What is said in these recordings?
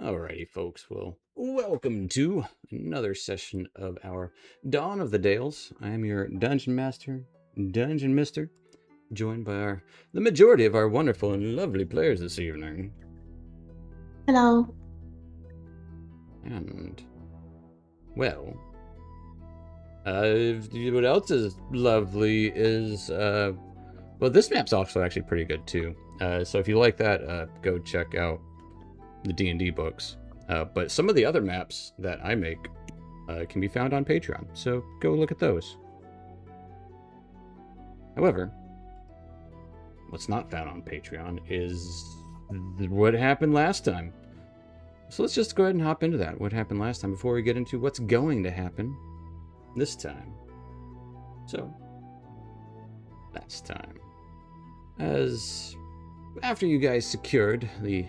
Alrighty, folks. Well, welcome to another session of our Dawn of the Dales. I am your Dungeon Master, Dungeon Mister, joined by the majority of our wonderful and lovely players this evening. Hello. And, well, what else is lovely is, well, this map's also actually pretty good too. So if you like that, go check out the D&D books. But some of the other maps that I make can be found on Patreon, so go look at those. However, what's not found on Patreon is what happened last time. So let's just go ahead and hop into that. What happened last time before we get into what's going to happen this time. So, last time. After you guys secured the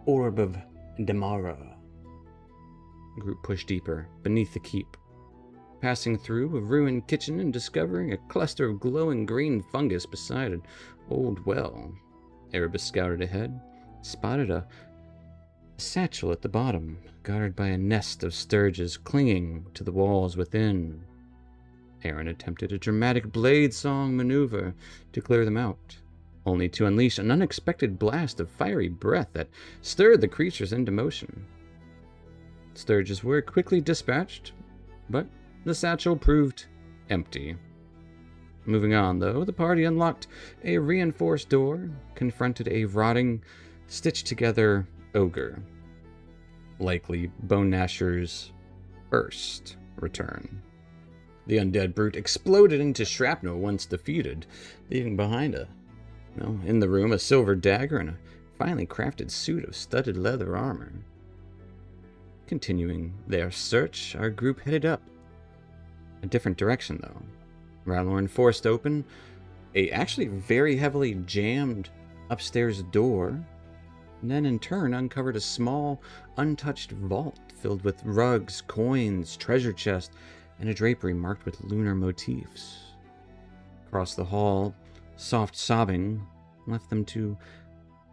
Orb of Damara, the group pushed deeper beneath the keep, passing through a ruined kitchen and discovering a cluster of glowing green fungus beside an old well. Erebus scouted ahead, spotted a satchel at the bottom, guarded by a nest of sturges clinging to the walls within. Aaron attempted a dramatic blade song maneuver to clear them out, only to unleash an unexpected blast of fiery breath that stirred the creatures into motion. Sturges were quickly dispatched, but the satchel proved empty. Moving on, though, the party unlocked a reinforced door, confronted a rotting, stitched-together ogre. Likely Bone Gnasher's first return. The undead brute exploded into shrapnel once defeated, leaving behind in the room, a silver dagger and a finely crafted suit of studded leather armor. Continuing their search, our group headed up a different direction, though. Ralorn forced open a actually very heavily jammed upstairs door, and then in turn uncovered a small, untouched vault filled with rugs, coins, treasure chest, and a drapery marked with lunar motifs. Across the hall, soft sobbing left them to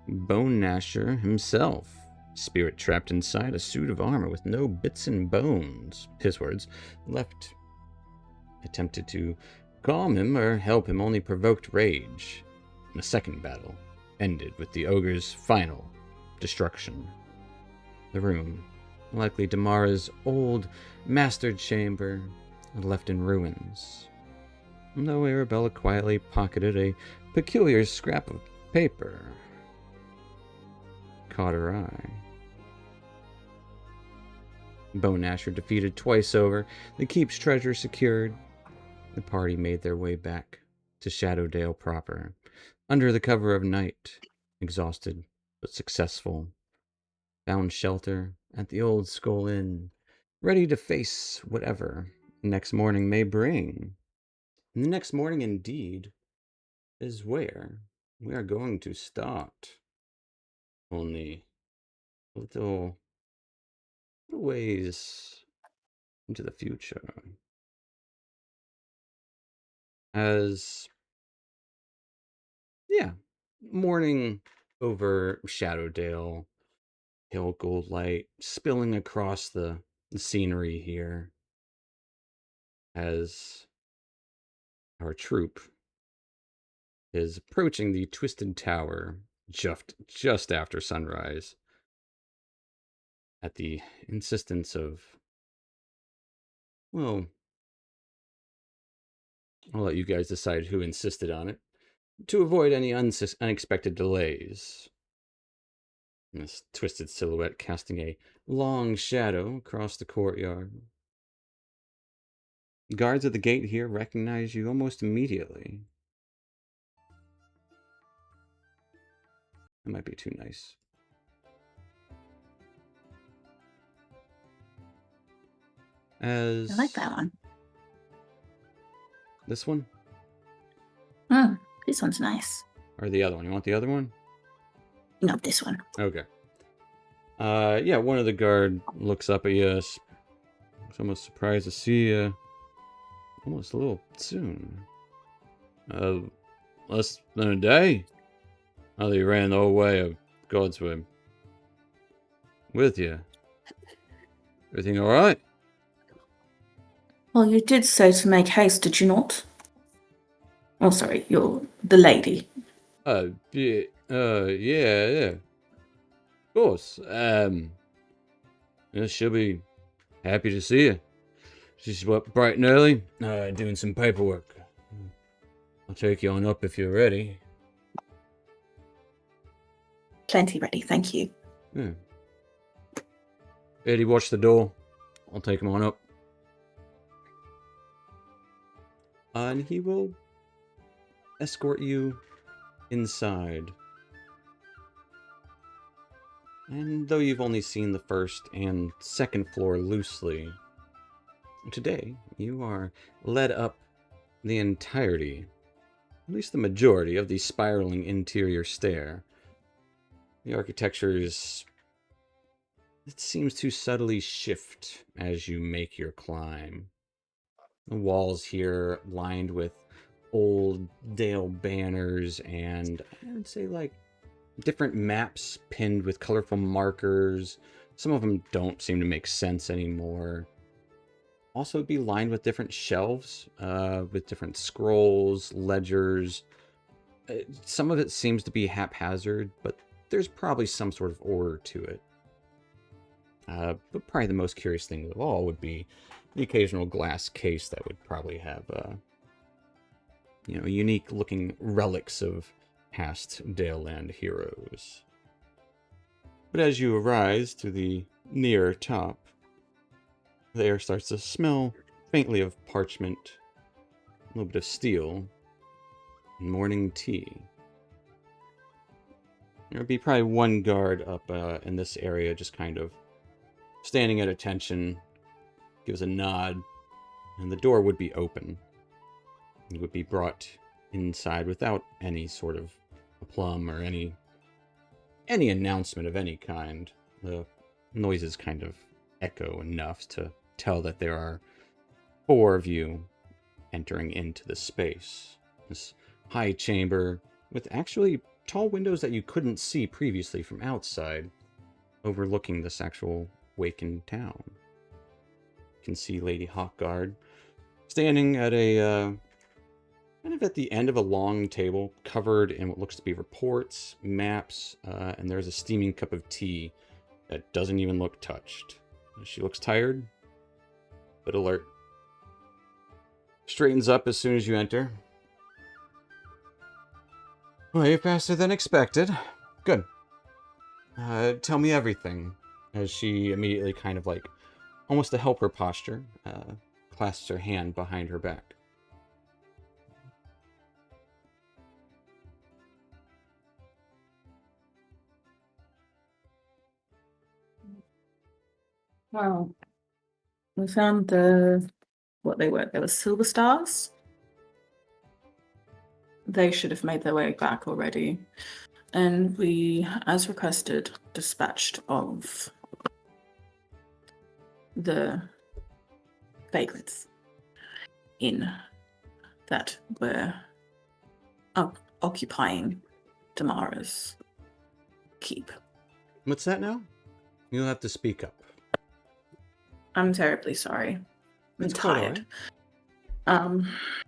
Bone Gnasher himself, spirit trapped inside a suit of armor with no bits and bones. His words, left attempted to calm him or help him, only provoked rage. The second battle ended with the ogre's final destruction. The room, likely Damara's old master chamber, left in ruins. Though Arabella quietly pocketed a peculiar scrap of paper, caught her eye. Bone Gnasher defeated twice over, the keep's treasure secured, the party made their way back to Shadowdale proper, under the cover of night, exhausted but successful. Found shelter at the Old Skull Inn, ready to face whatever next morning may bring. And the next morning, indeed, is where we are going to start. Only a little ways into the future. Morning over Shadowdale, pale gold light spilling across the scenery here as our troop is approaching the Twisted Tower just after sunrise. At the insistence of, well, I'll let you guys decide who insisted on it, to avoid any unexpected delays. This twisted silhouette casting a long shadow across the courtyard. Guards at the gate here recognize you almost immediately. That might be too nice. I like that one. This one? This one's nice. Or the other one? You want the other one? No, this one. Okay. One of the guard looks up at you. It's almost surprised to see you almost a little soon. Less than a day? I thought you ran the whole way of Godswood. with you. Everything all right? Well, you did say to make haste, did you not? Oh, sorry, you're the lady. Yeah, yeah. Of course. Yeah, she'll be happy to see you. She's up bright and early, doing some paperwork. I'll take you on up if you're ready. Plenty ready, thank you. Yeah. Eddie, watch the door. I'll take him on up. And he will escort you inside. And though you've only seen the first and second floor loosely, today you are led up the entirety, at least the majority, of the spiraling interior stair. The architecture it seems to subtly shift as you make your climb. The walls here lined with old Dale banners and I would say like different maps pinned with colorful markers. Some of them don't seem to make sense anymore. Also, it'd be lined with different shelves, with different scrolls, ledgers. Some of it seems to be haphazard, but there's probably some sort of order to it. But probably the most curious thing of all would be the occasional glass case that would probably have, unique-looking relics of past Daleland heroes. But as you rise to the near top, the air starts to smell faintly of parchment, a little bit of steel, and morning tea. There would be probably one guard up in this area, just kind of standing at attention, gives a nod, and the door would be open. You would be brought inside without any sort of aplomb or any announcement of any kind. The noises kind of echo enough to tell that there are 4 of you entering into the space. This high chamber with actually tall windows that you couldn't see previously from outside, overlooking this actual wakened town. You can see Lady Hawkguard standing at a kind of at the end of a long table covered in what looks to be reports, maps, and there's a steaming cup of tea that doesn't even look touched. She looks tired, but alert. Straightens up as soon as you enter. Well, you're faster than expected. Good. Tell me everything. As she immediately kind of like, almost to help her posture, clasps her hand behind her back. Well, we found what they were. They were silver stars. They should have made their way back already. And we, as requested, dispatched of the vagrants in that were occupying Damara's keep. What's that now? You'll have to speak up. I'm terribly sorry. I'm tired.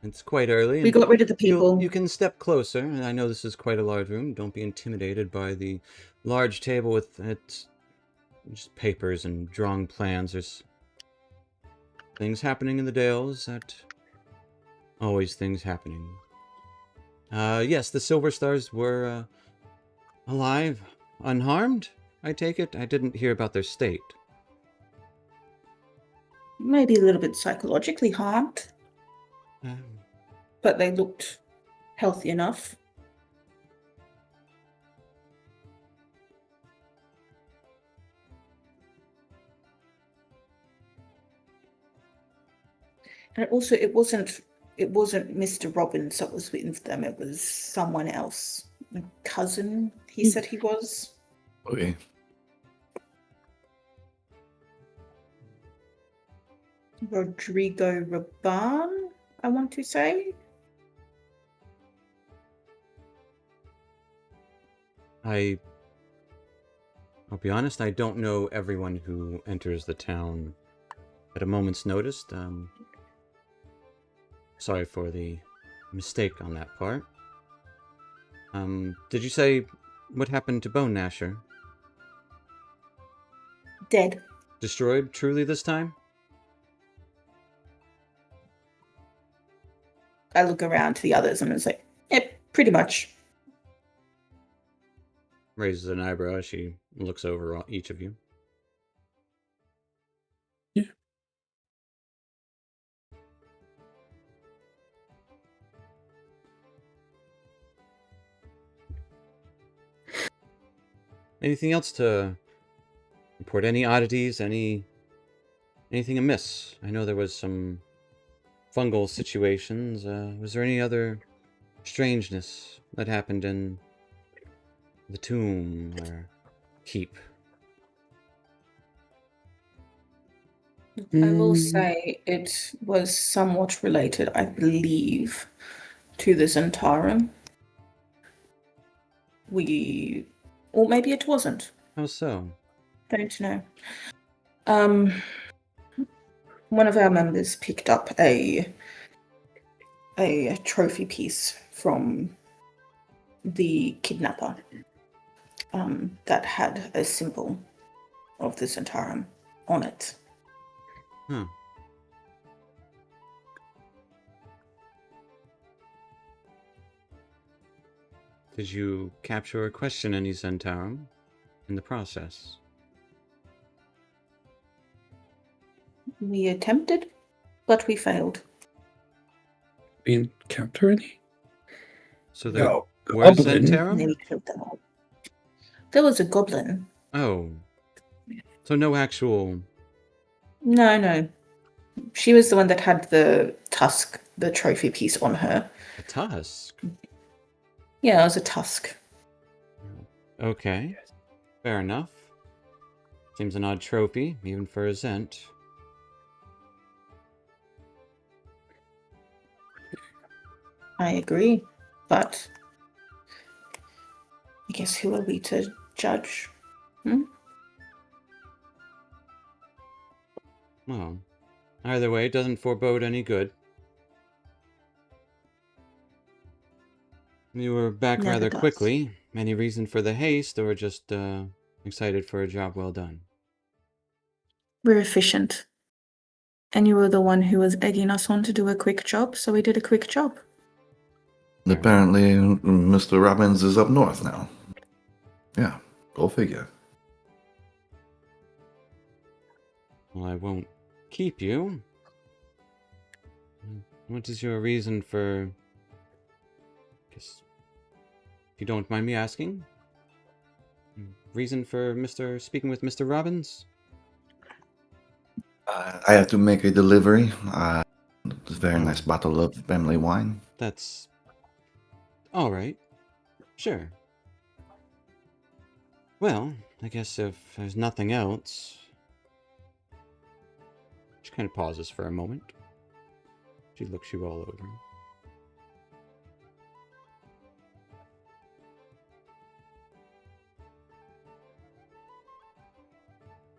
It's quite early. We got rid of the people. You can step closer, and I know this is quite a large room. Don't be intimidated by the large table with its just papers and drawing plans. There's things happening in the Dales. Always things happening. Yes, the Silver Stars were alive, unharmed. I take it. I didn't hear about their state. Maybe a little bit psychologically harmed. But they looked healthy enough. And also, it wasn't Mr. Robbins that was with them. It was someone else. A cousin, he said he was. Okay. Rodrigo Raban, I want to say. I'll I'll be honest, I don't know everyone who enters the town at a moment's notice. Sorry for the mistake on that part. Did you say what happened to Bone Gnasher? Dead. Destroyed truly this time? I look around to the others and it's like, yep, pretty much. Raises an eyebrow as she looks over each of you. Yeah. Anything else to report? Any oddities? Anything amiss? I know there was some fungal situations. Was there any other strangeness that happened in the tomb or keep? I will say it was somewhat related, I believe, to the Zentarum. Or maybe it wasn't. How so? Don't know. One of our members picked up a trophy piece from the kidnapper that had a symbol of the Zentarum on it. Huh. Did you capture or question any Zentarum in the process? We attempted, but we failed. We encounter any? So there No. were Goblin. And then Zentarum? we killed them all. There was a goblin. Oh. So no actual... No. She was the one that had the tusk, the trophy piece on her. A tusk? Yeah, it was a tusk. Okay. Fair enough. Seems an odd trophy, even for a Zent. I agree, but I guess who are we to judge? Well, either way, it doesn't forebode any good. You were back Never rather does. quickly. Any reason for the haste, or just excited for a job well done? We're efficient. And you were the one who was egging us on to do a quick job, so we did a quick job. Apparently, Mr. Robbins is up north now. Yeah, go figure. Well, I won't keep you. What is your reason for... Guess, if you don't mind me asking? Reason for speaking with Mr. Robbins? I have to make a delivery. It's a very nice bottle of family wine. That's... Alright. Sure. Well, I guess if there's nothing else... She kind of pauses for a moment. She looks you all over.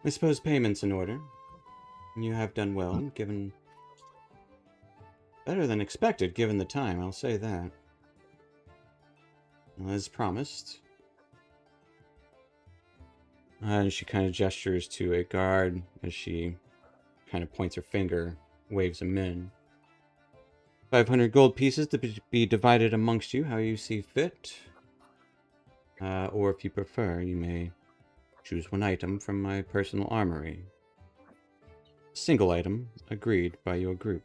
I suppose payment's in order. You have done well, given... Better than expected, given the time, I'll say that. Well, as promised. And she kind of gestures to a guard as she kind of points her finger, waves them in. 500 gold pieces to be divided amongst you how you see fit. Or if you prefer, you may choose one item from my personal armory. Single item, agreed by your group.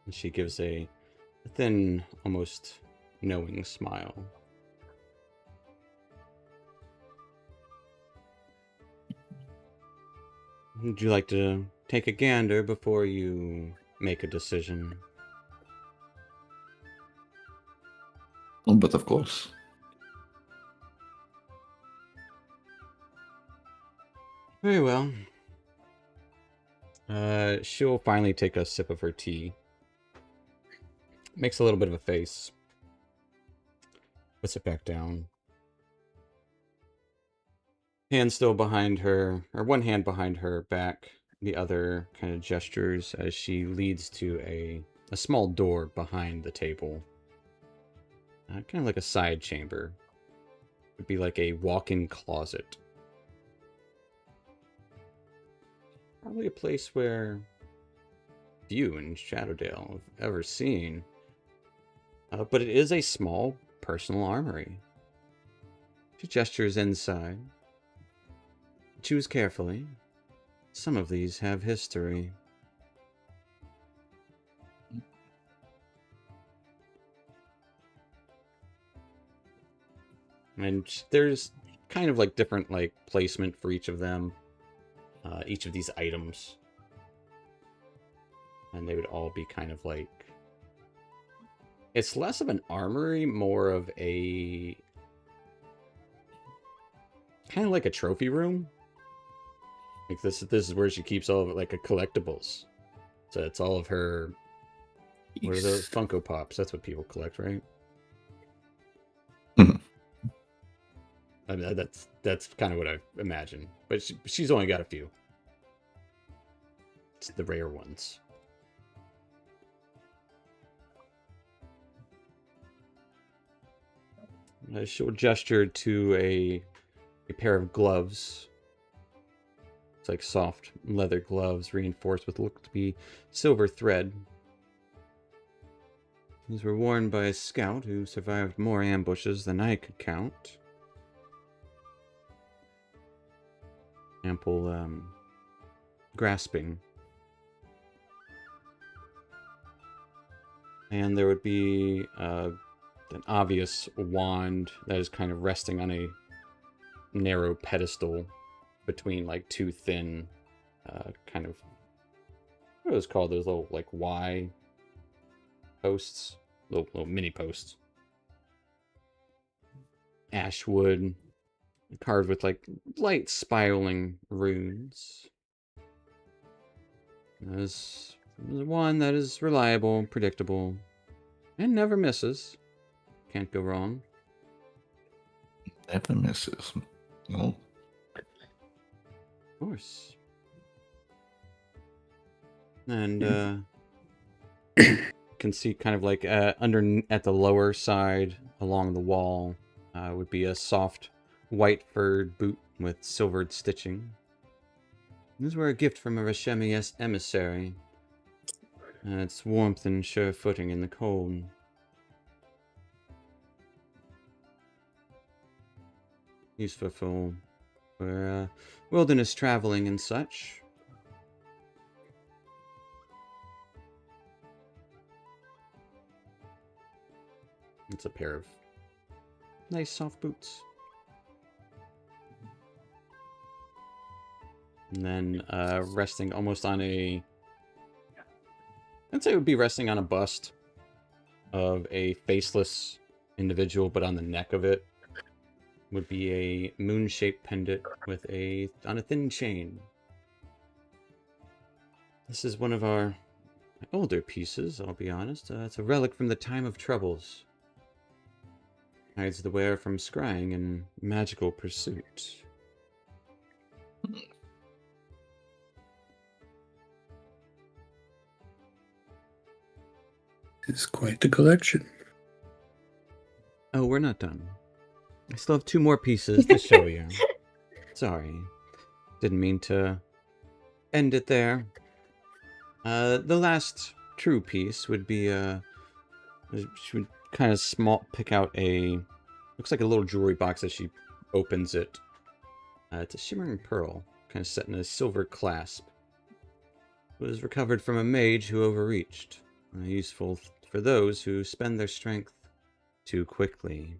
And she gives a thin, almost knowing smile. Would you like to take a gander before you make a decision? But of course. Very well. She'll finally take a sip of her tea. Makes a little bit of a face. Puts it back down. Hand still behind her, or one hand behind her back, the other kind of gestures as she leads to a small door behind the table. Kind of like a side chamber. Would be like a walk-in closet. Probably a place where few in Shadowdale have ever seen. But it is a small personal armory. She gestures inside. Choose carefully. Some of these have history. And there's kind of like different like placement for each of them. Each of these items. And they would all be kind of like... It's less of an armory, more of a... kind of like a trophy room. Like this is where she keeps all of it, like a collectibles. So it's all of her... What are those? Funko Pops. That's what people collect, right? Mhm. I mean, that's kind of what I imagine. But she's only got a few. It's the rare ones. She'll gesture to a pair of gloves. It's like soft leather gloves reinforced with what look to be silver thread. These were worn by a scout who survived more ambushes than I could count. Ample grasping. And there would be an obvious wand that is kind of resting on a narrow pedestal between like two thin kind of, what was called, those little like Y posts, little mini posts. Ashwood, carved with like light spiraling runes. There's one that is reliable, predictable, and never misses. Can't go wrong. Never misses. Well, Of course. And can see kind of like under at the lower side along the wall would be a soft white furred boot with silvered stitching. These were a gift from a Rashemi emissary. Its warmth and sure footing in the cold. Useful for wilderness traveling and such. It's a pair of nice soft boots. And then resting almost on a... I'd say it would be resting on a bust of a faceless individual, but on the neck of it would be a moon-shaped pendant with on a thin chain. This is one of our older pieces, I'll be honest. It's a relic from the time of troubles. Hides the wearer from scrying and magical pursuit. It's quite the collection. Oh, we're not done. I still have 2 more pieces to show you. Sorry. Didn't mean to end it there. The last true piece would be she would kind of pick out looks like a little jewelry box as she opens it. It's a shimmering pearl, kind of set in a silver clasp. It was recovered from a mage who overreached. Useful for those who spend their strength too quickly.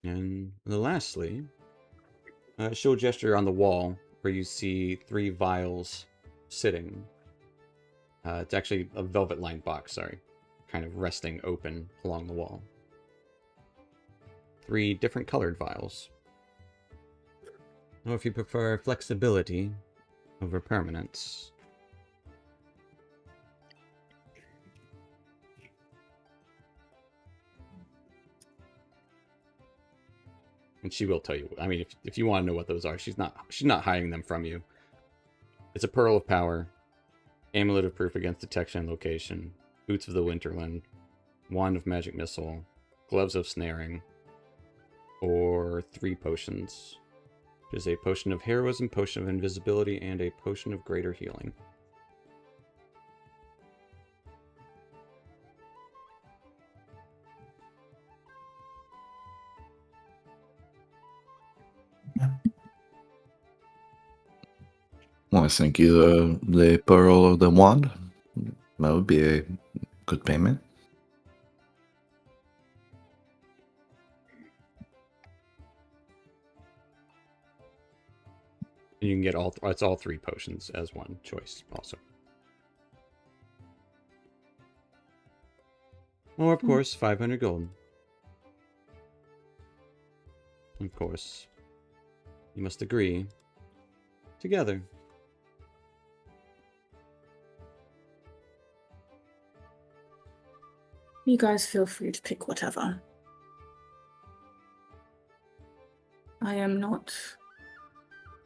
And lastly, she'll gesture on the wall where you see 3 vials sitting. It's actually a velvet-lined box, sorry. Kind of resting open along the wall. 3 different colored vials. Or if you prefer flexibility over permanence. And she will tell you. I mean, if you want to know what those are, she's not hiding them from you. It's a Pearl of Power, Amulet of Proof against Detection and Location, Boots of the Winterland, Wand of Magic Missile, Gloves of Snaring, or 3 potions. There's a Potion of Heroism, Potion of Invisibility, and a Potion of Greater Healing. Well, I think either the pearl or the wand. That would be a good payment. And you can get it's all 3 potions as one choice also. Or, of course, 500 gold. Of course, you must agree together. You guys feel free to pick whatever. I am not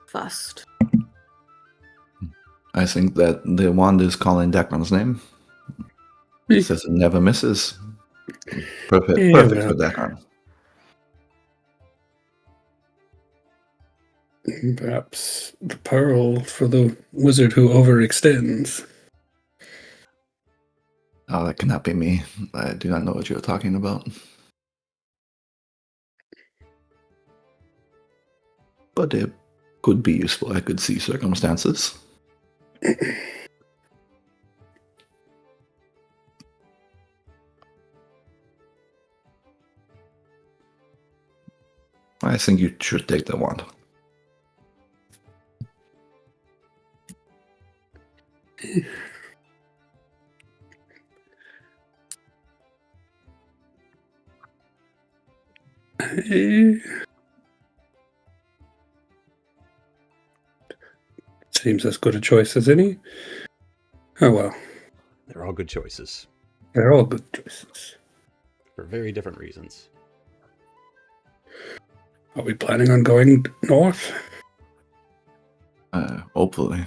fussed. I think that the wand is calling Declan's name. It says it never misses. Perfect, Yeah, perfect well. for Declan. Perhaps the pearl for the wizard who overextends. Oh, that cannot be me. I do not know what you're talking about. But it could be useful. I could see circumstances. I think you should take the wand. Seems as good a choice as any. Oh well, They're all good choices they're all good choices. for very different reasons. Are we planning on going north? Hopefully.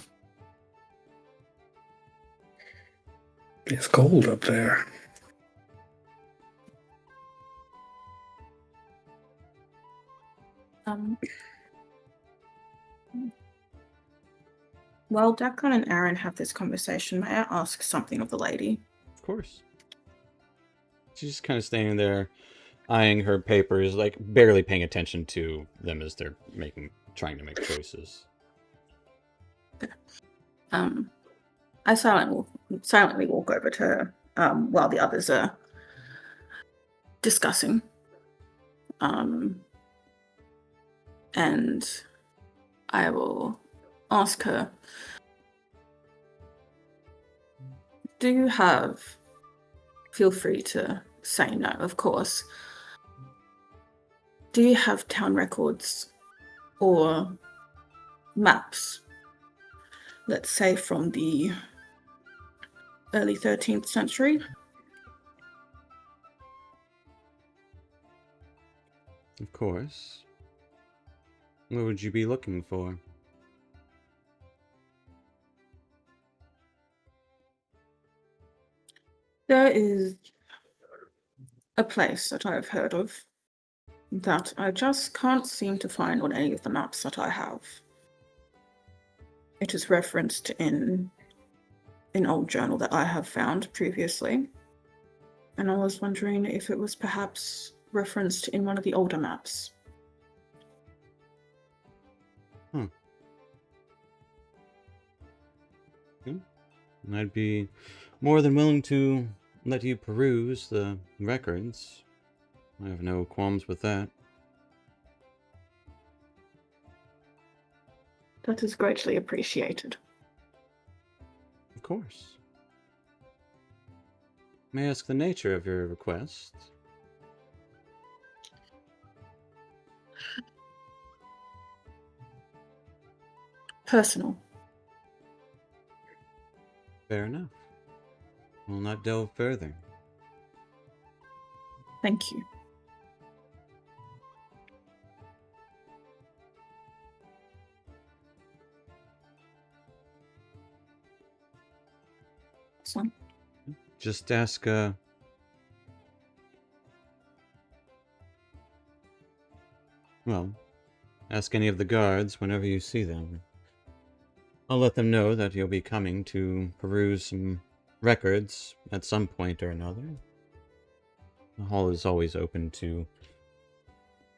It's cold up there. While Declan and Aaron have this conversation, may I ask something of the lady? Of course. She's just kind of standing there, eyeing her papers, like barely paying attention to them as they're trying to make choices. I silently walk over to her while the others are discussing. And I will ask her, do you have, feel free to say no, of course, do you have town records or maps, let's say from the early 13th century? Of course. What would you be looking for? There is a place that I've heard of that I just can't seem to find on any of the maps that I have. It is referenced in an old journal that I have found previously, and I was wondering if it was perhaps referenced in one of the older maps. I'd be more than willing to let you peruse the records. I have no qualms with that. That is greatly appreciated. Of course. May I ask the nature of your request? Personal. Fair enough. We'll not delve further. Thank you. just ask, well, ask any of the guards whenever you see them. I'll let them know that you'll be coming to peruse some records at some point or another. The hall is always open to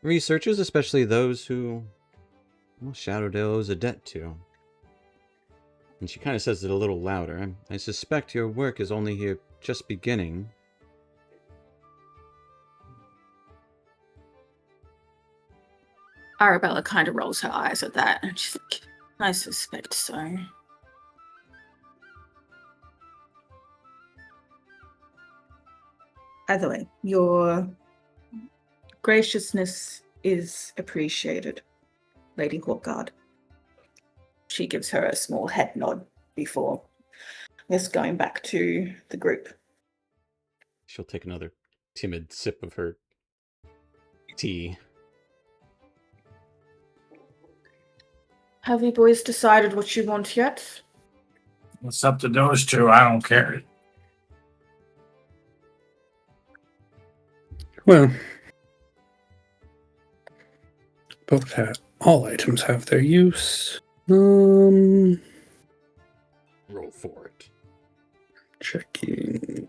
researchers, especially those who, well, Shadowdale owes a debt to. And she kind of says it a little louder. I suspect your work is only here just beginning. Arabella kind of rolls her eyes at that, and she's like, I suspect so. Either way, your graciousness is appreciated, Lady Hawkguard. She gives her a small head nod before, going back to the group. She'll take another timid sip of her tea. Have you boys decided what you want yet? It's up to those two. I don't care. Well, all items have their use. Roll for it. Checking.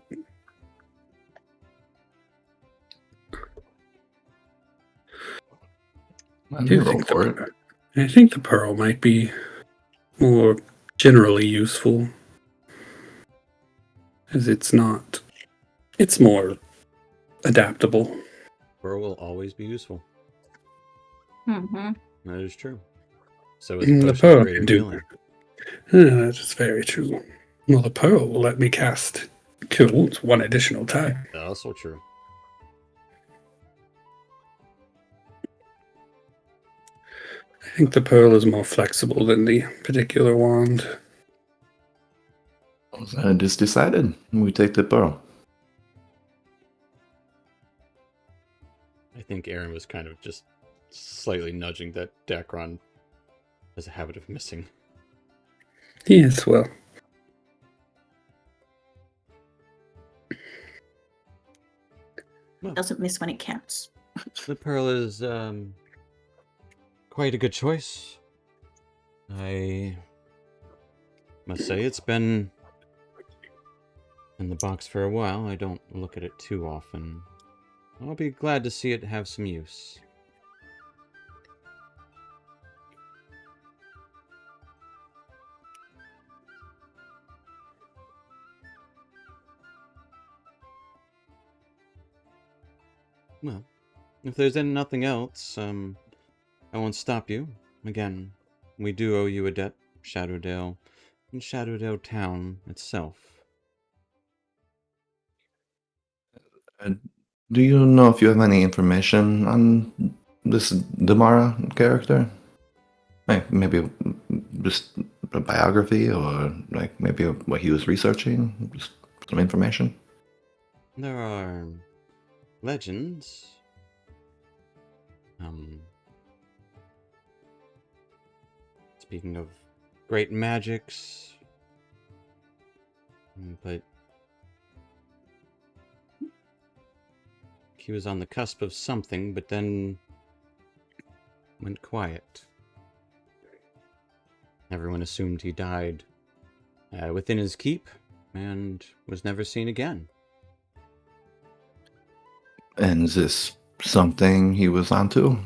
I do roll for it. I think the pearl might be more generally useful, as it's more adaptable. Pearl will always be useful. Mm-hmm. That is true. So is The potion of pearl greater can do. healing. That is very true. Well, the pearl will let me cast Cure Wounds one additional time. Also true. I think the pearl is more flexible than the particular wand. I just decided we take the pearl. I think Aaron was kind of just slightly nudging that Dacron has a habit of missing. Yes, well. Doesn't miss when it counts. The pearl is quite a good choice. I must say it's been in the box for a while. I don't look at it too often. I'll be glad to see it have some use. Well, if there's nothing else, I won't stop you. Again, we do owe you a debt, Shadowdale, and Shadowdale Town itself. Do you know if you have any information on this Damara character? Like maybe just a biography, or like maybe what he was researching? Just some information. There are legends. Speaking of great magics, but he was on the cusp of something, but then went quiet. Everyone assumed he died within his keep and was never seen again. And is this something he was onto?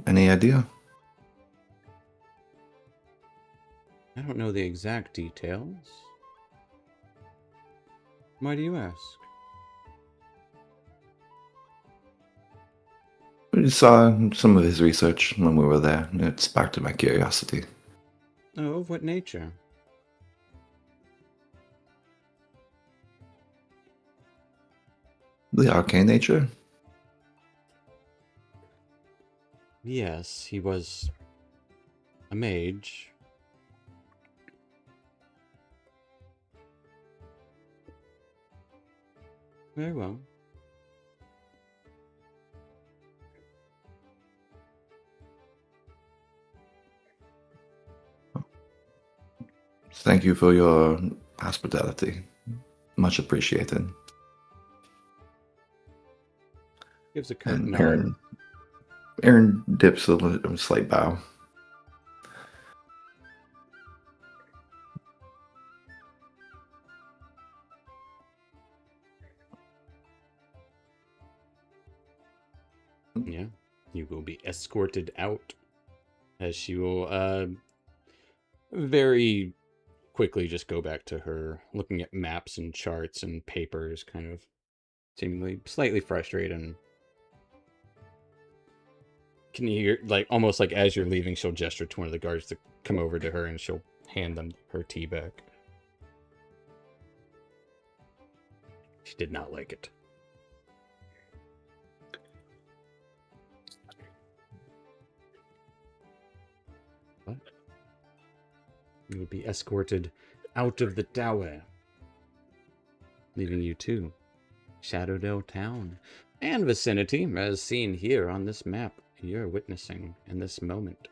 Any idea? I don't know the exact details. Why do you ask? We saw some of his research when we were there, and it sparked my curiosity. Oh, of what nature? The arcane nature? Yes, he was a mage. Very well. Thank you for your hospitality. Much appreciated. Gives a curt And nod. Aaron dips a slight bow. Yeah, you will be escorted out, as she will very quickly just go back to her looking at maps and charts and papers, kind of seemingly slightly frustrated. And can you hear, like, almost like as you're leaving, she'll gesture to one of the guards to come over to her and she'll hand them her tea back. She did not like it. But you would be escorted out of the tower, leaving you to Shadowdale Town and vicinity, as seen here on this map you're witnessing in this moment.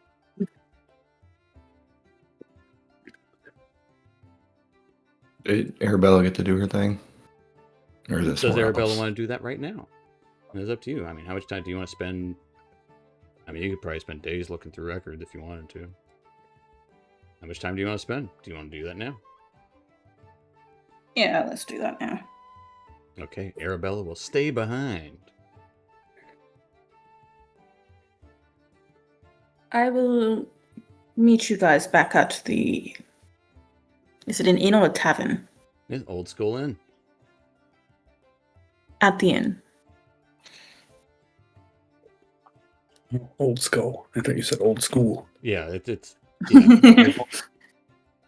Did Arabella get to do her thing? Or is this Does more Arabella else? want to do that right now? It's up to you. I mean, how much time do you want to spend? I mean, you could probably spend days looking through records if you wanted to. How much time do you want to spend? Do you want to do that now? Yeah, let's do that now. Okay, Arabella will stay behind. I will meet you guys back at the... Is it an inn or a tavern? It's old school inn. At the inn. Old school. I thought you said old school. Yeah, it's yeah.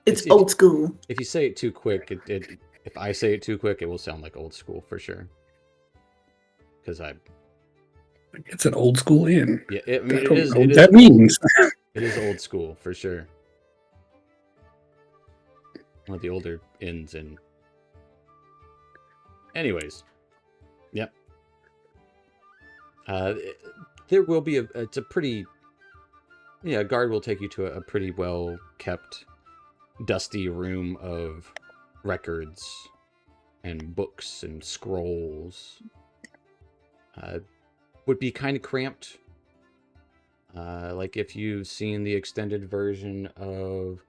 It's If- old school. If you say it too quick, if I say it too quick, it will sound like old school for sure. Because It's an old school inn. yeah, I I mean, don't it is. know It what is. that means. It is old school for sure. One of the older inns in. Anyways, yep. There will be it's a pretty. Yeah, a guard will take you to a pretty well kept, dusty room of records and books and scrolls. Would be kind of cramped. Like if you've seen the extended version of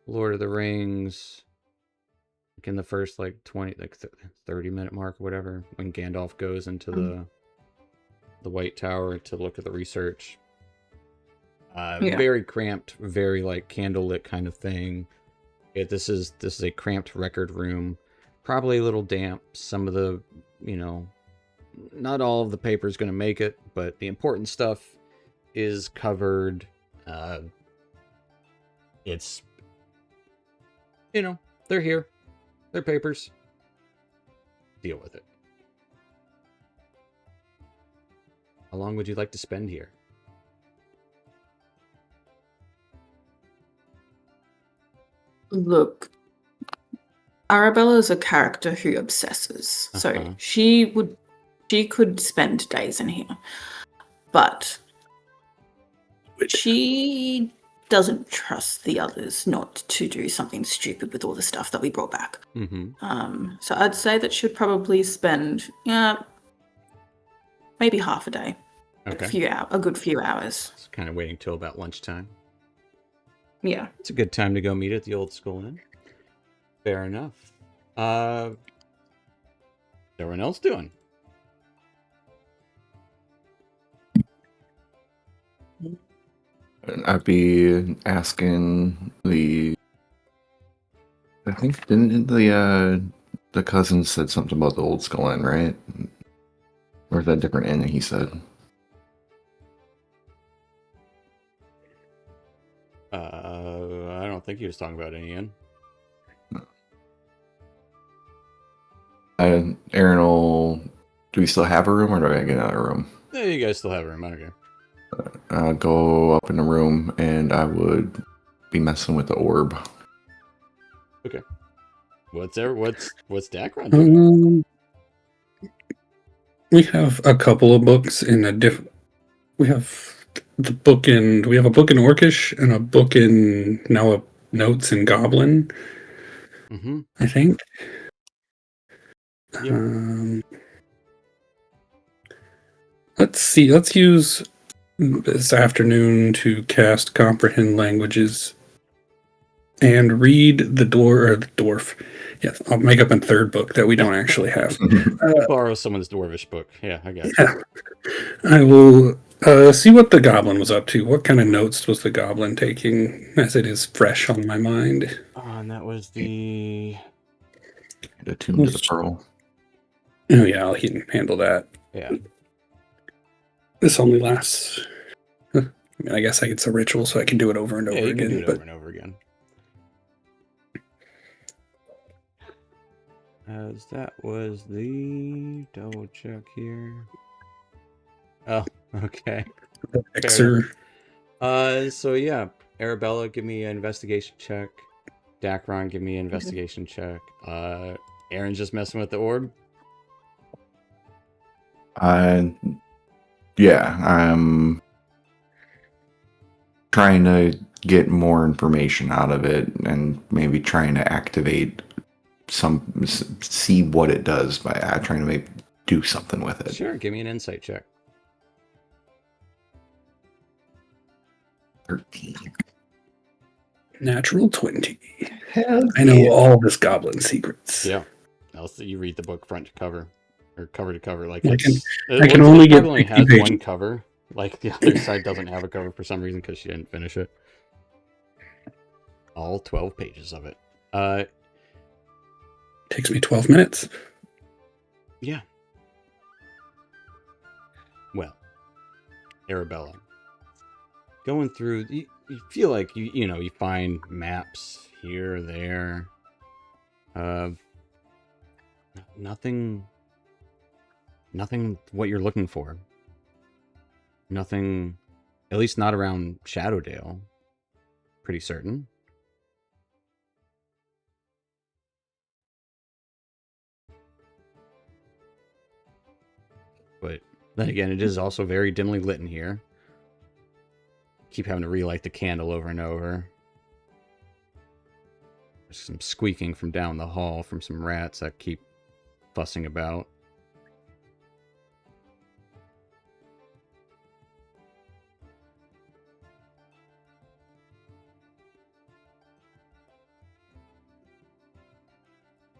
Lord of the Rings, like in the first 30-minute mark or whatever, when Gandalf goes into the White Tower to look at the research. Yeah. Very cramped, very like candlelit kind of thing. This is a cramped record room, probably a little damp. Some of the, not all of the paper is going to make it, but the important stuff is covered. It's, they're here. They're papers. Deal with it. How long would you like to spend here? Look, Arabella is a character who obsesses. Uh-huh. So she could spend days in here. But she doesn't trust the others not to do something stupid with all the stuff that we brought back. Mm-hmm. So I'd say that she'd probably spend maybe half a day. Okay. A good few hours. It's kind of waiting till about lunchtime. Yeah. It's a good time to go meet at the old school inn. Fair enough. What's everyone else doing? I'd be asking I think didn't the cousin said something about the old skull inn, right? Or is that a different inn that he said? I don't think he was talking about any inn. Aaron will. Do we still have a room, or do I get another room? Yeah, you guys still have a room. I don't care. I'll go up in the room, and I would be messing with the orb. Okay. What's Dacron doing? We have a couple of books in a different. We have a book in Orcish and a book in notes in Goblin. Mm-hmm. I think. Yep. Let's see. Let's use this afternoon to cast Comprehend Languages and read the dwarf. Yes, I'll make up a third book that we don't actually have. Borrow someone's dwarvish book. Yeah, I got you. Yeah. I will see what the goblin was up to. What kind of notes was the goblin taking, as it is fresh on my mind? And that was the... Attuned to the pearl. Oh yeah, I'll handle that. Yeah. This only lasts. I mean, I guess it's a ritual, so I can do it over and over Yeah, you again. can do it over and over again. As that was the... Double check here. Oh, okay. Elixir. So yeah, Arabella, give me an investigation check. Dacron, give me an investigation check. Aaron's just messing with the orb. Yeah, I'm trying to get more information out of it and maybe trying to activate see what it does by trying to do something with it. Sure, give me an insight check. 13. Natural 20. Hell I know yeah. all this goblin secrets. Yeah. Also, you read the book front to cover, or cover to cover. Like I it's, can- I can only get only 60 has pages. one cover. Like the other side doesn't have a cover for some reason because she didn't finish it. All 12 pages of it. Takes me 12 minutes. Yeah. Well, Arabella, going through, you feel like you find maps here or there. Nothing what you're looking for. Nothing, at least not around Shadowdale. Pretty certain. But then again, it is also very dimly lit in here. Keep having to relight the candle over and over. There's some squeaking from down the hall from some rats that keep fussing about.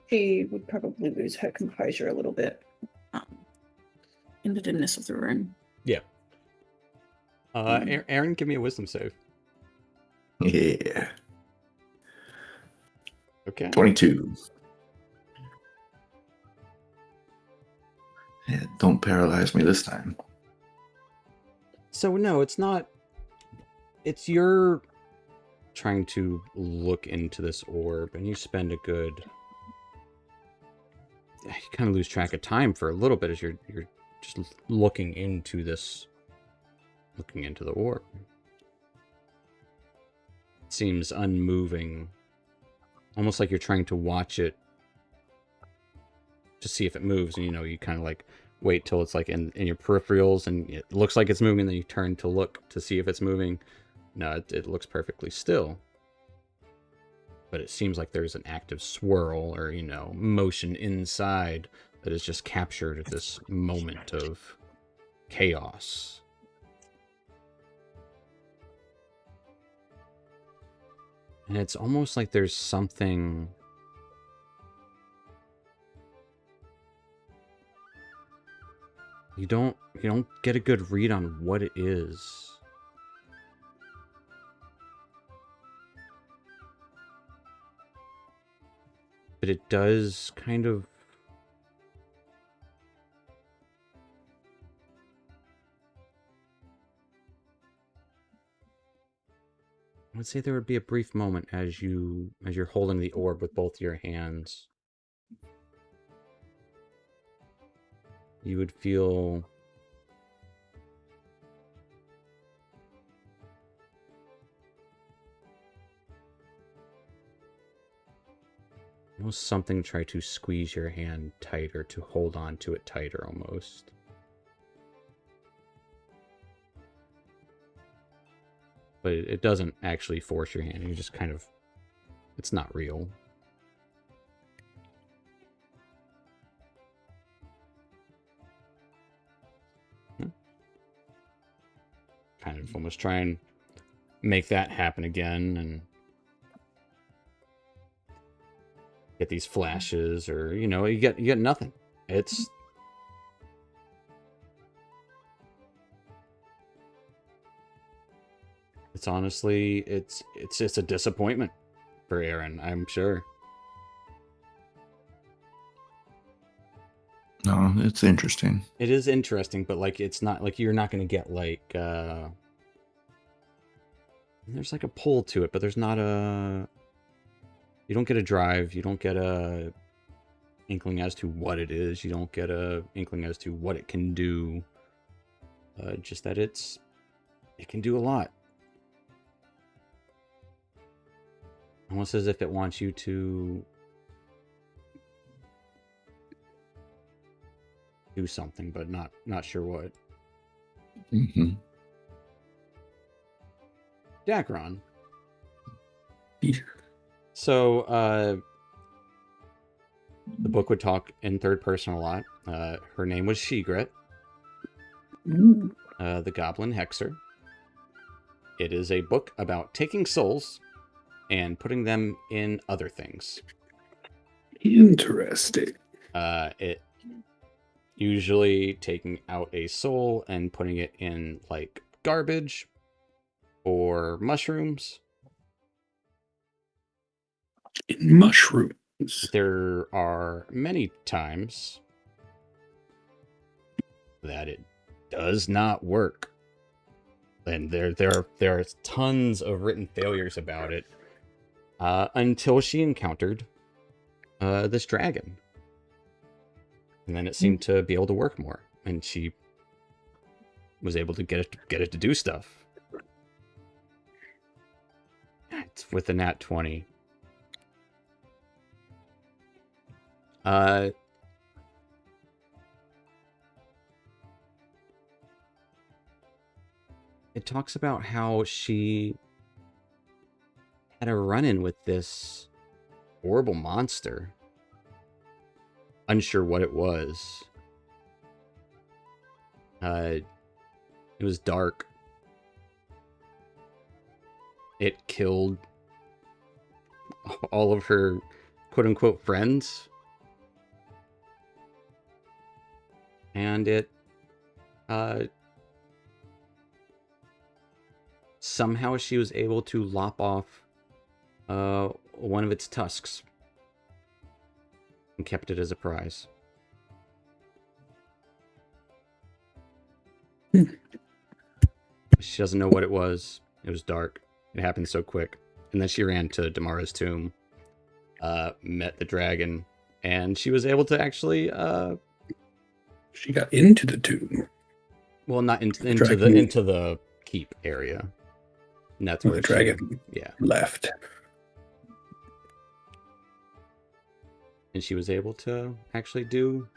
She would probably lose her composure a little bit in the dimness of the room. Yeah. Aaron, give me a wisdom save. Yeah. Okay. 22. Yeah, don't paralyze me this time. So no, it's not. It's you're trying to look into this orb, and you spend a good. You kind of lose track of time for a little bit as you're just looking into this, looking into the orb. It seems unmoving, almost like you're trying to watch it to see if it moves, and you kind of like wait till it's like in your peripherals and it looks like it's moving, then you turn to look to see if it's moving. No, it looks perfectly still, but it seems like there's an active swirl or motion inside that is just captured at this moment of chaos. And it's almost like there's something. You don't get a good read on what it is. But it does kind of. I would say there would be a brief moment as you're holding the orb with both your hands. You would feel almost something try to squeeze your hand tighter, to hold on to it tighter almost. But it doesn't actually force your hand. You just kind of, it's not real. kind of almost try and make that happen again and get these flashes, or you get nothing. It's honestly it's just a disappointment for Aaron, I'm sure. No, it's interesting. It is interesting, but like it's not like you're not going to get like there's like a pull to it, but there's not a, you don't get a drive, you don't get a inkling as to what it is, you don't get a inkling as to what it can do. Just that it can do a lot. Almost as if it wants you to do something, but not sure what. Mm-hmm. Dacron. Yeah. So, the book would talk in third person a lot. Her name was Shigret, the Goblin Hexer. It is a book about taking souls and putting them in other things. Interesting. It usually taking out a soul and putting it in like garbage or mushrooms. In mushrooms. There are many times that it does not work, and there are tons of written failures about it until she encountered this dragon, and then it seemed to be able to work more, and she was able to get it to do stuff. It's with a nat 20. It talks about how she had a run-in with this horrible monster. Unsure what it was. It was dark. It killed all of her quote-unquote friends. And it somehow she was able to lop off one of its tusks and kept it as a prize. She doesn't know what it was. It was dark. It happened so quick. And then she ran to Damara's tomb, met the dragon, and she was able to actually She got into the tomb. well, not into the keep area. And that's where The dragon left. And she was able to actually do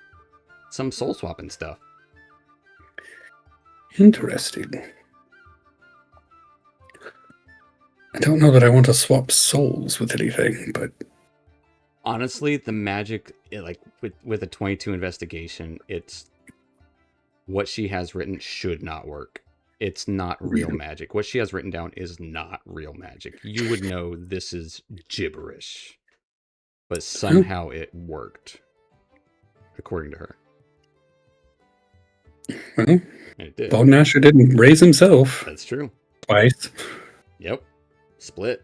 some soul swapping stuff. Interesting. I don't know that I want to swap souls with anything, but Honestly, the magic, like with a 22 investigation, it's what she has written should not work. It's not real magic. What she has written down is not real magic. You would know this is gibberish, but somehow it worked, according to her. well, And it did. Bone Gnasher didn't raise himself That's true. twice. Yep. Split.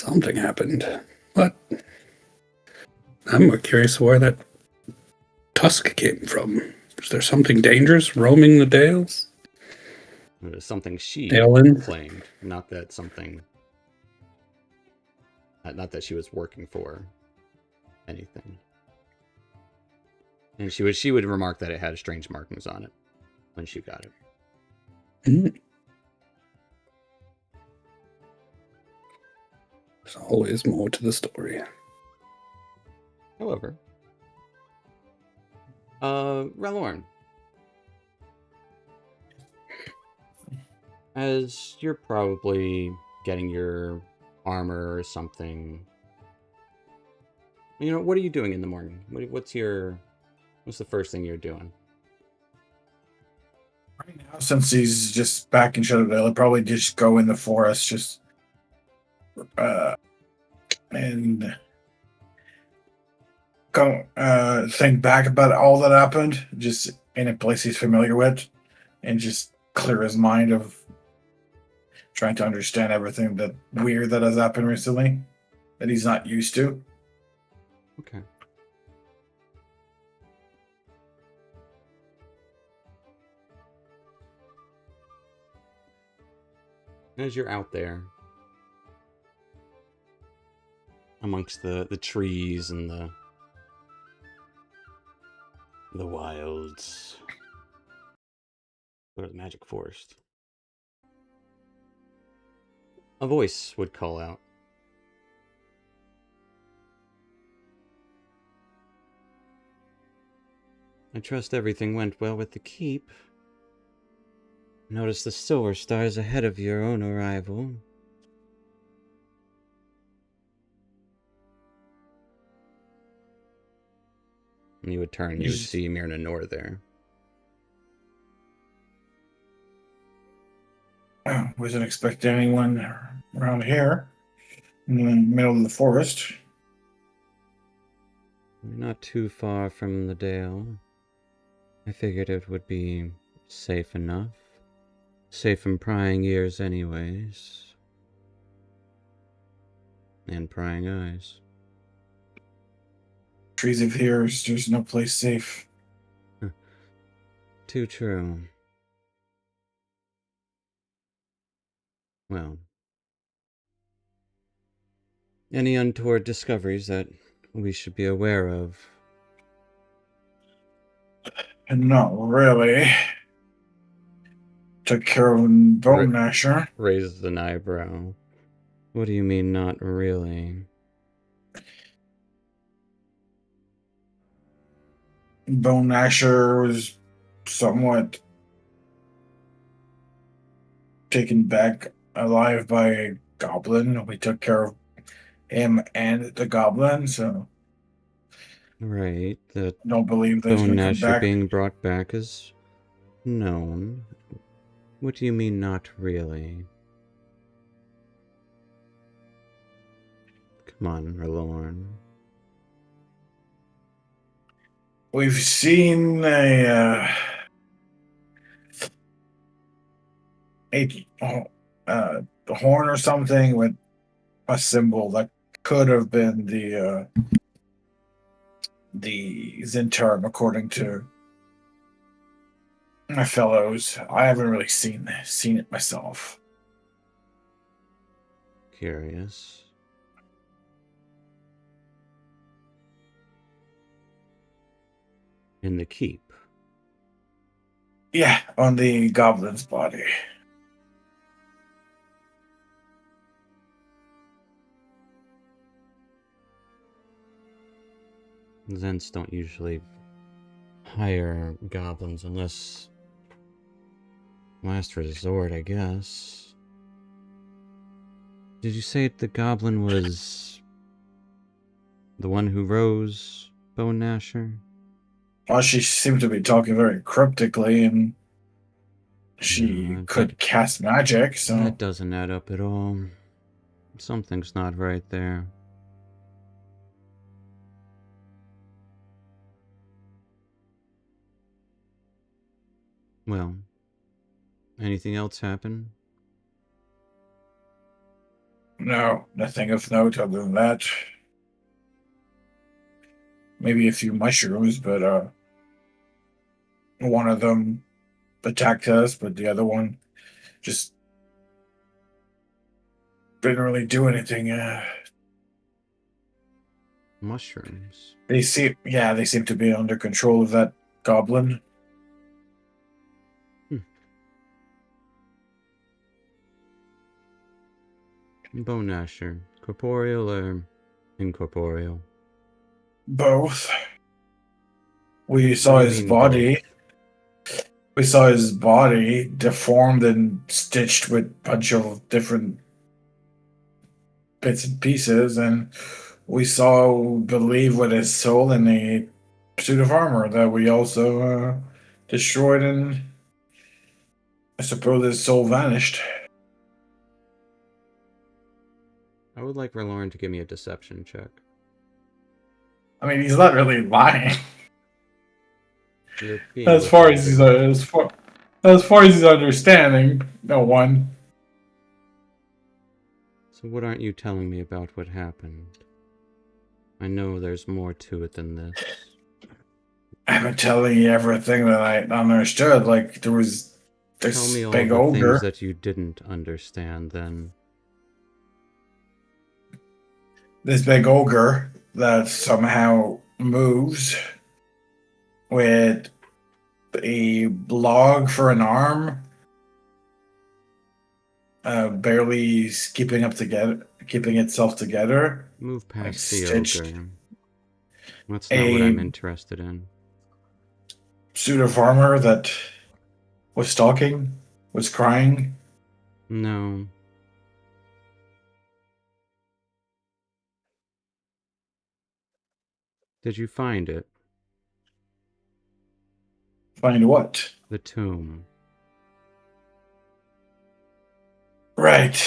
Something happened. But I'm more curious where that tusk came from. Is there something dangerous roaming the Dales? It was something she Dalelands? claimed, not that something. Not that she was working for anything. And she would remark that it had strange markings on it when she got it. Mm. There's always more to the story. However, Relorn, as you're probably getting your armor or something, what are you doing in the morning? What's the first thing you're doing? Now, since he's just back in Shadowdale, he'll probably just go in the forest, just and go think back about all that happened, just in a place he's familiar with, and just clear his mind of trying to understand everything that weird that has happened recently that he's not used to. Okay. As you're out there, amongst the trees and the wilds, or the magic forest, a voice would call out. I trust everything went well with the keep. Notice the silver stars ahead of your own arrival. And you would turn, you would see Myrna Nor there. Wasn't expecting anyone around here in the middle of the forest. We're not too far from the Dale. I figured it would be safe enough. Safe from prying ears anyways. And prying eyes. Trees of here, there's no place safe. Too true. Well, any untoward discoveries that we should be aware of? And not really. Took care of Bone Gnasher. Raises an eyebrow. What do you mean, not really? Bone Gnasher was somewhat taken back alive by a goblin. We took care of him and the goblin, so Right, the don't believe that he's Bone going to come Gnasher back. being brought back is known. What do you mean, not really? Come on, Relorn. We've seen a horn or something with a symbol that could have been the Zintarm, according to my fellows. I haven't really seen it myself. Curious. In the keep. Yeah, on the goblin's body. Zents don't usually hire goblins unless last resort, I guess. Did you say the goblin was the one who rose Bone Gnasher? Well, she seemed to be talking very cryptically, and she could cast magic, so... That doesn't add up at all. Something's not right there. Well, anything else happen? No, nothing of note other than that. Maybe a few mushrooms, but one of them attacked us, but the other one just didn't really do anything. Mushrooms? They seem to be under control of that goblin. Bone Gnasher, corporeal or incorporeal? Both. We saw his body. Both? We saw his body deformed and stitched with a bunch of different bits and pieces, and we believe with his soul in a suit of armor that we also destroyed and I suppose his soul vanished. I would like Verloren to give me a deception check. I mean, he's not really lying. You're being As far as withholding. as far as he's understanding, no one. So what aren't you telling me about what happened? I know there's more to it than this. I've been telling you everything that I understood. Like there was Tell this me all big the things ogre. that you didn't understand then. This big ogre that somehow moves with a log for an arm, barely keeping itself together, Move like past the stitched. ogre. That's not what A I'm interested in. suit of armor that was talking, was crying. No. Did you find it? Find what? The tomb. Right.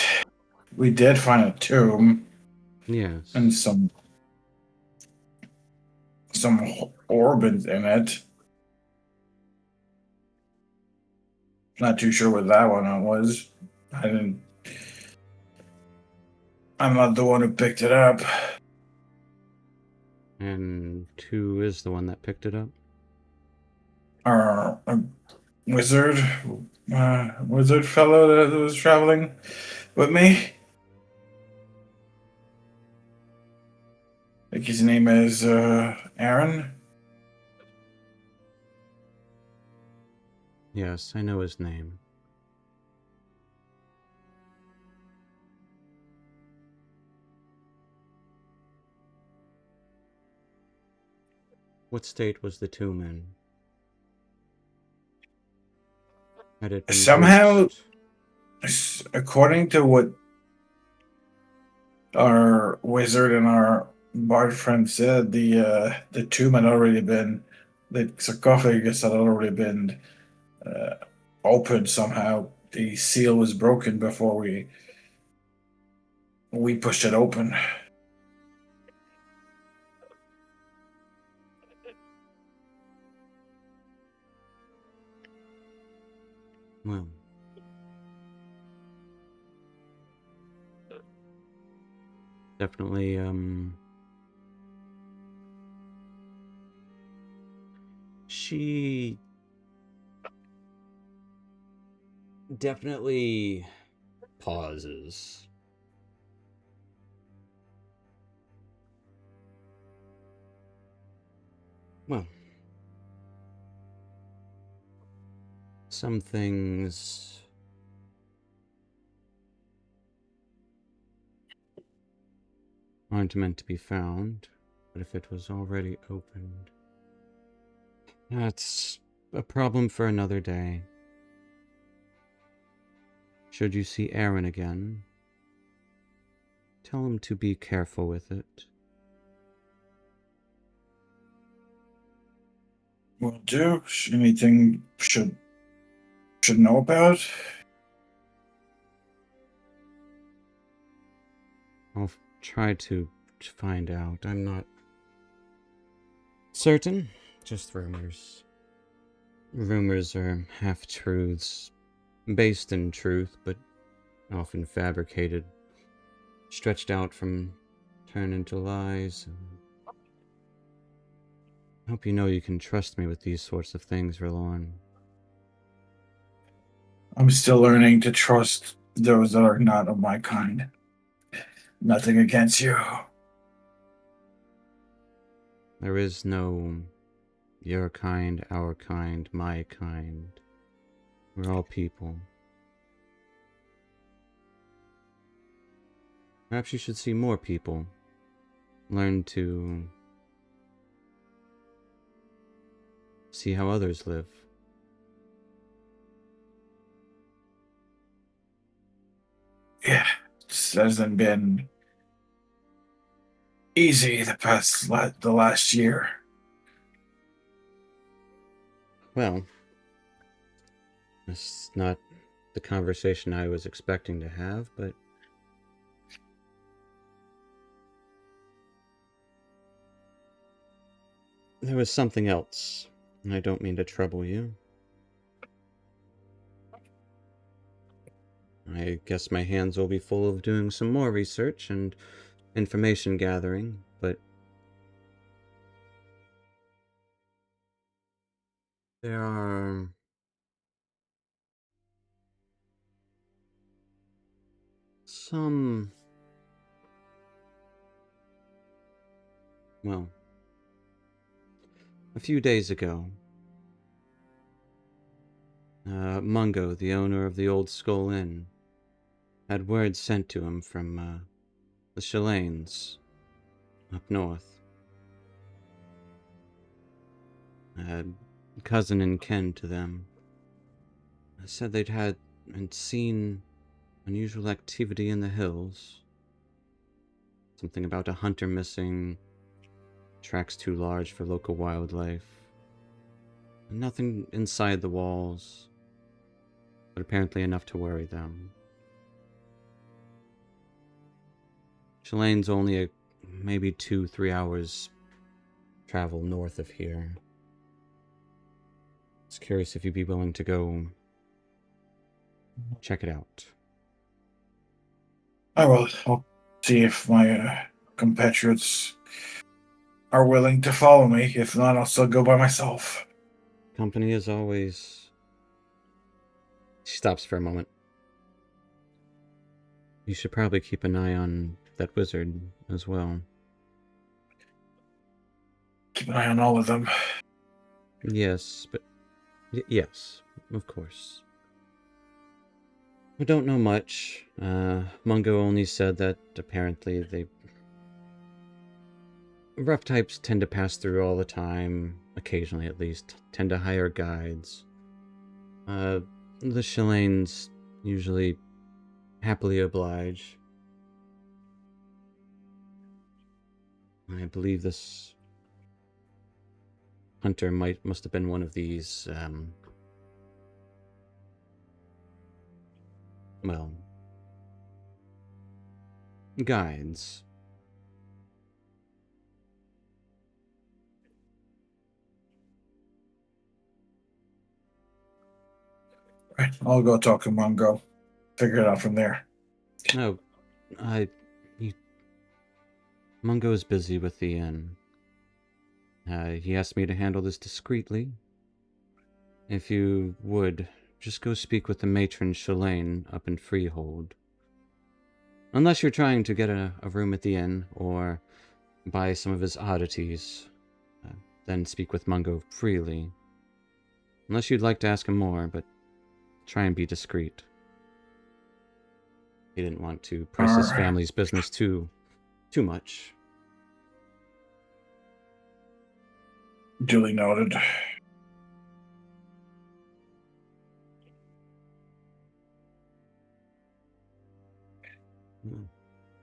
We did find a tomb Yes. and some orbs in it. Not too sure what that one was. I didn't. I'm not the one who picked it up. And who is the one that picked it up? Our wizard, wizard fellow that was traveling with me. I think his name is Aaron. Yes, I know his name. What state was the tomb in? Had it been Somehow, touched? according to what our wizard and our bard friend said, the tomb had already been, the sarcophagus had already been uh, opened somehow. The seal was broken before we pushed it open. Well. Definitely, she definitely pauses. Well, some things aren't meant to be found, but if it was already opened, that's a problem for another day. Should you see Aaron again, tell him to be careful with it. Will do. Anything should know about? I'll try to find out. I'm not certain. Just rumors. Rumors are half-truths, based in truth, but often fabricated, stretched out from turn into lies. I hope you know you can trust me with these sorts of things, Verlorn. I'm still learning to trust those that are not of my kind. Nothing against you. There is no your kind, our kind, my kind. We're all people. Perhaps you should see more people. Learn to see how others live. Yeah, this hasn't been easy the last year. Well, it's not the conversation I was expecting to have, but there was something else, and I don't mean to trouble you. I guess my hands will be full of doing some more research and information gathering, but there are some, well, a few days ago, Mungo, the owner of the Old Skull Inn, had word sent to him from the Shallains up north. A cousin and kin to them. Said they'd had and seen unusual activity in the hills. Something about a hunter missing, tracks too large for local wildlife. Nothing inside the walls, but apparently enough to worry them. Shallain's only maybe 2-3 hours travel north of here. I was curious if you'd be willing to go check it out. I will. I'll see if my compatriots are willing to follow me. If not, I'll still go by myself. Company is always... She stops for a moment. You should probably keep an eye on that wizard as well. Keep an eye on all of them. Yes, but... yes, of course. I don't know much. Mungo only said that apparently they... rough types tend to pass through all the time, occasionally at least, tend to hire guides. The Shallains usually happily oblige. I believe this hunter must have been one of these, well, guides. Right, I'll go talk to Mungo. Figure it out from there. No, Mungo is busy with the inn. He asked me to handle this discreetly. If you would, just go speak with the matron Shallain up in Freehold. Unless you're trying to get a room at the inn, or buy some of his oddities, then speak with Mungo freely. Unless you'd like to ask him more, but try and be discreet. He didn't want to press his family's business too much. Duly noted.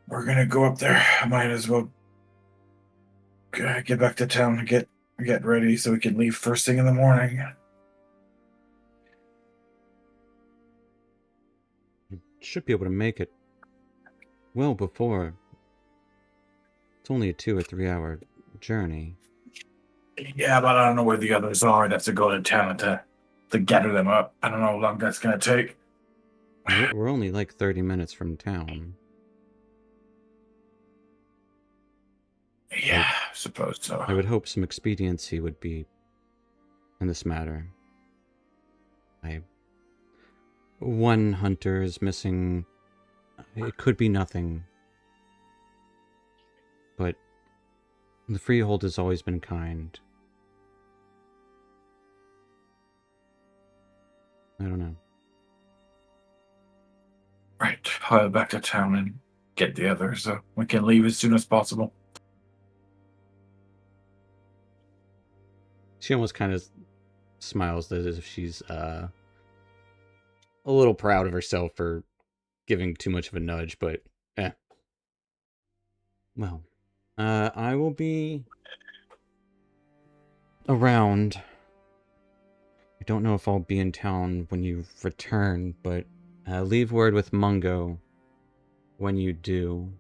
We're gonna go up there. I might as well get back to town and get ready so we can leave first thing in the morning. Should be able to make it well before. It's only a 2 or 3 hour journey. Yeah, but I don't know where the others are. I'd have to go to town to gather them up. I don't know how long that's gonna take. We're only like 30 minutes from town. Yeah, I suppose so. I would hope some expediency would be in this matter. One hunter is missing. It could be nothing. But the Freehold has always been kind. I don't know. Right, I'll head back to town and get the others so we can leave as soon as possible. She almost kind of smiles as if she's a little proud of herself for giving too much of a nudge, but well, I will be around. I don't know if I'll be in town when you return, but Leave word with Mungo when you do.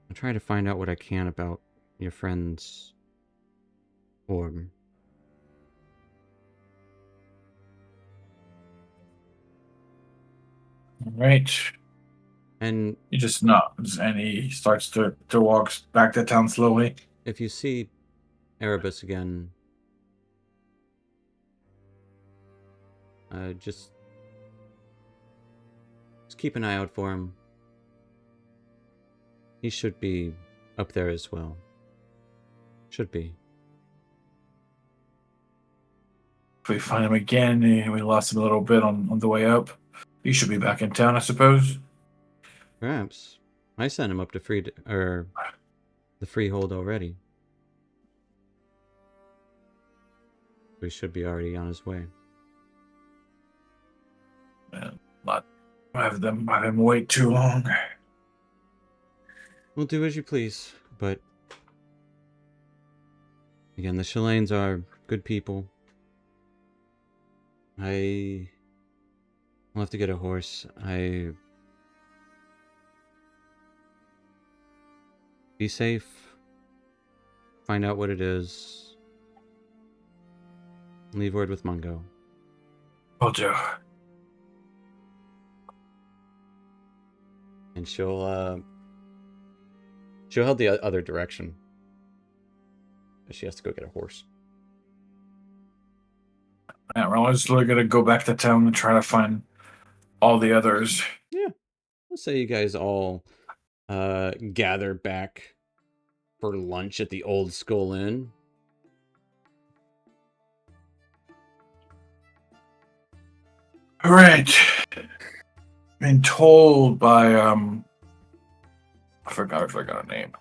I'll try to find out what I can about your friend's orb. All right. And He just nods and he starts to walk back to town slowly. if you see Erebus again, just keep an eye out for him. He should be up there as well. Should be. If we find him again, we lost him a little bit on the way up. He should be back in town, I suppose. Perhaps. I sent him up to the Freehold already. We should be already on his way. Not have him wait too long. We'll do as you please, but again, the Shallains are good people. I'll have to get a horse. Be safe. Find out what it is. Leave word with Mungo. Will do. And she'll head the other direction. She has to go get a horse. Yeah, we're just really gonna go back to town and try to find all the others. Yeah. Let's say you guys all gather back for lunch at the Old Skull Inn. All right. Been told by I forgot her name.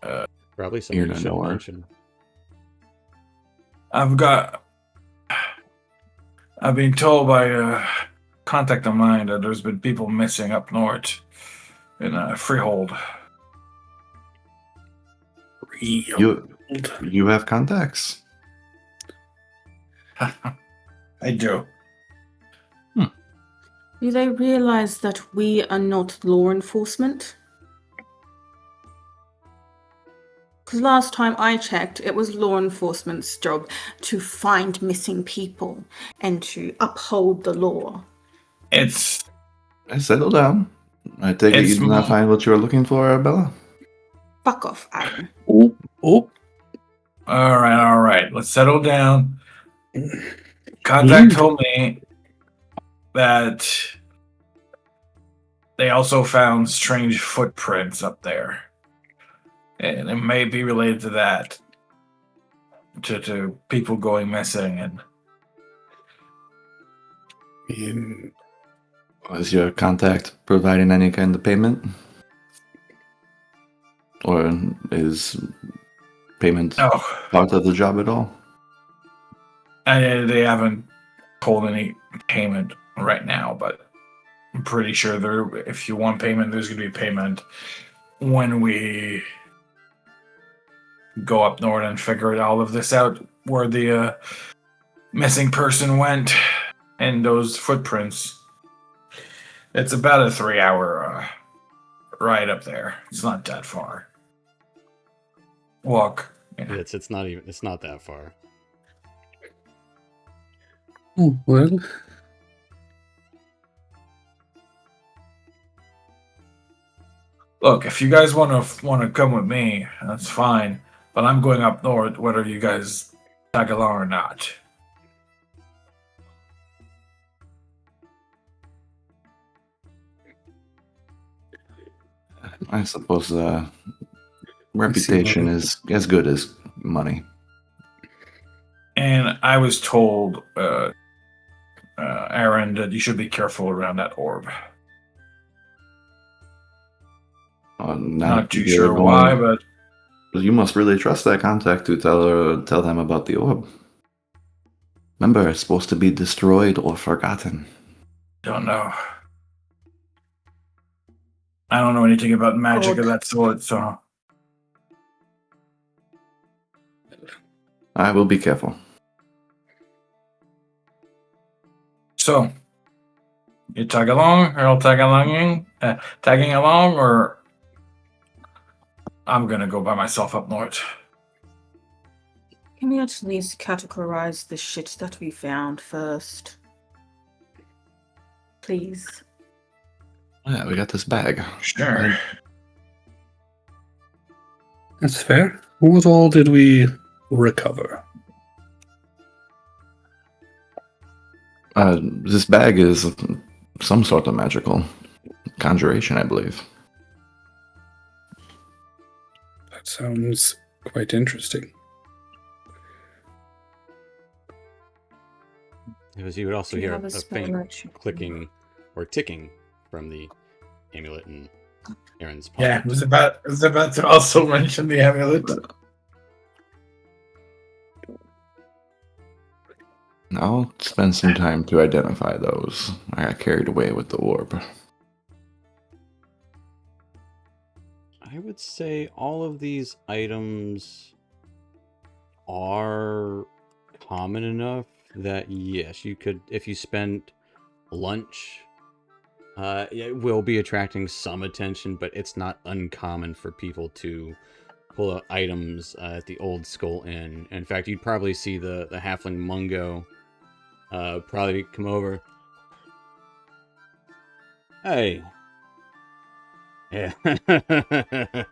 Probably something you to should know her. mention. I've been told by a contact of mine that there's been people missing up north in Freehold. You have contacts? I do. Do they realize that we are not law enforcement? Because last time I checked, it was law enforcement's job to find missing people and to uphold the law. It's Settle down. I take it It's you did not find what you were looking for, Arabella? Fuck off, Aaron. Oh, all right. Let's settle down. Contact told me that they also found strange footprints up there. And it may be related to that. To people going missing and Was your contact providing any kind of payment? Or is payment part of the job at all? they haven't told any payment right now, but I'm pretty sure if you want payment, there's going to be payment when we go up north and figure all of this out, where the missing person went and those footprints. It's about a 3-hour ride up there. It's not that far. Walk. Yeah. It's not that far. oh, well, Look, if you guys want to come with me, that's fine. But I'm going up north, whether you guys tag along or not. I suppose reputation is as good as money. And I was told, Aaron, that you should be careful around that orb. Not too sure why, but you must really trust that contact to tell them about the orb. Remember, it's supposed to be destroyed or forgotten. don't know. I don't know anything about magic of that sort, so I will be careful. So, You tag along, or I'll tagging along, or I'm gonna go by myself up north. Can we at least categorize the shit that we found first? Please. Yeah, we got this bag. Sure. That's fair. What all did we recover? This bag is some sort of magical conjuration, I believe. That sounds quite interesting. Because you would also Do you hear have a a spell faint that you- clicking or ticking from the amulet in Aaron's pocket. Yeah, was about to also mention the amulet. I'll spend some time to identify those. I got carried away with the orb. I would say all of these items are common enough that yes, you could, if you spend lunch, it will be attracting some attention, but it's not uncommon for people to pull out items at the Old Skull Inn. In fact, you'd probably see the halfling Mungo probably come over. Hey. Yeah. Yeah,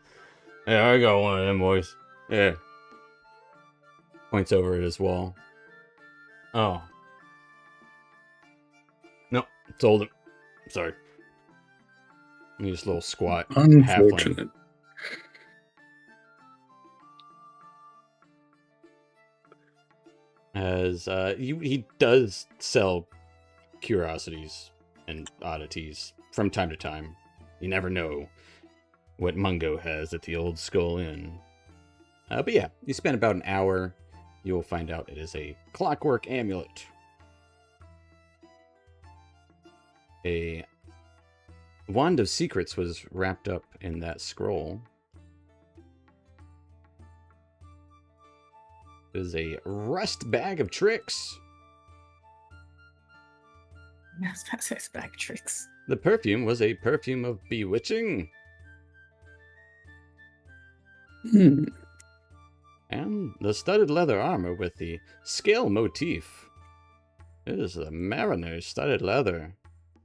I got one of them boys. Yeah. Points over at his wall. Oh. No, told him. Sorry. He's just a little squat halfling. Unfortunate. As he does sell curiosities and oddities from time to time. You never know what Mungo has at the Old Skull Inn. But yeah, you spend about an hour. You'll find out it is a clockwork amulet. A wand of secrets was wrapped up in that scroll. It is a rust bag of tricks. That's bag tricks. The perfume was a perfume of bewitching. And the studded leather armor with the scale motif. It is a mariner's studded leather.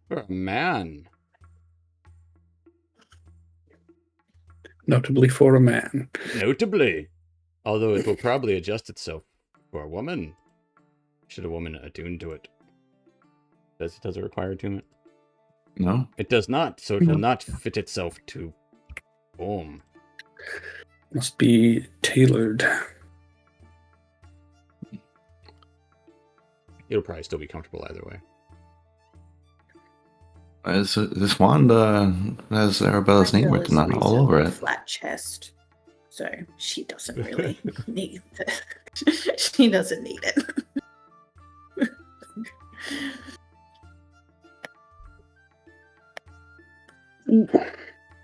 For a man. Notably for a man. Notably. Although it will probably adjust itself for a woman. Should a woman attune to it. Does it require attunement? No? It does not, so it will not fit itself to boom. Must be tailored. It'll probably still be comfortable either way. This wand has Arabella's name written on all over it. Flat chest, so she doesn't really need it. She doesn't need it.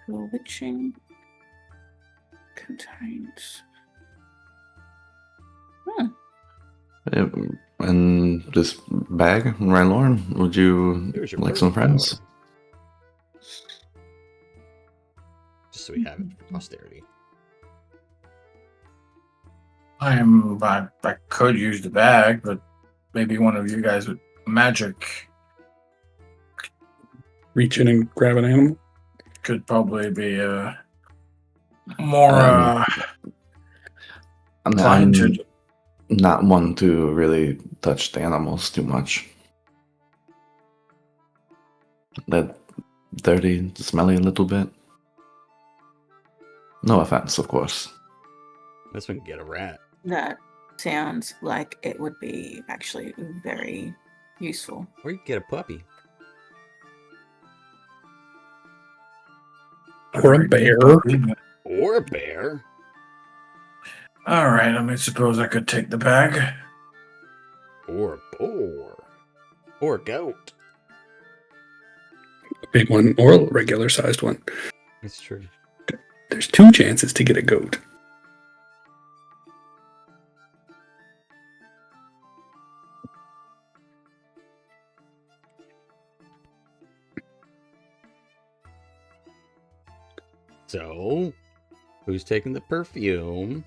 Witching contains. And this bag, Rylorn, would you There's your like some bird friends? power. Just so we have it for posterity. I could use the bag, but maybe one of you guys with magic Reach in and grab an animal. could probably be more I'm inclined to. not one to really touch the animals too much. That dirty, smelly a little bit. No offense, of course. This one can get a rat. That sounds like it would be actually very useful. Or you can get a puppy. Or a bear. Or a bear. All right, I mean, suppose I could take the bag. Or a boar. Or a goat. A big one or a regular sized one. It's true. There's 2 chances to get a goat. So, who's taking the perfume?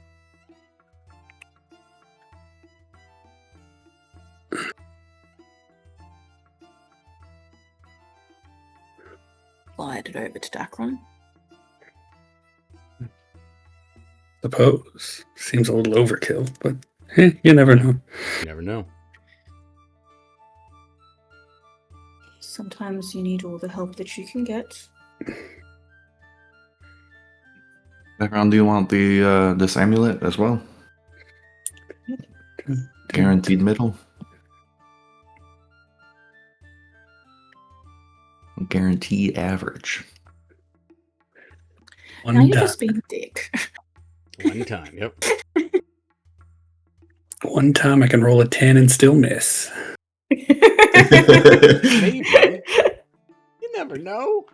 Slide it over to Dacron. Suppose. Seems a little overkill, but you never know. You never know. Sometimes you need all the help that you can get. Background, do you want the this amulet as well? Guaranteed middle. Guaranteed average. Now One you're time. just being a dick. One time, yep. One time I can roll a 10 and still miss. Maybe. You never know.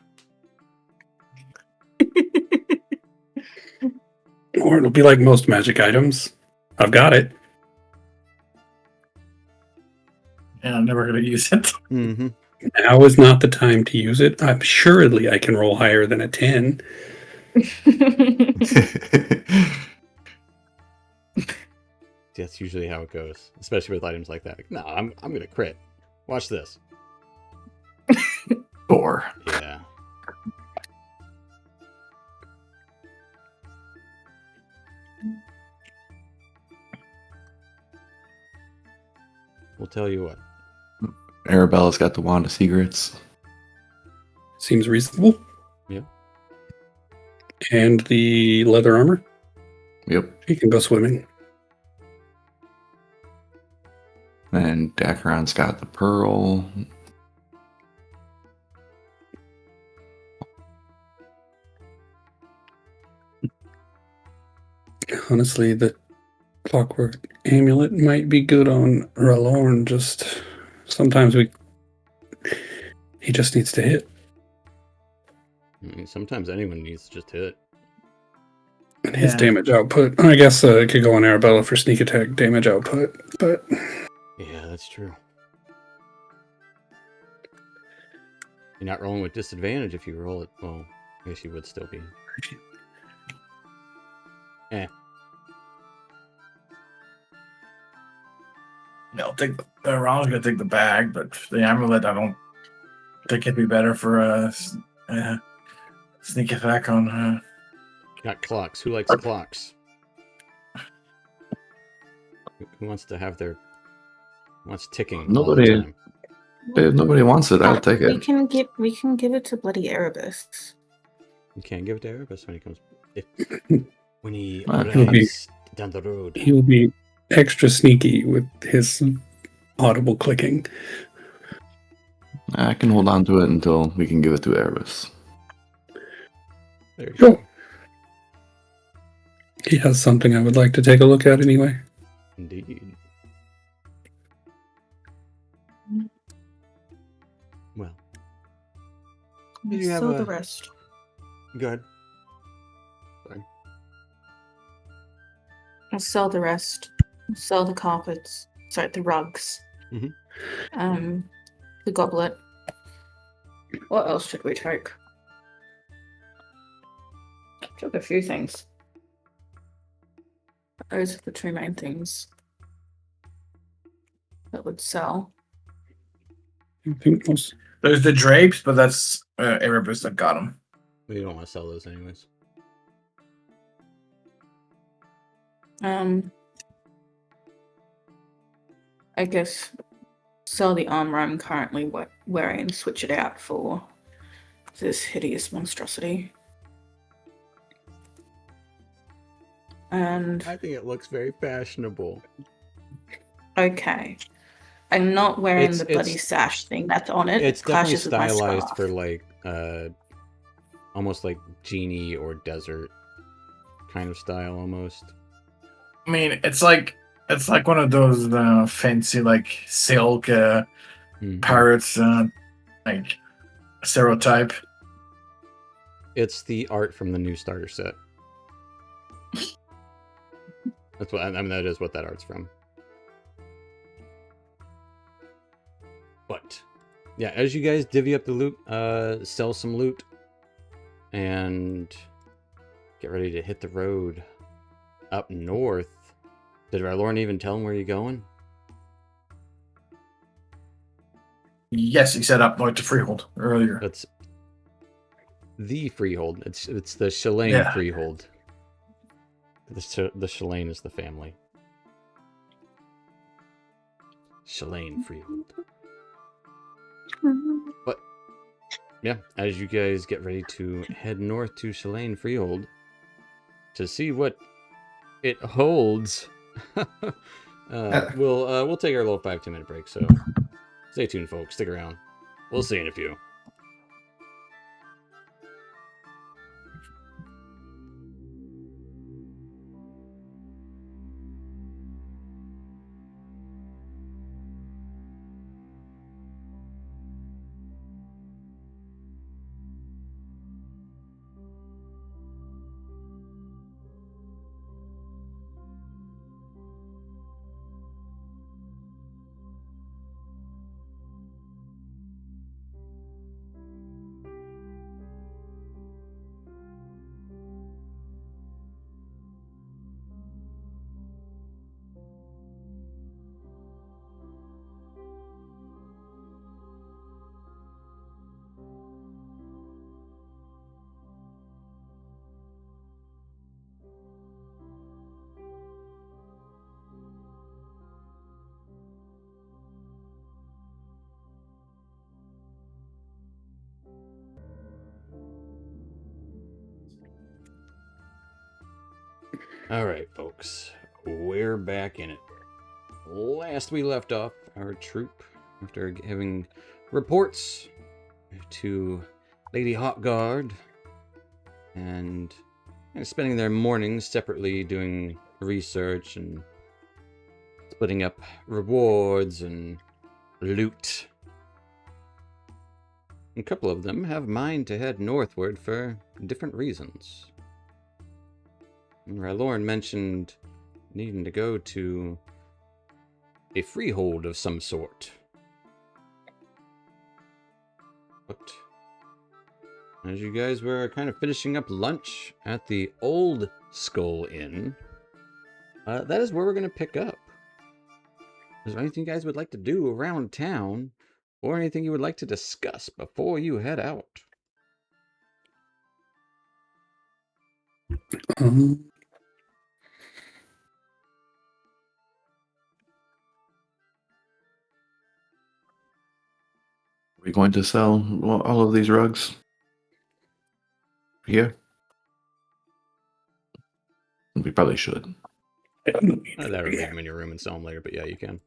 Or it'll be like most magic items. I've got it. And I'm never going to use it. Mm-hmm. Now is not the time to use it. I'm assuredly I can roll higher than a 10. That's usually how it goes, especially with items like that. Like, no, I'm gonna crit. Watch this. 4. Yeah. We'll tell you what. Arabella's got the wand of secrets. Seems reasonable. Yeah. And the leather armor. Yep. He can go swimming. And Dacron's got the pearl. Honestly, the clockwork amulet might be good on Ralorn. Just sometimes he just needs to hit. I mean, sometimes anyone needs to just hit. And his Yeah. damage output. I guess it could go on Arabella for sneak attack damage output, but Yeah, that's true. You're not rolling with disadvantage if you roll it. Well, I guess you would still be. Eh. Yeah, I'll take the Ronald's going to take the bag, but the amulet, I don't think it'd be better for a sneak attack on. Got clocks. Who likes clocks? Who wants to have their wants ticking all Nobody- the time? If nobody wants it, I'll take We it. can give it to bloody Erebus. You can't give it to Erebus when he comes. When he Ah, he'll be- arrives down the road. he will be extra sneaky with his audible clicking. I can hold on to it until we can give it to Erebus. There you Sure. go. He has something I would like to take a look at anyway. Indeed. Well, Did you have So a- the rest. good. Sorry. I'll sell the rest. I'll sell the carpets. Sorry, the rugs. Mhm. The goblet. What else should we take? Took a few things. Those are the two main things that would sell. I think most There's the drapes, but that's Erebus that got them. We don't want to sell those anyways. I guess sell the armor I'm currently wearing and switch it out for this hideous monstrosity. And I think it looks very fashionable. okay, I'm not wearing It's- the bloody it's- sash thing that's on it. It's It definitely clashes with my stylized scarf. for like almost like genie or desert kind of style almost. I mean, it's like one of those fancy like silk Mhm. pirates like stereotype. It's the art from the new starter set. That's what I mean. That is what that art's from. But yeah, as you guys divvy up the loot, sell some loot, and get ready to hit the road up north. Did Rylorn even tell him where you're going? Yes, he said up north to Freehold earlier. That's the Freehold. It's the Shallain Yeah. Freehold. The Shallain is the family. Shallain Freehold. But yeah, as you guys get ready to head north to Shallain Freehold to see what it holds, we'll take our little 5-10 minute break. So stay tuned, folks. Stick around. We'll see you in a few. All right, folks, we're back in it. Last we left off, our troop, after having reports to Lady Hotguard and spending their mornings separately doing research and splitting up rewards and loot. A couple of them have mind to head northward for different reasons. Rylorn mentioned needing to go to a freehold of some sort. But as you guys were kind of finishing up lunch at the Old Skull Inn, that is where we're going to pick up. Is there anything you guys would like to do around town, or anything you would like to discuss before you head out? Are we going to sell all of these rugs here? We probably should. That would leave them in your room and sell them later, but yeah, you can.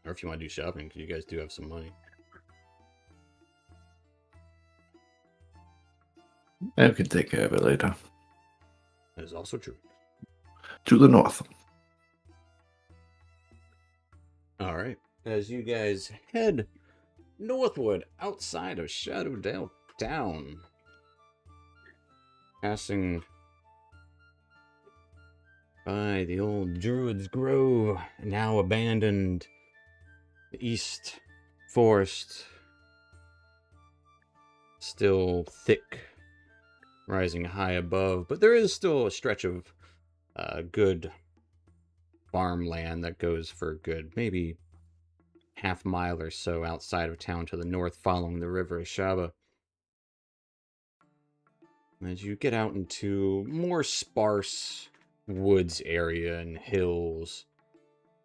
Or if you want to do shopping, because you guys do have some money. I can take care of it later. That is also true. To the north. All right. As you guys head northward outside of Shadowdale Town, passing by the old Druid's Grove, now abandoned, the East Forest, still thick, rising high above, but there is still a stretch of good farmland that goes for a good maybe half mile or so outside of town to the north, following the river Ashaba. As you get out into more sparse woods area and hills,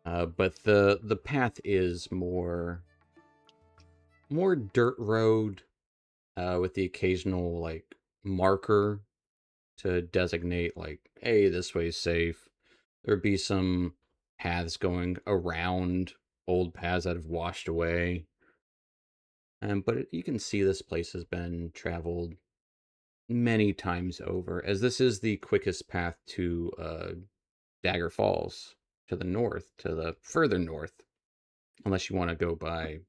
but the path is more dirt road, with the occasional like marker to designate like, hey, this way's safe. There'd be some paths going around old paths that have washed away. But you can see this place has been traveled many times over, as this is the quickest path to Dagger Falls, to the north, to the further north, unless you want to go by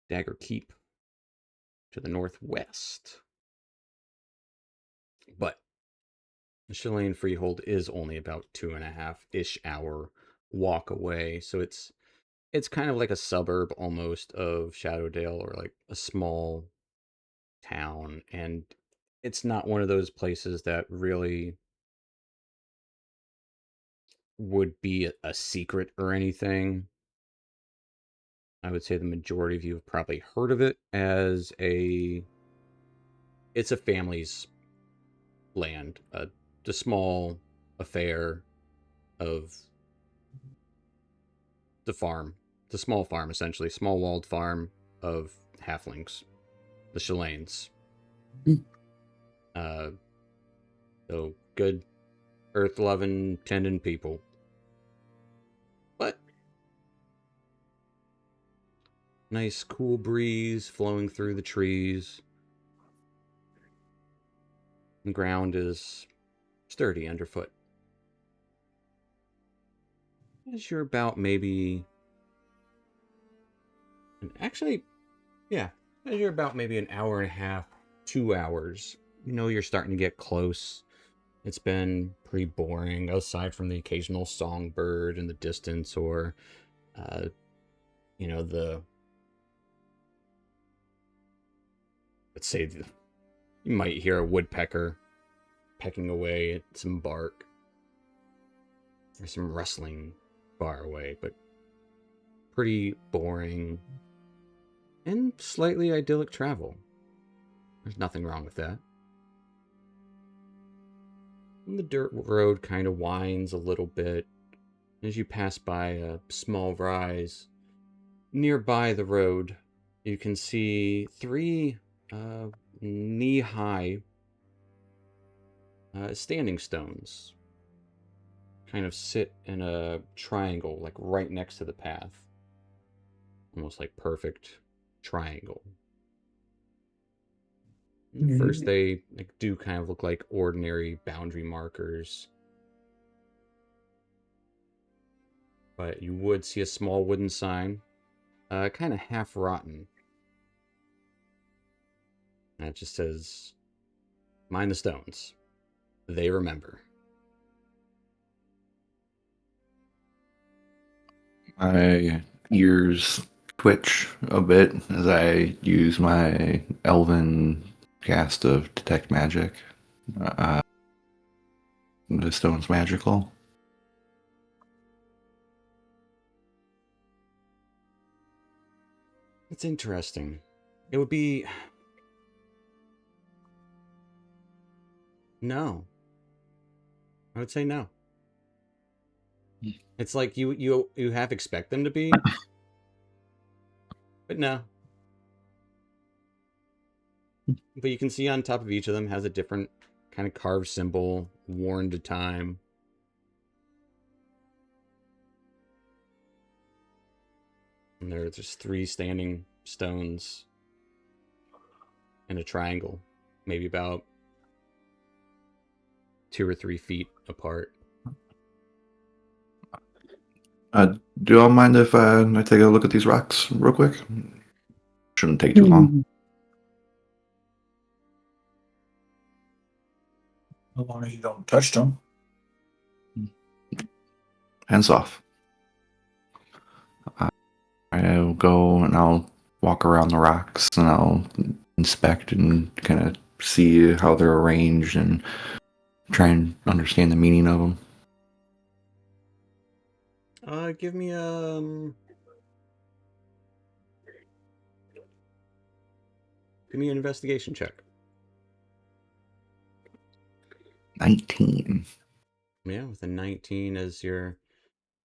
Dagger Keep to the northwest. But Shallain Freehold is only about 2.5-ish hour walk away. So it's kind of like a suburb almost of Shadowdale, or like a small town, and it's not one of those places that really would be a secret or anything. I would say the majority of you have probably heard of it as it's a family's land, the small affair of the farm, the small farm, essentially, small walled farm of halflings, the Shallains. Mm. So good, earth-loving, tending people. But nice, cool breeze flowing through the trees. The ground is sturdy underfoot. As you're about maybe... Actually, yeah. As you're about maybe an hour and a half, 2 hours, you know you're starting to get close. It's been pretty boring, aside from the occasional songbird in the distance, or, let's say, you might hear a woodpecker pecking away at some bark. There's some rustling far away, but pretty boring and slightly idyllic travel. There's nothing wrong with that. And the dirt road kind of winds a little bit as you pass by a small rise. Nearby the road, you can see 3 knee-high standing stones kind of sit in a triangle, like right next to the path. Almost like perfect triangle. First, they do kind of look like ordinary boundary markers. But you would see a small wooden sign, kind of half rotten. And it just says, "Mind the stones. They remember." My ears twitch a bit as I use my elven cast of detect magic. The stone's magical. It's interesting. It would be... No. I would say no. It's like you half expect them to be, but no. But you can see on top of each of them has a different kind of carved symbol, worn to time. And there's just 3 standing stones in a triangle, maybe about 2 or 3 feet apart. Do y'all mind if I take a look at these rocks real quick? Shouldn't take too long. As long as you don't touch them. Hands off. I'll go and I'll walk around the rocks and I'll inspect and kind of see how they're arranged and try and understand the meaning of them. Give me an investigation check. 19. Yeah, with a 19 as you're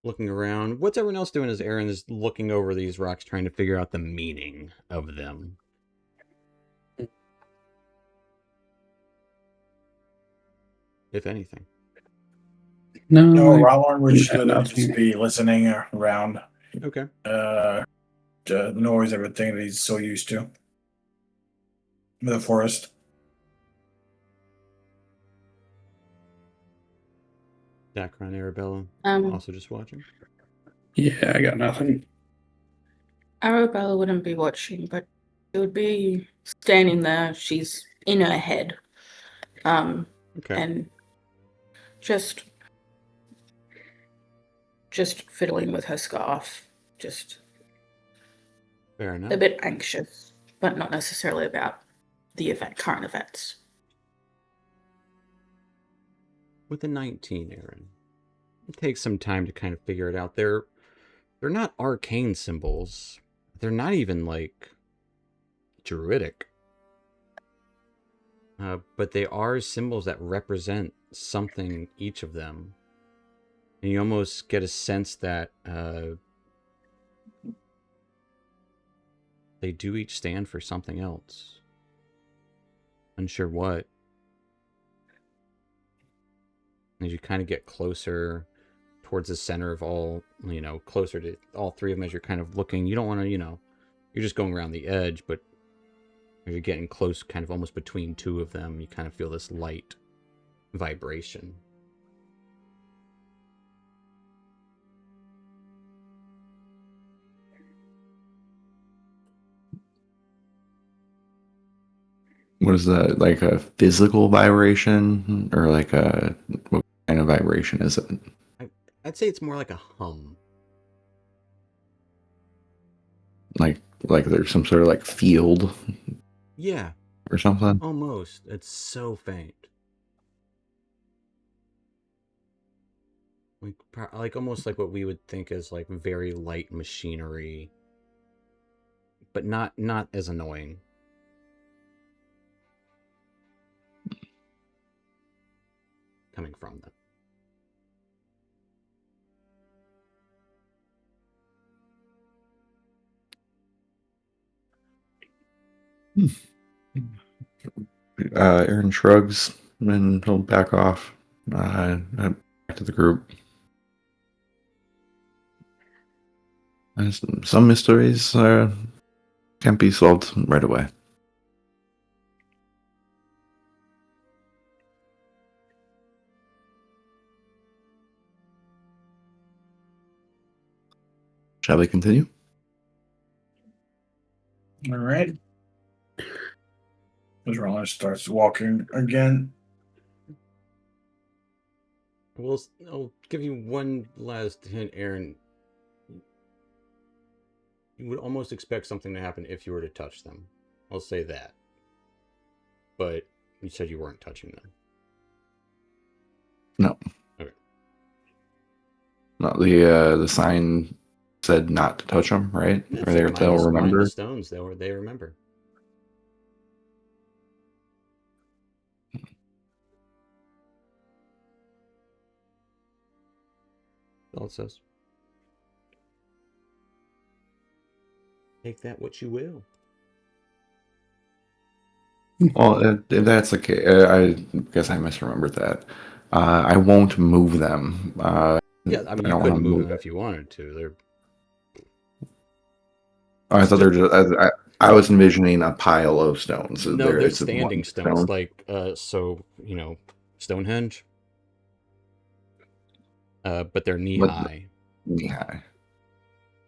looking around. What's everyone else doing as Aaron is looking over these rocks, trying to figure out the meaning of them? If anything. No, Rallorn would just got literally just nothing. be listening around. Okay. The noise, everything that he's so used to. The forest. Dacron, Arabella, also just watching. Yeah, I got nothing. Arabella wouldn't be watching, but it would be standing there. She's in her head. Okay. And just just fiddling with her scarf, just Fair enough. a bit anxious, but not necessarily about the current events. With a 19, Aaron, it takes some time to kind of figure it out. They're not arcane symbols. They're not even like druidic. But they are symbols that represent something, each of them. And you almost get a sense that they do each stand for something else. Unsure what. As you kind of get closer towards the center of all, closer to all three of them as you're kind of looking. You don't want to, you're just going around the edge, but as you're getting close, kind of almost between two of them, you kind of feel this light vibration. What is that? Like a physical vibration, or like what kind of vibration is it? I'd say it's more like a hum. Like there's some sort of like field Yeah, or something. almost. It's so faint. Like almost like what we would think as like very light machinery, but not as annoying. Coming from them. Aaron shrugs and he'll back off. Back to the group. Some mysteries can't be solved right away. Shall we continue? All right. Roller starts walking again. I'll give you one last hint, Aaron. You would almost expect something to happen if you were to touch them. I'll say that. But you said you weren't touching them. No. Okay. No, the sign said not to touch them, right? Yeah, Or they'll mind remember. the stones. They remember. That's all it says. Take that what you will. Well, if that's the case, I guess I misremembered that. I won't move them. Yeah, I mean, I you don't couldn't wanna move move them if you wanted to. They're I thought they're just. I was envisioning a pile of stones. no, they're It's standing one stones. stone. Like, Stonehenge. But they're knee But high. knee high.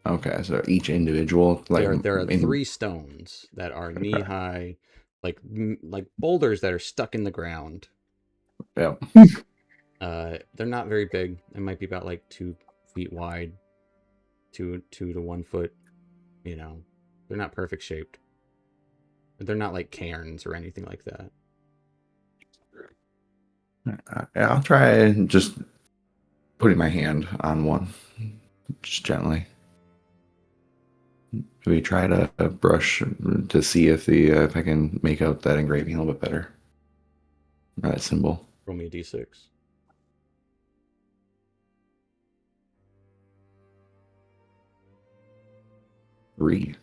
Okay, so each individual, like There are in, 3 stones that are knee high, like boulders that are stuck in the ground. yeah. They're not very big. They might be about like 2 feet wide, 2 to 1 foot. They're not perfect shaped. They're not like cairns or anything like that. I'll try just putting my hand on one, just gently. We try to brush to see if I can make out that engraving a little bit better, or that symbol. Roll me a d6. Three.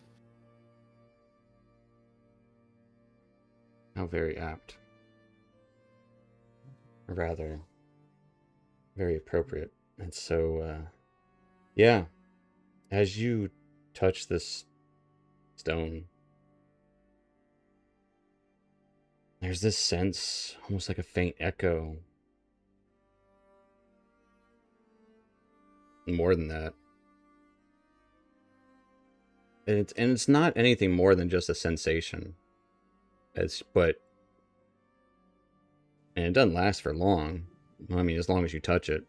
How very apt. Or rather, very appropriate. And so, yeah, as you touch this stone, there's this sense, almost like a faint echo. More than that. And it's not anything more than just a sensation. And it doesn't last for long. I mean, as long as you touch it.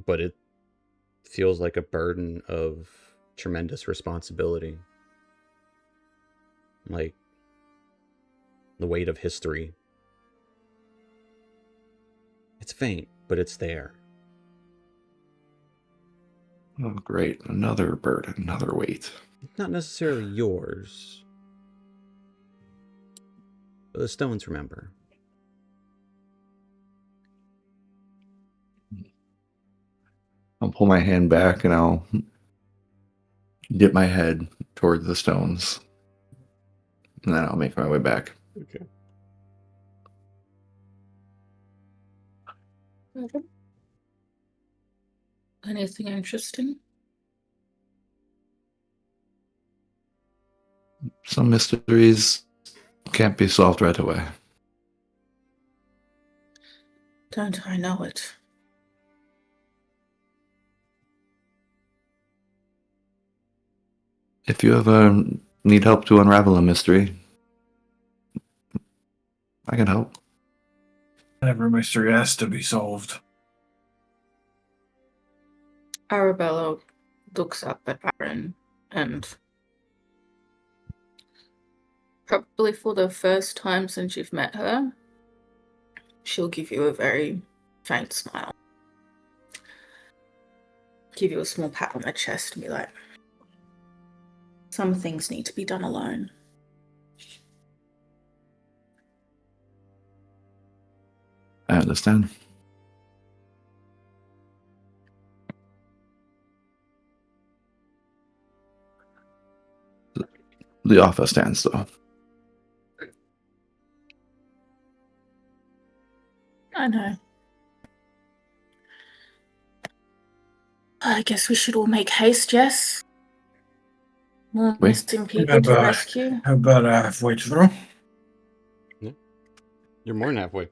but it feels like a burden of tremendous responsibility. Like the weight of history. It's faint, but it's there. Oh, great. Another burden, another weight. It's not necessarily yours. But the stones remember. I'll pull my hand back and I'll dip my head toward the stones. And then I'll make my way back. Okay. Anything interesting? Some mysteries can't be solved right away. Don't I know it? If you ever need help to unravel a mystery, I can help. Every mystery has to be solved. Arabella looks up at Aaron and probably for the first time since you've met her, she'll give you a very faint smile. Give you a small pat on the chest and be like, some things need to be done alone. I understand. The offer stands, though. I know. I guess we should all make haste, yes? More Wait. missing people to About- rescue. How about halfway through? You're more than halfway.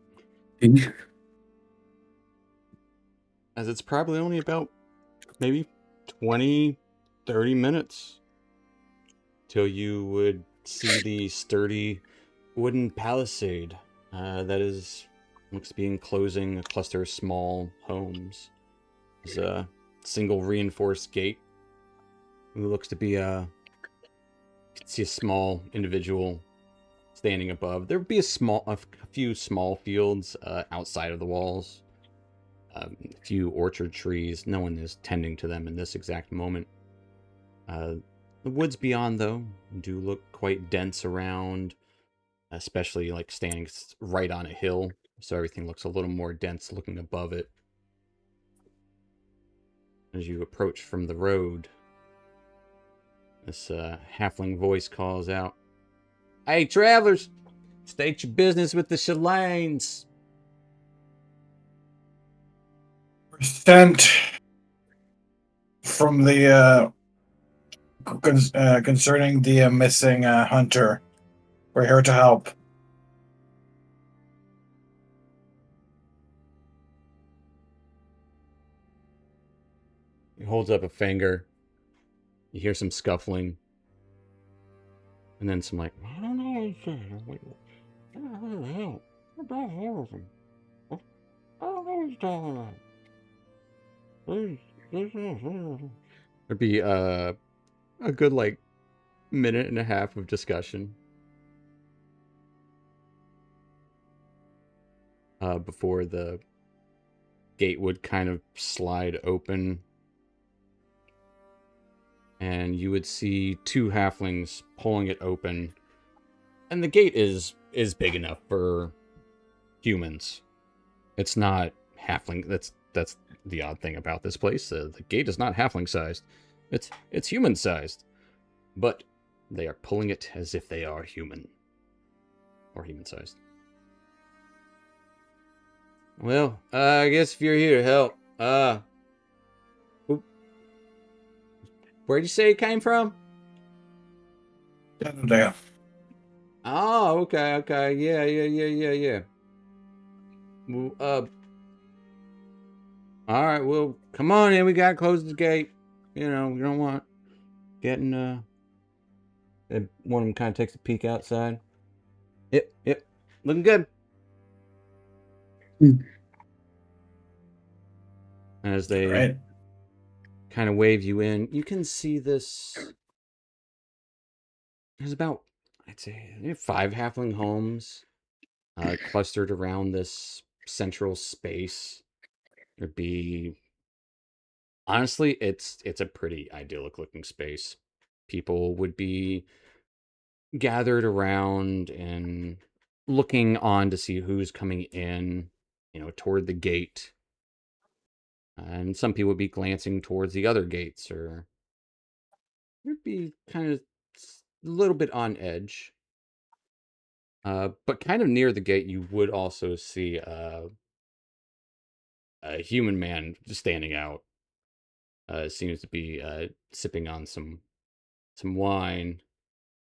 As it's probably only about maybe 20, 30 minutes till you would see the sturdy wooden palisade that looks to be enclosing a cluster of small homes. There's a single reinforced gate. It looks to be you can see a small individual standing above. There would be a few small fields outside of the walls. A few orchard trees. No one is tending to them in this exact moment. The woods beyond, though, do look quite dense around, especially like standing right on a hill, so everything looks a little more dense looking above it. As you approach from the road, this halfling voice calls out, "Hey, travelers! State your business with the Shallains." We're sent from the concerning the missing hunter. We're here to help. He holds up a finger. You hear some scuffling. And then some like, I don't know what he said. Wait, what the hell? What the hell is him? I don't know what he's talking about. There'd be a good like minute and a half of discussion before the gate would kind of slide open, and you would see two halflings pulling it open, and the gate is big enough for humans. It's not halfling. That's the odd thing about this place. The gate is not halfling sized. It's human sized, but they are pulling it as if they are human or human sized. Well, I guess if you're here to help, where'd you say you came from? Shadowdale. Oh, okay, yeah. Well, all right, well, come on in. We gotta close the gate. You know, we don't want getting and one of them kind of takes a peek outside. Yep, looking good. As they Right. kind of wave you in, you can see this. There's about, I'd say, 5 halfling homes clustered around this central space. There'd be, honestly, it's a pretty idyllic looking space. People would be gathered around and looking on to see who's coming in, toward the gate. And some people would be glancing towards the other gates, or would be kind of a little bit on edge. But kind of near the gate, you would also see a human man just standing out. Seems to be sipping on some wine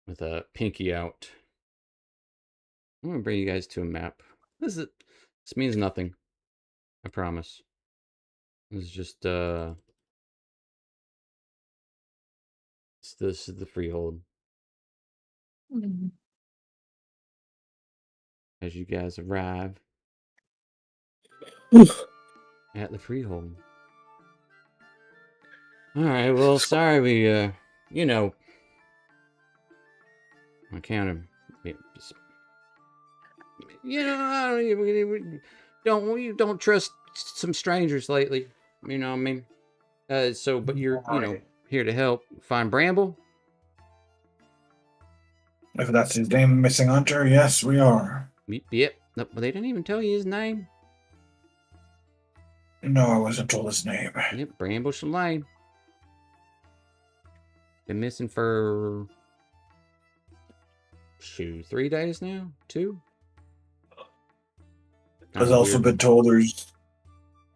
with a pinky out. I'm gonna bring you guys to a map. This means nothing. I promise. This is just this is the freehold. As you guys arrive at the freehold. All right. Well, sorry we I kind of we don't trust some strangers lately. You know what I mean? But you're here to help find Bramble. If that's his name, Missing Hunter, yes, we are. Yep. No, but they didn't even tell you his name. No, I wasn't told his name. Yep, Bramble Shallain. Been missing for 3 days now? 2? I've also been told there's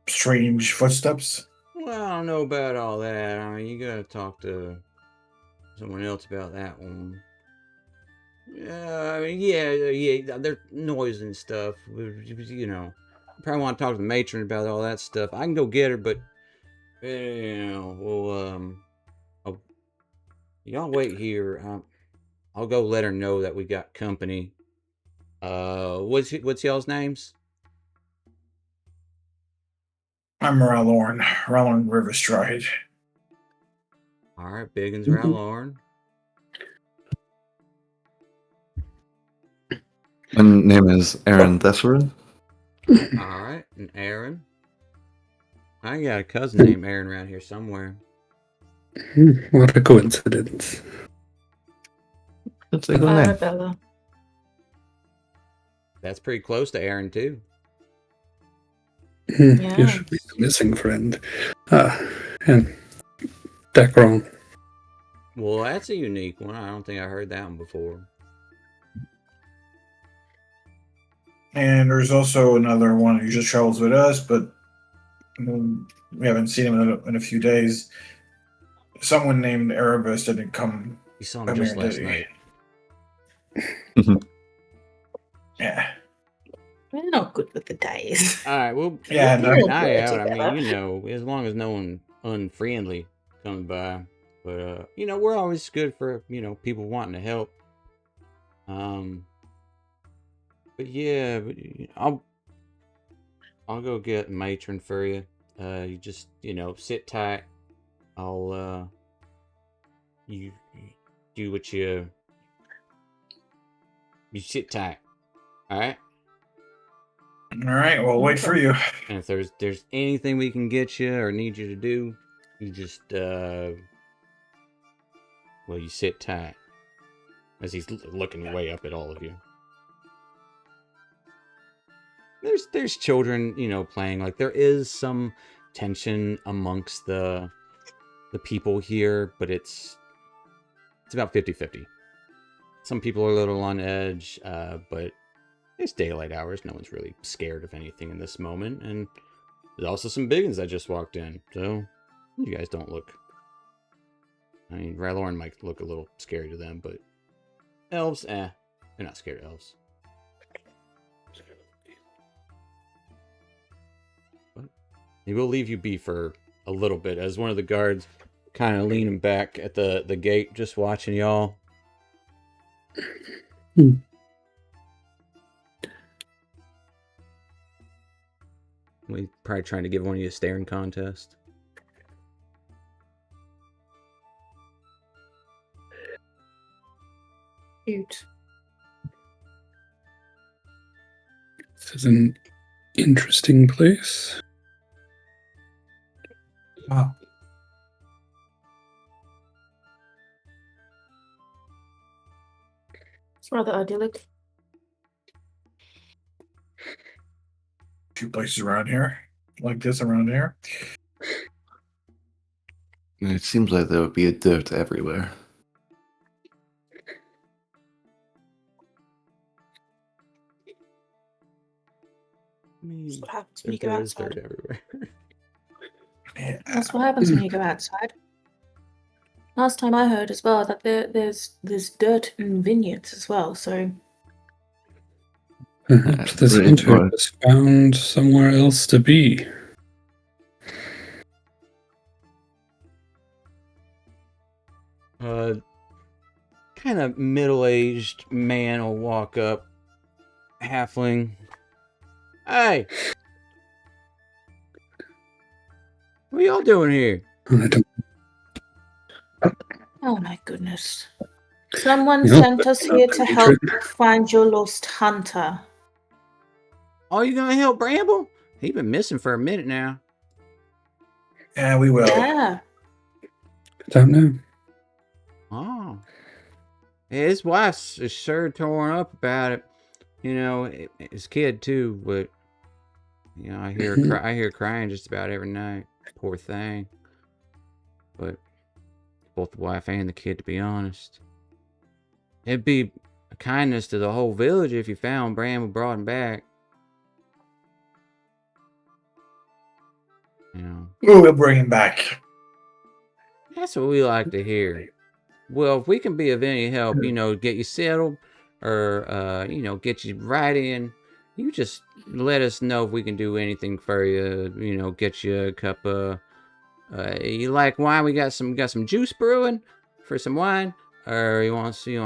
strange footsteps. Well, I don't know about all that. I mean, you gotta talk to someone else about that one. Yeah, there's noise and stuff. Probably want to talk to the matron about all that stuff. I can go get her, but y'all wait here. I'll go let her know that we got company. What's y'all's names? I'm Rallorn Riverstride. All right, Biggins Rallorn. My name is Aaron Thesserin. All right, and Aaron. I got a cousin named Aaron around here somewhere. What a coincidence. That's a good name. Bella. That's pretty close to Aaron too. Yeah. You should be the missing friend. And Dacron. Well, that's a unique one. I don't think I heard that one before. And there's also another one who just travels with us, but we haven't seen him in a few days. Someone named Erebus didn't come. You saw him just last night. Yeah. We're not good with the days. All right, well, Yeah, keep no. an eye out. Together. I mean, as long as no one unfriendly comes by. But we're always good for people wanting to help. But yeah, I'll go get matron for you. You just sit tight. I'll you do what you sit tight. All right. All right, we'll wait for you. And if there's anything we can get you or need you to do, you just you sit tight. As he's looking way up at all of you. There's children, playing. Like, there is some tension amongst the people here, but it's about 50-50. Some people are a little on edge, but it's daylight hours. No one's really scared of anything in this moment. And there's also some biggins that just walked in, so you guys don't look. I mean, Rallorn might look a little scary to them, but elves, they're not scared of elves. But he will leave you be for a little bit, as one of the guards kind of leaning back at the gate, just watching y'all. We probably trying to give one of you a staring contest. Cute. This is an interesting place. Wow. It's rather idyllic. Two places around here, like this around here. It seems like there would be dirt everywhere. That's what happens when you go There is dirt outside. everywhere. Yeah. That's what happens when you go outside. Last time I heard as well that there's dirt in vineyards as well. So Perhaps this Pretty hunter sure. has found somewhere else to be. Kind of middle-aged man will walk up. Halfling. Hey! What y'all doing here? I don't oh my goodness. Someone know, sent but us I'm here not to very help good. find your lost hunter. Oh, you gonna help Bramble? He been missing for a minute now. Yeah, we will. Yeah. I don't know. Oh. Yeah, his wife's sure torn up about it. You know, his kid too, but you know, I hear her crying just about every night. Poor thing. But both the wife and the kid, to be honest. It'd be a kindness to the whole village if you found Bramble, brought him back. You know. We'll bring him back. That's what we like to hear. Well, if we can be of any help, you know, get you settled or, you know, get you right in, you just let us know if we can do anything for you. You know, get you a cup of, you like wine? We got some juice brewing for some wine. Or you want what do you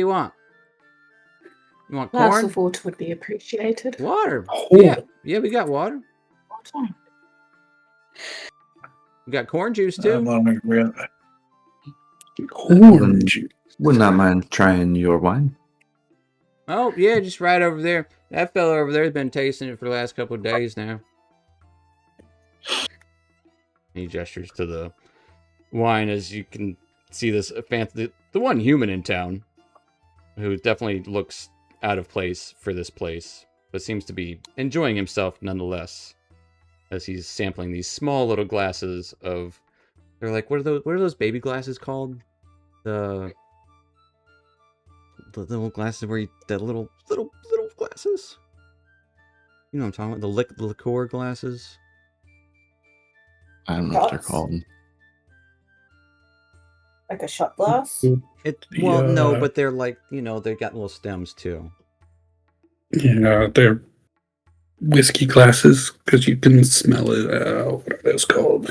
want? You want Glass corn? of water would be appreciated. Water. Oh. Yeah, we got water. Water. We got corn juice too. Let me real. Orange. Would not mind trying your wine. Oh, yeah, just right over there. That fella over there has been tasting it for the last couple of days now. He gestures to the wine as you can see this fancy, the one human in town who definitely looks out of place for this place, but seems to be enjoying himself nonetheless as he's sampling these small little glasses of, they're like, what are those baby glasses called? The little glasses where the little glasses. You know what I'm talking about? The liqueur glasses. I don't know what they're Shots? called. Like a shot glass. No, but they're like, you know, they got little stems too. Yeah, they're whiskey glasses because you can smell it. What are those called?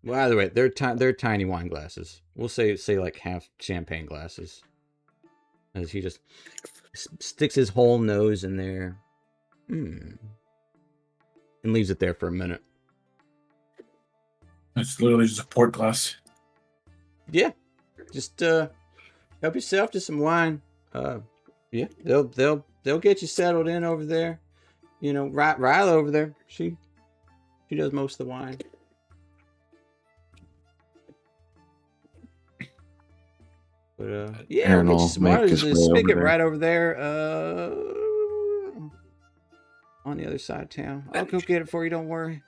Well, either way, they're tiny wine glasses. We'll say like half champagne glasses. As he just sticks his whole nose in there. And leaves it there for a minute. It's literally just a port glass. Yeah. Just help yourself to some wine. Yeah, they'll get you settled in over there. You know, Riley over there. She does most of the wine. But yeah, Aaron we'll get you will some make wine. his There's a way over spigot there. right over there. On the other side of town. I'll go get it for you. Don't worry.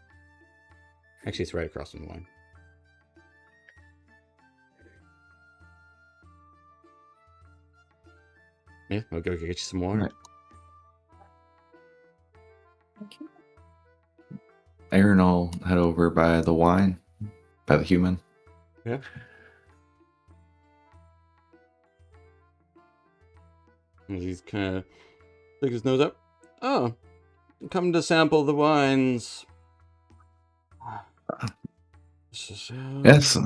Actually, it's right across from the line. Yeah, I'll go get you some water. Right. Thank you. Aaron will head over by the wine, by the human. Yeah. And he's kind of stick his nose up. Oh, come to sample the wines. This is, Yes.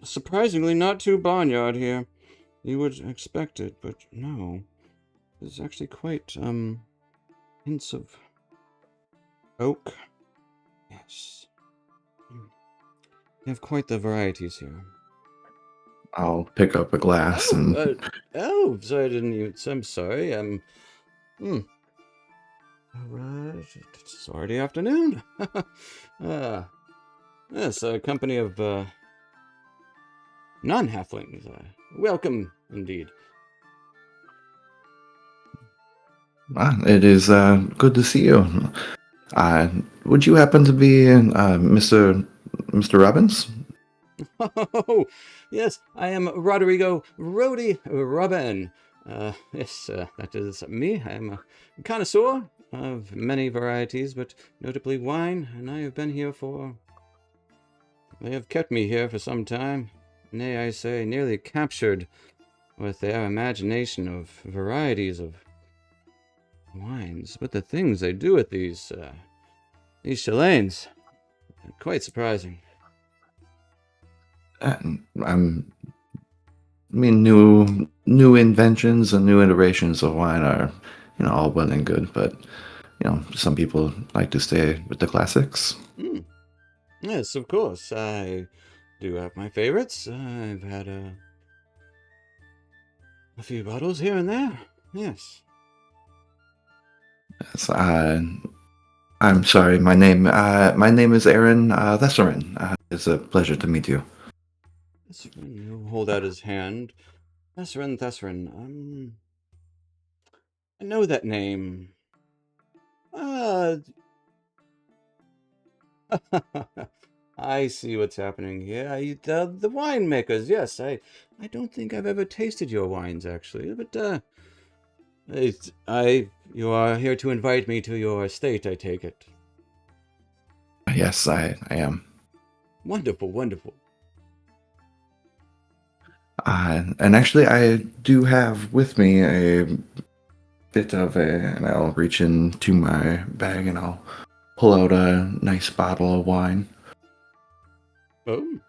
surprisingly not too barnyard here. You would expect it, but no. It's actually quite hints of oak. Yes. You have quite the varieties here. I'll pick up a glass and Sorry, I didn't even. I'm sorry. Hmm. It's already afternoon. Yes, a company of non-halflings. Welcome, indeed. it is good to see you. Would you happen to be Mr. Robbins? Oh, yes, I am Rodrigo Rody Robin. Yes, that is me. I am a connoisseur of many varieties, but notably wine, and I have been here for... They have kept me here for some time. Nay, I say, nearly captured with their imagination of varieties of wines. But the things they do with these Shallains, quite surprising. I mean, new inventions and new iterations of wine are, all well and good, but some people like to stay with the classics. Mm. Yes, of course. I do have my favorites. I've had a few bottles here and there. Yes. Yes, I'm sorry. My name is Aaron Thesserin. It's a pleasure to meet you. He'll hold out his hand. Thesserin. I know that name. Uh, I see what's happening here. The winemakers. Yes, I don't think I've ever tasted your wines actually, but you are here to invite me to your estate, I take it. Yes, I am. Wonderful, wonderful. And actually, I do have with me a bit of and I'll reach into my bag and I'll pull out a nice bottle of wine. Oh,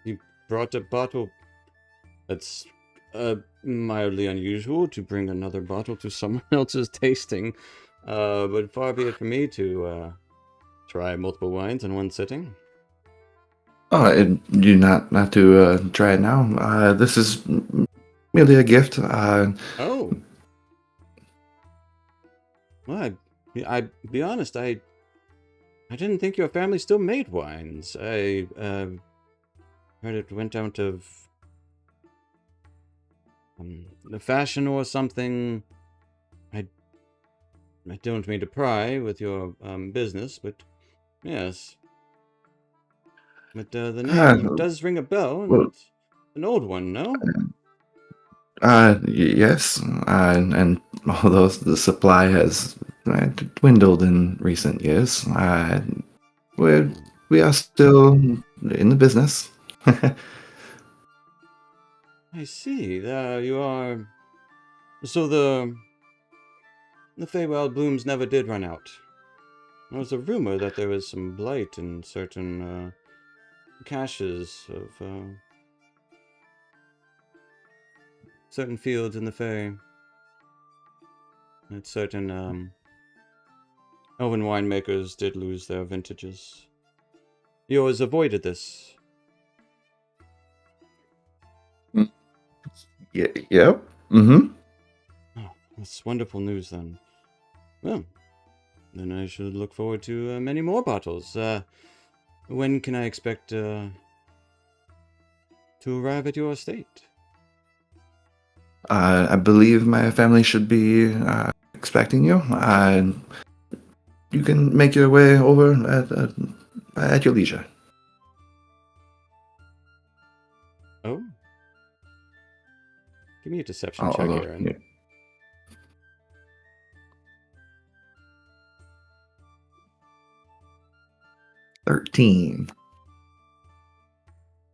you brought a bottle. That's mildly unusual to bring another bottle to someone else's tasting. But far be it from me to try multiple wines in one sitting. Oh, you not to try it now. This is merely a gift. Oh, well, I be honest, I didn't think your family still made wines. I heard it went out of the fashion or something. I don't mean to pry with your business, but yes. But the name does ring a bell, and Well, it's an old one, no? yes, and although the supply has dwindled in recent years, we are still in the business. I see. You are. So the Feywild blooms never did run out. There was a rumor that there was some blight in certain caches of certain fields in the Fey. That certain elven winemakers did lose their vintages. Yours avoided this. Yep. Mm-hmm. Oh, that's wonderful news then. Well, then I should look forward to many more bottles. When can I expect to arrive at your estate? I believe my family should be expecting you. You can make your way over at your leisure. Oh? Give me a deception check, Although, Aaron. yeah. 13.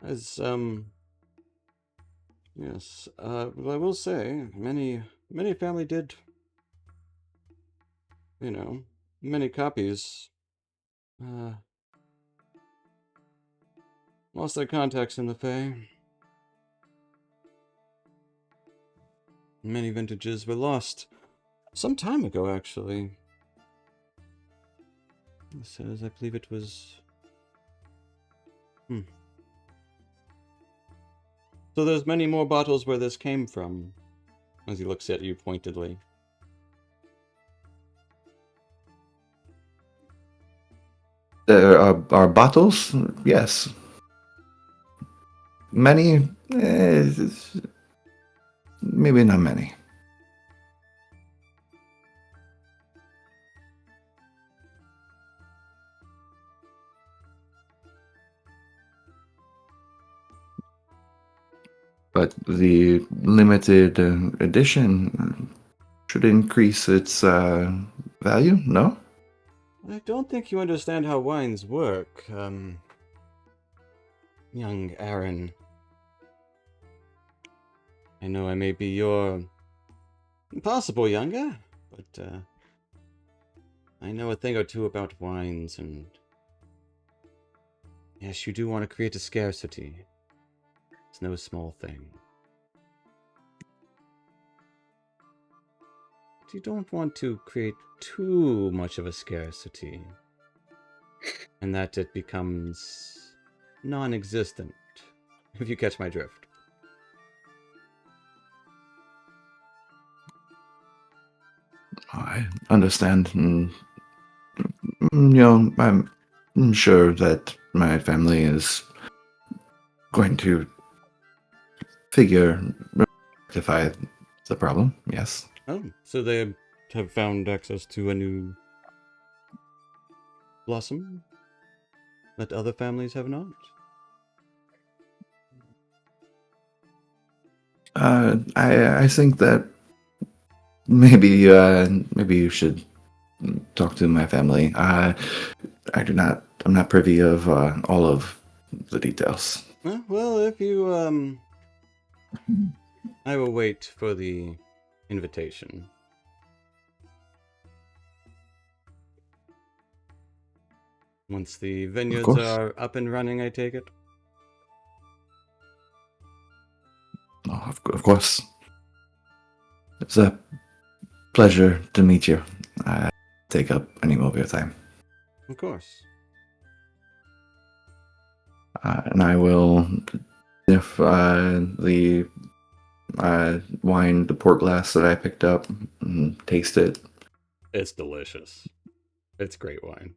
As, yes, well, I will say, many family did, many copies, lost their contacts in the Fae. Many vintages were lost some time ago, actually. It says, I believe it was... So there's many more bottles where this came from, as he looks at you pointedly. There are bottles? Yes. Many? Maybe not many. But the limited edition should increase its value, no? I don't think you understand how wines work, young Aaron. I know I may be your possible younger, but I know a thing or two about wines, and yes, you do want to create a scarcity. It's no small thing. But you don't want to create too much of a scarcity, and that it becomes non-existent, if you catch my drift. I understand. I'm sure that my family is going to rectify the problem, yes. Oh, so they have found access to a new blossom that other families have not? I think that maybe you should talk to my family. I'm not privy of all of the details. Well, if you, I will wait for the invitation. Once the vineyards course. are up and running, I take it? Oh, of course. It's a pleasure to meet you. I take up any more of your time. Of course. And I will, if the wine, the port glass that I picked up, taste it. It's delicious. It's great wine.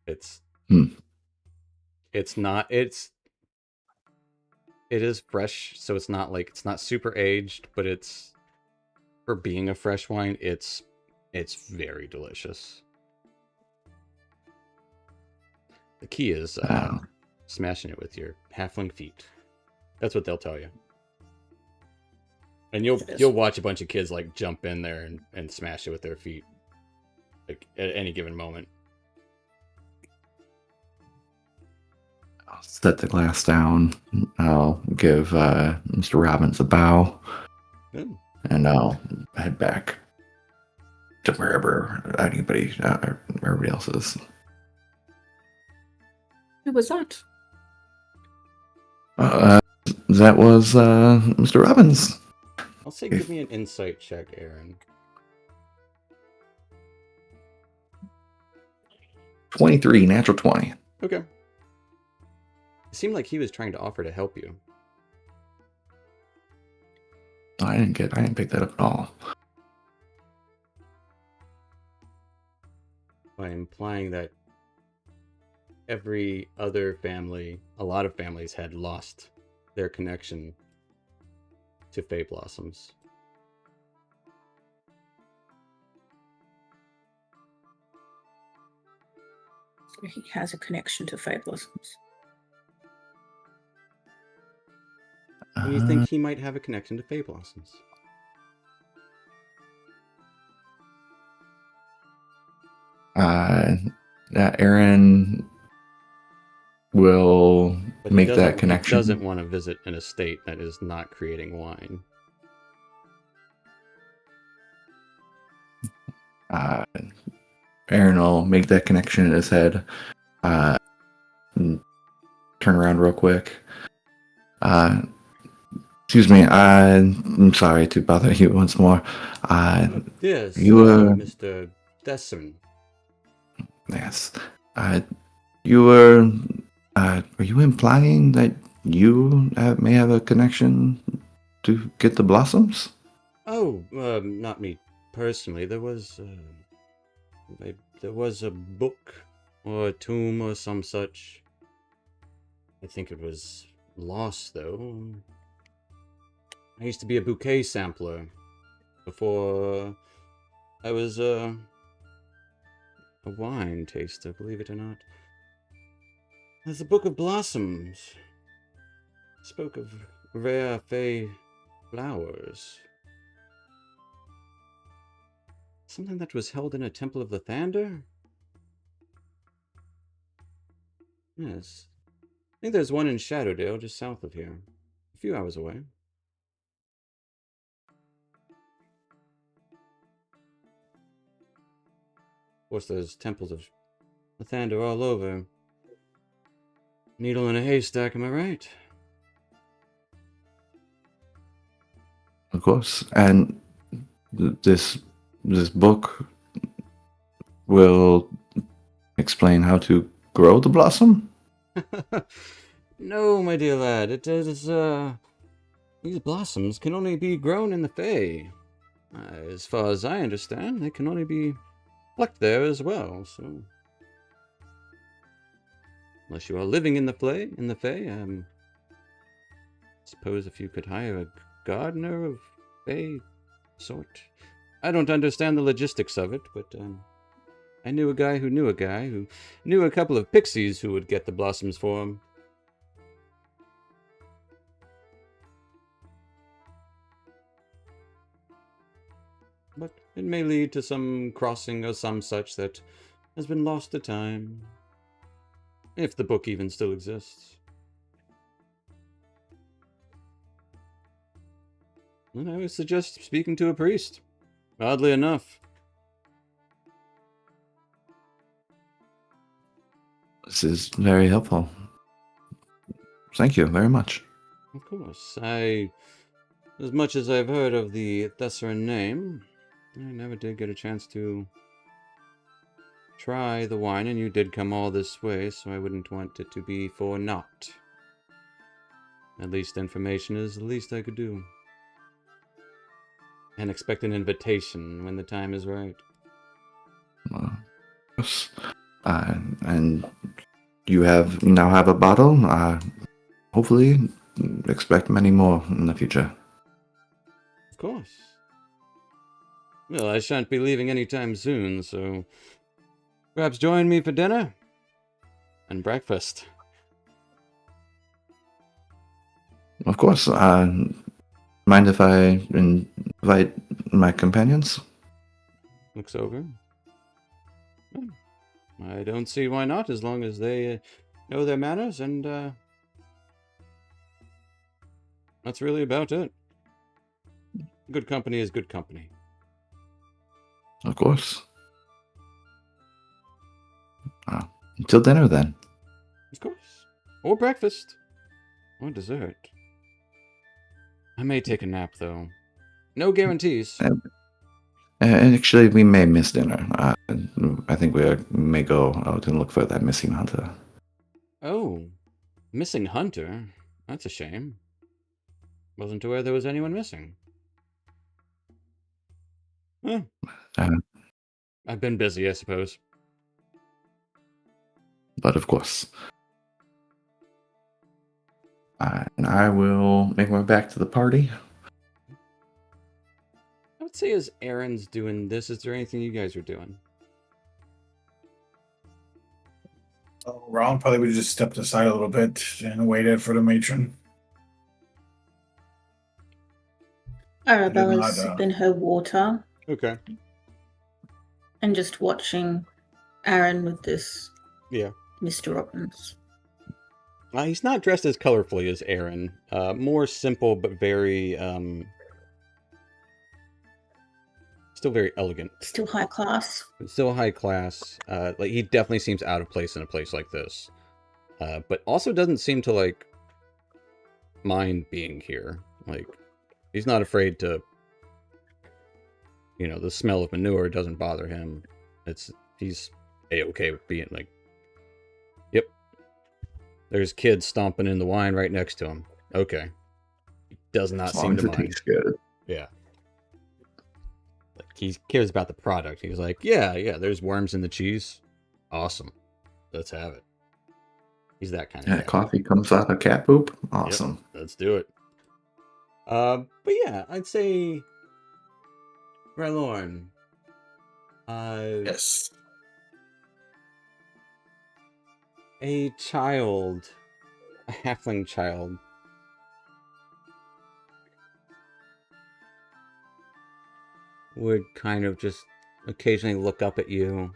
It is fresh, so it's not super aged, but it's, for being a fresh wine, it's very delicious. The key is smashing it with your halfling feet. That's what they'll tell you. And you'll watch a bunch of kids like jump in there and smash it with their feet, like at any given moment. I'll set the glass down. I'll give Mr. Robbins a bow. Good. And I'll head back to wherever everybody else is. Who was that? That was Mr. Robbins. I'll say give me an insight check, Aaron. 23, natural 20. Okay. It seemed like he was trying to offer to help you. I didn't pick that up at all. By implying that every other family, a lot of families had lost their connection to Fey Blossoms. So he has a connection to Fey Blossoms. Do you think he might have a connection to Fey Blossoms? Aaron will make that connection. He doesn't want to visit an estate that is not creating wine. Aaron will make that connection in his head. Turn around real quick. Excuse me. I'm sorry to bother you once more. Yes, you Mr. Desson. Yes. You were. Are you implying that you may have a connection to get the blossoms? Oh, not me personally. There was a book or a tomb or some such. I think it was lost, though. I used to be a bouquet sampler before I was a wine taster, believe it or not. There's a book of blossoms. Spoke of rare fey flowers. Something that was held in a temple of the Thander? Yes. I think there's one in Shadowdale, just south of here. A few hours away. Of course, there's temples of the Thander all over. Needle in a haystack, am I right? Of course. And this book will explain how to grow the blossom? No, my dear lad, it is, these blossoms can only be grown in the Fae. As far as I understand, they can only be plucked there as well, so... Unless you are living in the Fae, suppose if you could hire a gardener of Fae sort. I don't understand the logistics of it, but, I knew a guy who knew a guy who knew a couple of pixies who would get the blossoms for him. But it may lead to some crossing or some such that has been lost to time. If the book even still exists. And I would suggest speaking to a priest. Oddly enough. This is very helpful. Thank you very much. Of course. As much as I've heard of the Thessaran name, I never did get a chance to try the wine, and you did come all this way, so I wouldn't want it to be for naught. At least information is the least I could do. And expect an invitation when the time is right. Yes. And you now have a bottle. Hopefully, expect many more in the future. Of course. Well, I shan't be leaving anytime soon, so perhaps join me for dinner and breakfast. Of course. Mind if I invite my companions? Looks over. Hmm. I don't see why not, as long as they know their manners, and that's really about it. Good company is good company. Of course. Until dinner, then. Of course. Or breakfast. Or dessert. I may take a nap, though. No guarantees. And actually, we may miss dinner. I think we may go out and look for that missing hunter. Oh. Missing hunter? That's a shame. Wasn't aware there was anyone missing. Huh. I've been busy, I suppose. But of course. And I will make my way back to the party. I would say as Aaron's doing this, is there anything you guys are doing? Oh, Ron probably would have just stepped aside a little bit and waited for the matron. Arabella's Did not, sipping her water Okay. and just watching Aaron with this Yeah. Mr. Robbins. He's not dressed as colorfully as Aaron. More simple, but very, still very elegant. Still high class. Still high class. Like, he definitely seems out of place in a place like this. But also doesn't seem to, like, mind being here. Like, he's not afraid to, you know, the smell of manure doesn't bother him. He's A-okay with being like, yep. There's kids stomping in the wine right next to him. Okay. He does not As long seem as to it mind. tastes good. Yeah. Like, he cares about the product. He's like, yeah, there's worms in the cheese. Awesome. Let's have it. He's that kind of Yeah, guy. coffee comes out of cat poop. Yep, Awesome. let's do it. But yeah, I'd say Rylorn. Yes. A child, a halfling child, would kind of just occasionally look up at you,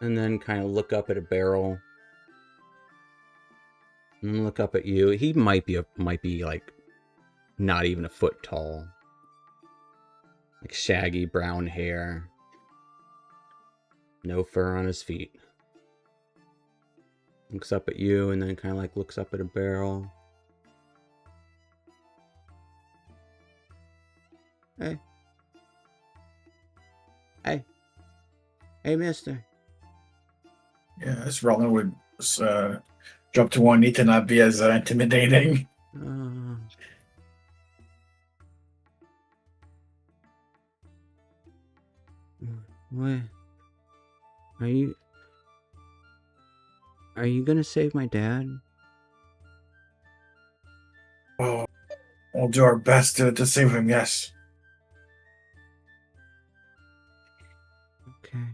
and then kind of look up at a barrel, and look up at you. He might be like not even a foot tall, like shaggy brown hair, no fur on his feet. Looks up at you, and then kind of like looks up at a barrel. Hey, mister. Yes, Roland would drop to one knee to not be as intimidating. What? Are you gonna save my dad? Oh, we'll do our best to save him, yes. Okay.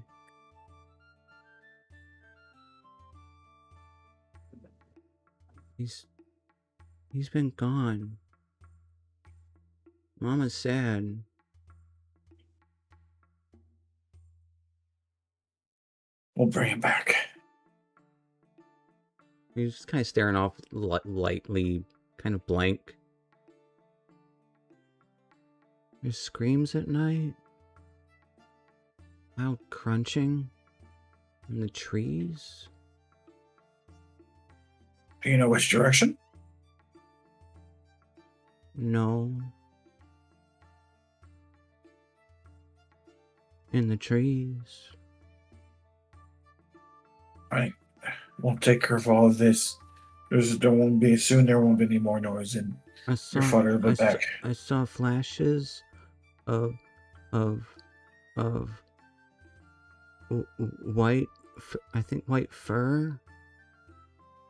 He's been gone. Mama's sad. We'll bring him back. He's just kind of staring off lightly, kind of blank. There's screams at night. Loud crunching in the trees. Do you know which direction? No. In the trees. Right. We'll take care of all of this. There won't be any more noise, and your father will be back. I saw flashes of white, I think white fur.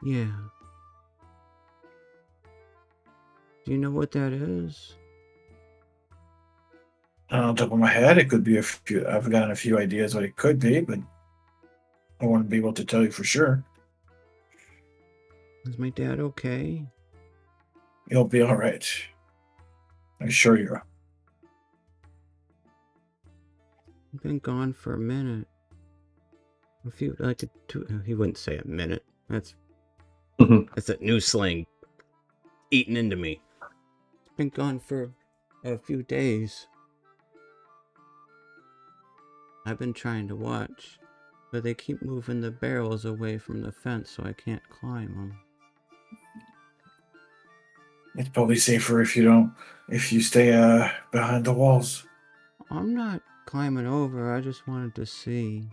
Yeah. Do you know what that is? On top of my head, it could be a few. I've gotten a few ideas what it could be, but I wouldn't be able to tell you for sure. Is my dad okay? You'll be all right. I assure you. He's been gone for a minute. He wouldn't say a minute. That's that new slang eating into me. He's been gone for a few days. I've been trying to watch, but they keep moving the barrels away from the fence, so I can't climb them. It's probably safer if you stay behind the walls. I'm not climbing over. I just wanted to see.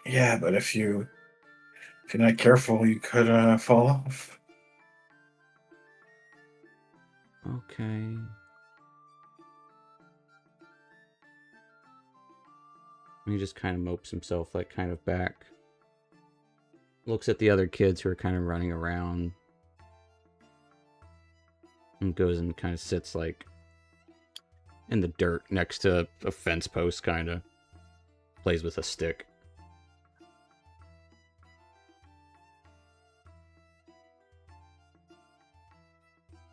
Yeah, but if you're not careful, you could fall off. Okay. He just kind of mopes himself, like, kind of back. Looks at the other kids who are kind of running around. And goes and kind of sits, like, in the dirt next to a fence post, kind of. Plays with a stick.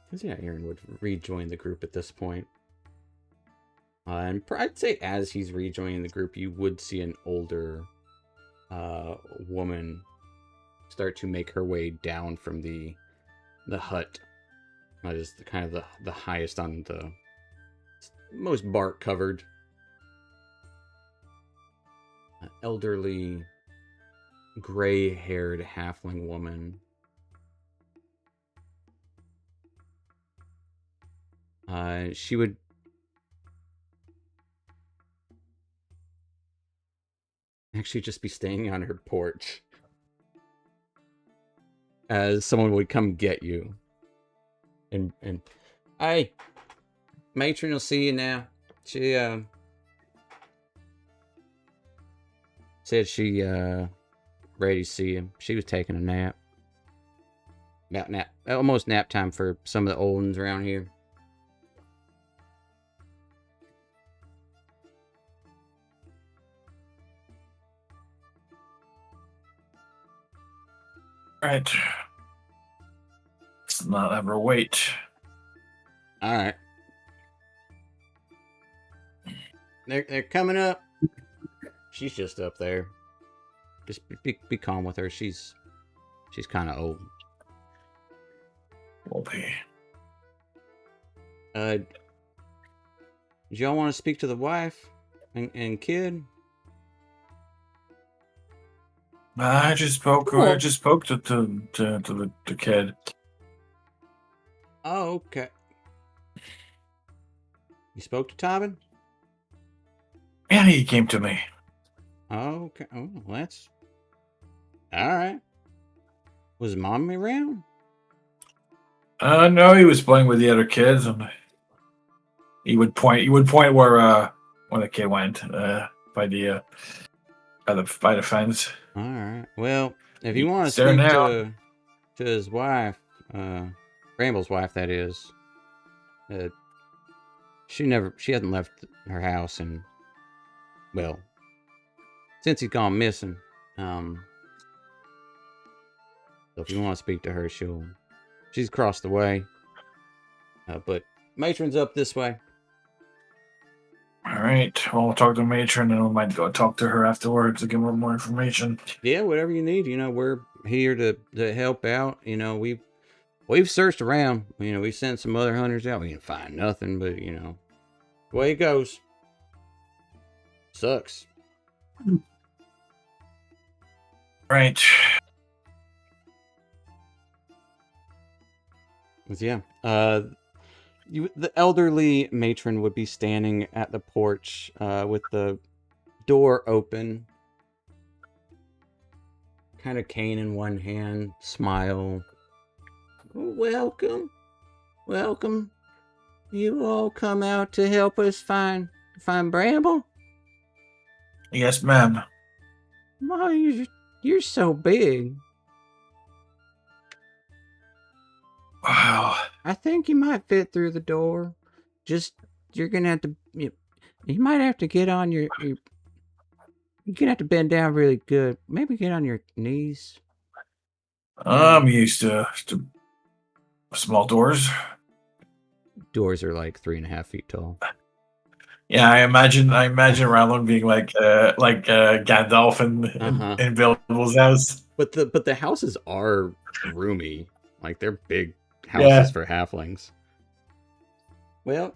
Because, yeah, Aaron would rejoin the group at this point. And I'd say as he's rejoining the group, you would see an older woman start to make her way down from the hut. That is kind of the highest on the most bark covered. Elderly, gray-haired halfling woman. she would actually just be staying on her porch. As someone would come get you. And hey, matron will see you now. She said she ready to see you. She was taking a nap. Almost nap time for some of the old ones around here. Right. Let's not ever wait. All right. They're coming up. She's just up there. Just be calm with her. She's kind of old. Okay. Do y'all want to speak to the wife and kid? I just spoke. Cool. I just spoke to the kid. Oh, okay. You spoke to Tobin? And he came to me. Oh, okay. Oh, well, that's all right. Was Mommy around? No, he was playing with the other kids, and he would point. He would point where the kid went by the fence. All right. Well, if you He's want to there speak now. to his wife, Bramble's wife, that is, she hasn't left her house, and well, since he's gone missing. So if you want to speak to her, she's across the way. But matron's up this way. All right. Well, we'll talk to matron, and we might go talk to her afterwards to give her more information. Yeah, whatever you need. We're here to help out. We've searched around. We sent some other hunters out. We didn't find nothing, but the way it goes. Sucks. Right. Yeah. The elderly matron would be standing at the porch with the door open, kind of cane in one hand, smile. Welcome. You all come out to help us find Bramble? Yes, ma'am. Why, you're so big. Wow. I think you might fit through the door. You're gonna have to. You might have to get on your. You're gonna have to bend down really good. Maybe get on your knees. I'm used to small doors. Doors are like 3.5 feet tall. Yeah, I imagine Rowland being like Gandalf in Bilbo's house. But the houses are roomy. Like they're big houses for halflings. Well,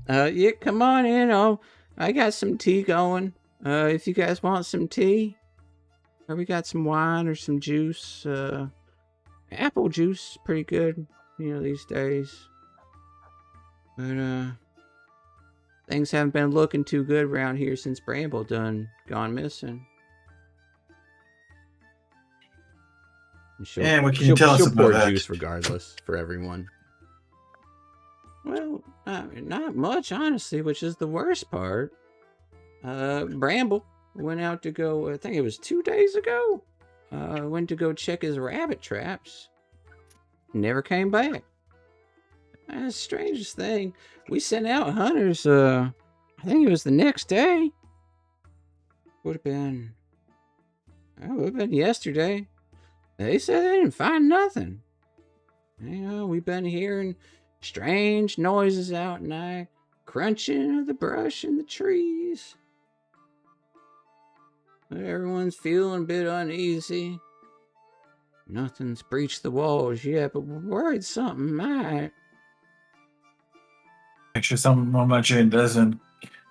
yeah, come on in. I got some tea going. If you guys want some tea, or we got some wine or some juice. Apple juice, pretty good, these days. But things haven't been looking too good around here since Bramble done gone missing. Yeah, what can you tell us she'll about pour that? juice regardless for everyone. Well, not much, honestly, which is the worst part. Bramble went out to go, I think it was 2 days ago. Went to go check his rabbit traps. Never came back. That's the strangest thing. We sent out hunters, I think it was the next day. Would have been yesterday. They said they didn't find nothing. We've been hearing strange noises out at night, crunching of the brush in the trees. Everyone's feeling a bit uneasy. Nothing's breached the walls yet, but we're worried something might. Actually, something much it doesn't.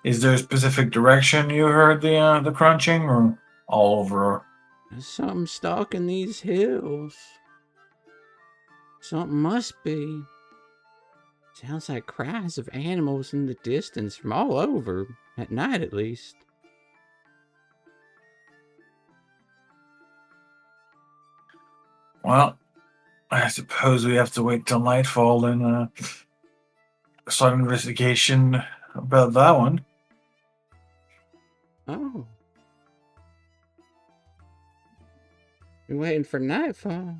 Is there a specific direction you heard the crunching, or all over? There's something stalking these hills. Something must be. Sounds like cries of animals in the distance from all over, at night at least. Well, I suppose we have to wait till nightfall and start an investigation about that one. Oh. You're waiting for nightfall.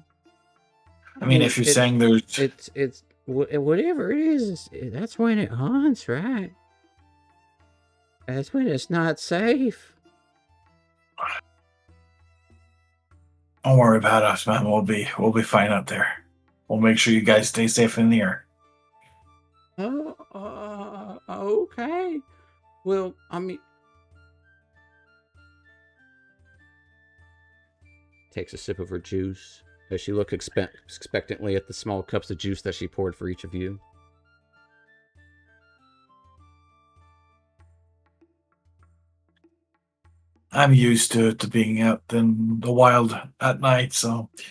I mean, if you're saying there's... It's whatever it is, that's when it haunts, right? That's when it's not safe. Don't worry about us, man. We'll be fine out there. We'll make sure you guys stay safe in the air. Oh, okay. Well, I mean... Takes a sip of her juice as she looks expectantly at the small cups of juice that she poured for each of you. I'm used to being out in the wild at night, so it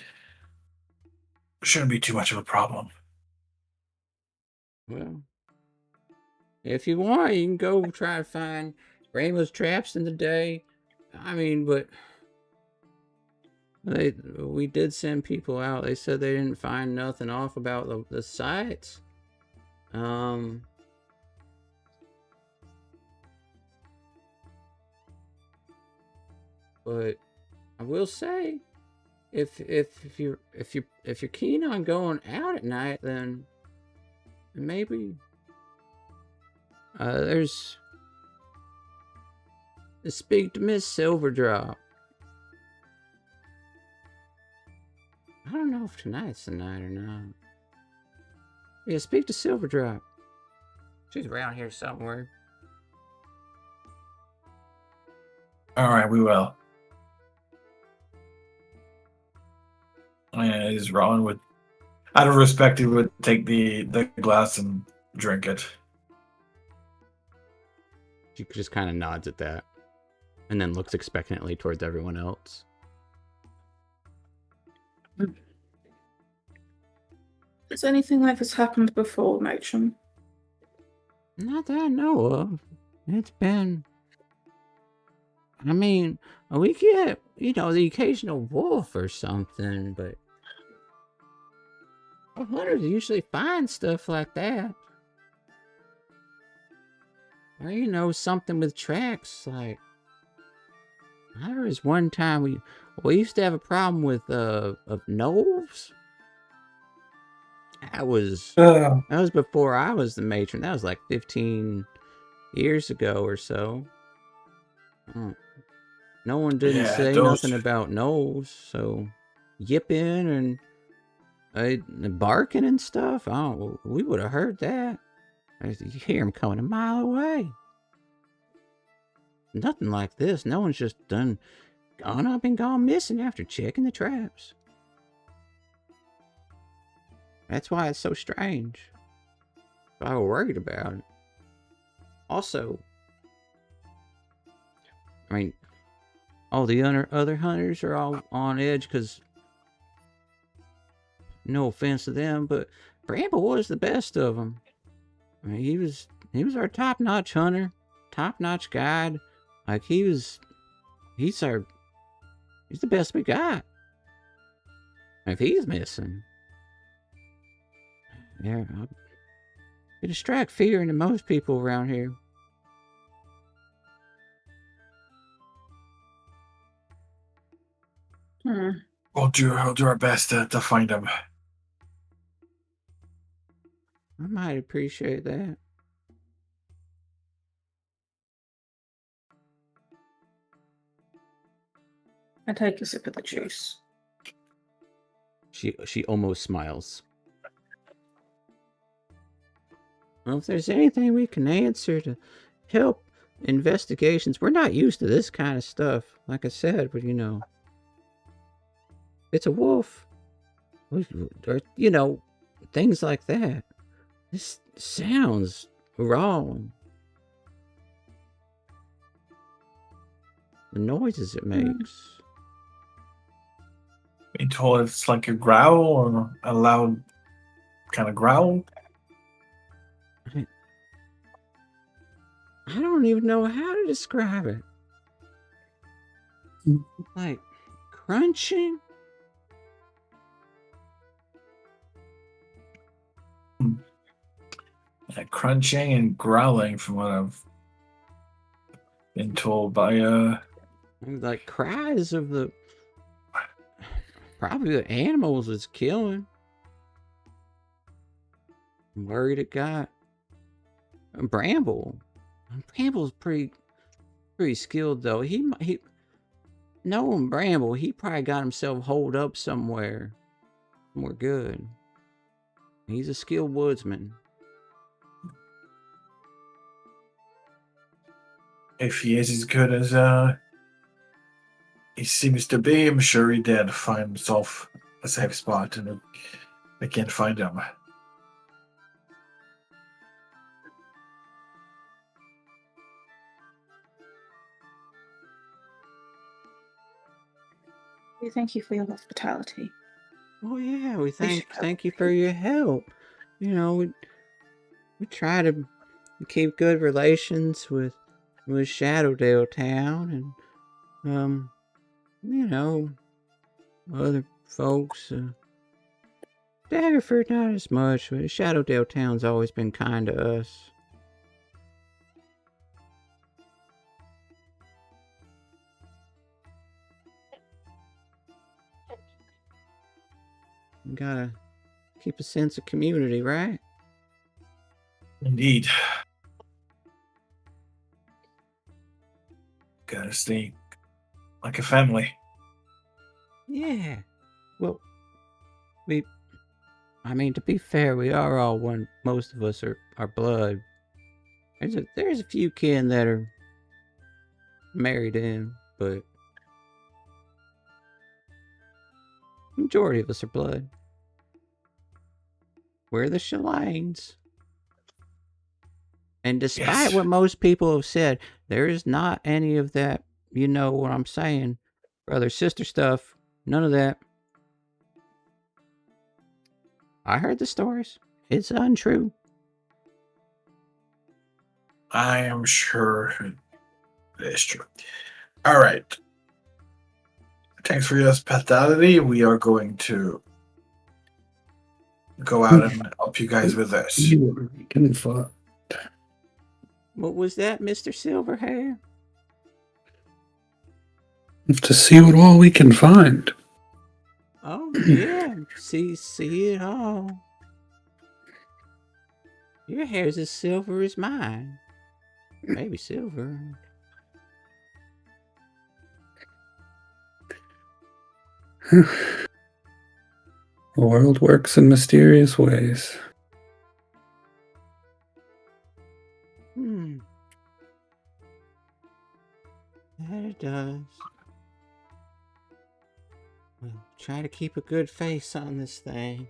shouldn't be too much of a problem. Well, if you want, you can go try to find rainbow's traps in the day. I mean, but we did send people out. They said they didn't find nothing off about the sites. But I will say, if you're keen on going out at night, then maybe there's speak to Miss Silverdrop. I don't know if tonight's the night or not. Yeah, speak to Silverdrop. She's around here somewhere. All right, we will. And is Rowan would, out of respect, he would take the glass and drink it. She just kind of nods at that, and then looks expectantly towards everyone else. Has anything like this happened before, Matron? Not that I know of. It's been... I mean, we get, the occasional wolf or something, but hunters usually find stuff like that. Or, something with tracks, like... There was one time we used to have a problem with, of gnolls. That was before I was the matron. That was like 15 years ago or so. No one didn't say nothing about gnolls, so yipping and barking and stuff. We would have heard that. You hear them coming a mile away. Nothing like this. No one's just gone up and gone missing after checking the traps. That's why it's so strange. I was worried about it. Also, I mean, all the other hunters are all on edge because, no offense to them, but Bramble was the best of them. I mean, he was our top-notch hunter, top-notch guide. Like, he's the best we got. If he's missing, yeah, it'll strike fear into most people around here. We'll do our best to find him. I might appreciate that. I take a sip of the juice. She almost smiles. Well, if there's anything we can answer to help investigations, we're not used to this kind of stuff. Like I said, but it's a wolf. Or, things like that. This sounds wrong. The noises it makes. Being told it's like a growl or a loud kind of growl. I don't even know how to describe it. Like crunching. Crunching and growling from what I've been told by Like cries of the probably the animals it's killing. I'm worried it got a Bramble. Bramble's pretty skilled though. He knowing Bramble, he probably got himself holed up somewhere good. He's a skilled woodsman. if he is as good as he seems to be, I'm sure he did find himself a safe spot and I can't find him. We thank you for your hospitality. Oh yeah, we should thank you for your help. You know, we try to keep good relations with Shadowdale Town and you know, other folks. Daggerford not as much, but Shadowdale Town's always been kind to us. You gotta keep a sense of community, right? Indeed. Gotta stay like a family. Yeah. Well, I mean, to be fair, we are all one. Most of us are blood. There's a few kin that are married in, but majority of us are blood. We're the Shallains. And despite what most people have said, there is not any of that, you know what I'm saying, brother, sister stuff. None of that. I heard the stories. It's untrue. I am sure it is true. All right. Thanks for your hospitality. We are going to go out and help you guys with this. You are getting fucked. What was that, Mr. Silverhair? To see what all we can find. Oh, yeah. See it all. Your hair's as silver as mine. Maybe silver. The world works in mysterious ways. That it does. Well, try to keep a good face on this thing.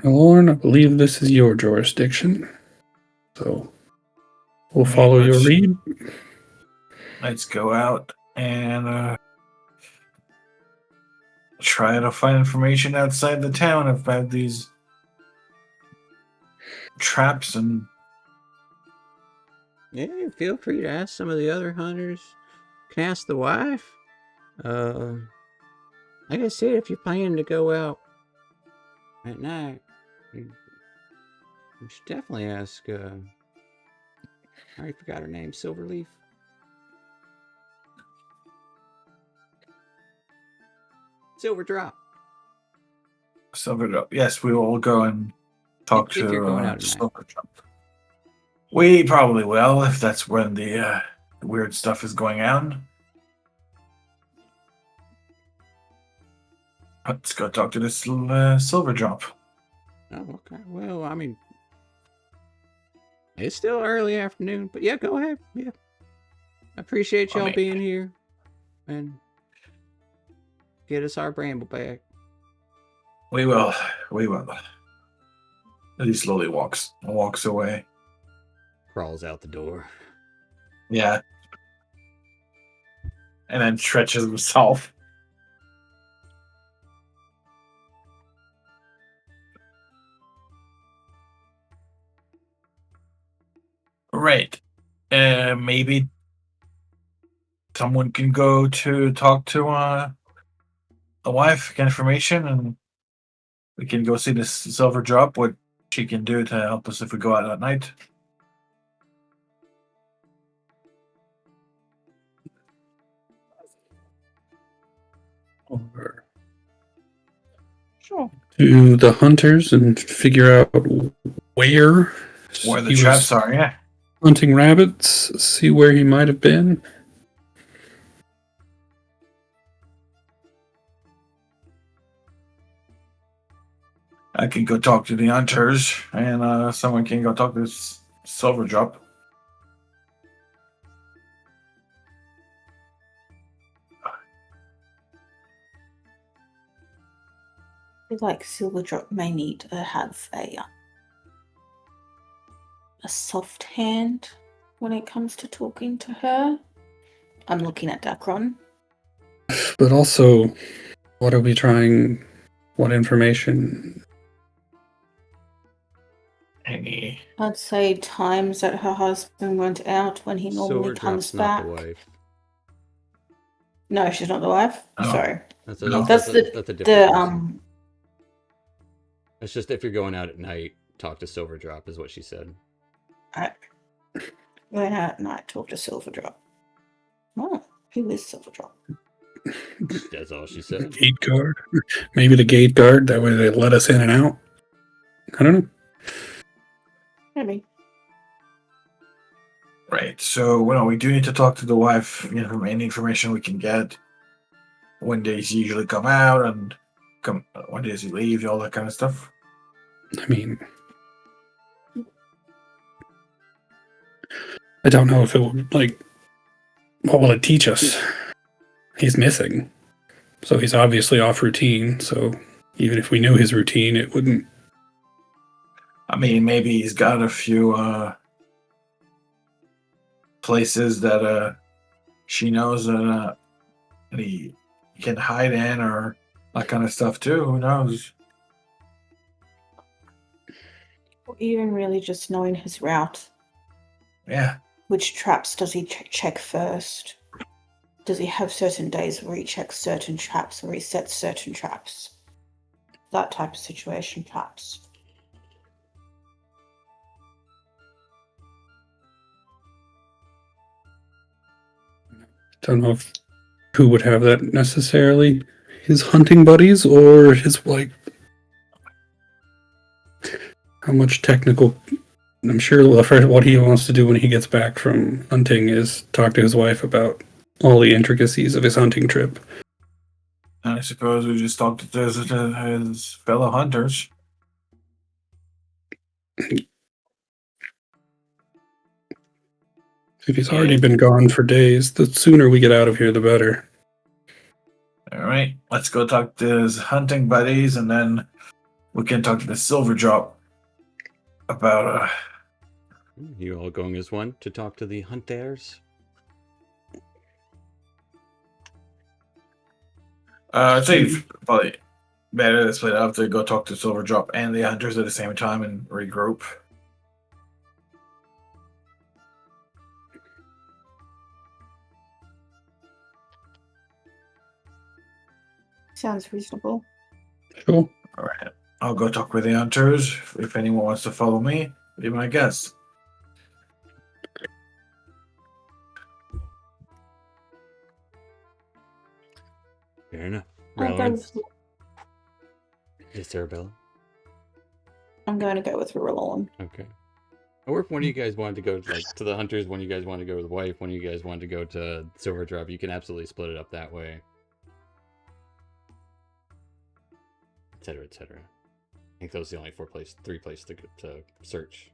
Lauren, I believe this is your jurisdiction. So we'll follow your lead. Let's go out and try to find information outside the town about these traps and Yeah, feel free to ask some of the other hunters. Can ask the wife. Like I said, if you're planning to go out at night, you should definitely ask, I already forgot her name, Silverleaf. Silverdrop. Silverdrop. Yes, we will go and talk If you're going out to at night. Silverdrop. We probably will, if that's when the weird stuff is going on. Let's go talk to this Silverdrop. Oh, okay. Well, I mean, it's still early afternoon, but yeah, go ahead. Yeah. I appreciate y'all being here and get us our Bramble back. We will. We will. As he slowly walks away. Crawls out the door. Yeah. And then stretches himself. Right. Maybe someone can go to talk to the wife, get information, and we can go see this silver drop, what she can do to help us if we go out at night. Or Sure. to the hunters and figure out where Where the he traps was are, yeah. hunting rabbits, see where he might have been. I can go talk to the hunters, and someone can go talk to this silver drop. I feel like Silverdrop may need to have a soft hand when it comes to talking to her. I'm looking at Dacron. But also, what are we trying? What information? Any I'd say times that her husband went out when he normally comes Silverdrop's not back. the wife. No, she's not the wife. Oh. Sorry. That's No. that's a different person. The It's just if you're going out at night, talk to Silverdrop, is what she said. going out at night, talk to Silverdrop. Oh, who is Silverdrop? That's all she said. Gate guard? Maybe the gate guard. That way they let us in and out. I don't know. Maybe. Right. So, well, we do need to talk to the wife. From any information we can get. When days he usually come out and when days he leave, all that kind of stuff. I mean, I don't know if it will, what will it teach us? He's missing. So he's obviously off routine. So even if we knew his routine, it wouldn't. I mean, maybe he's got a few places that she knows that he can hide in or that kind of stuff too. Who knows? Or even really just knowing his route. Yeah. Which traps does he check first? Does he have certain days where he checks certain traps, where he sets certain traps? That type of situation, perhaps. Don't know if who would have that necessarily. His hunting buddies or his, how much technical. I'm sure what he wants to do when he gets back from hunting is talk to his wife about all the intricacies of his hunting trip. I suppose we just talked to his fellow hunters. If he's already been gone for days, the sooner we get out of here, the better. All right, let's go talk to his hunting buddies, and then we can talk to the silver drop about You all going as one to talk to the hunters? I'd say probably better to split up to go talk to silver drop and the hunters at the same time and regroup. Sounds reasonable. Sure. All right, I'll go talk with the hunters. If anyone wants to follow me, be my guest. Fair enough. I'll go Relevant. with- Yes, Arabella. I'm going to go with Rulon. Okay. Or if one of you guys wanted to go to the hunters, one of you guys wanted to go to the wife, one of you guys wanted to go to Silverdrop, you can absolutely split it up that way. Etc. etc. I think those are the only three places to search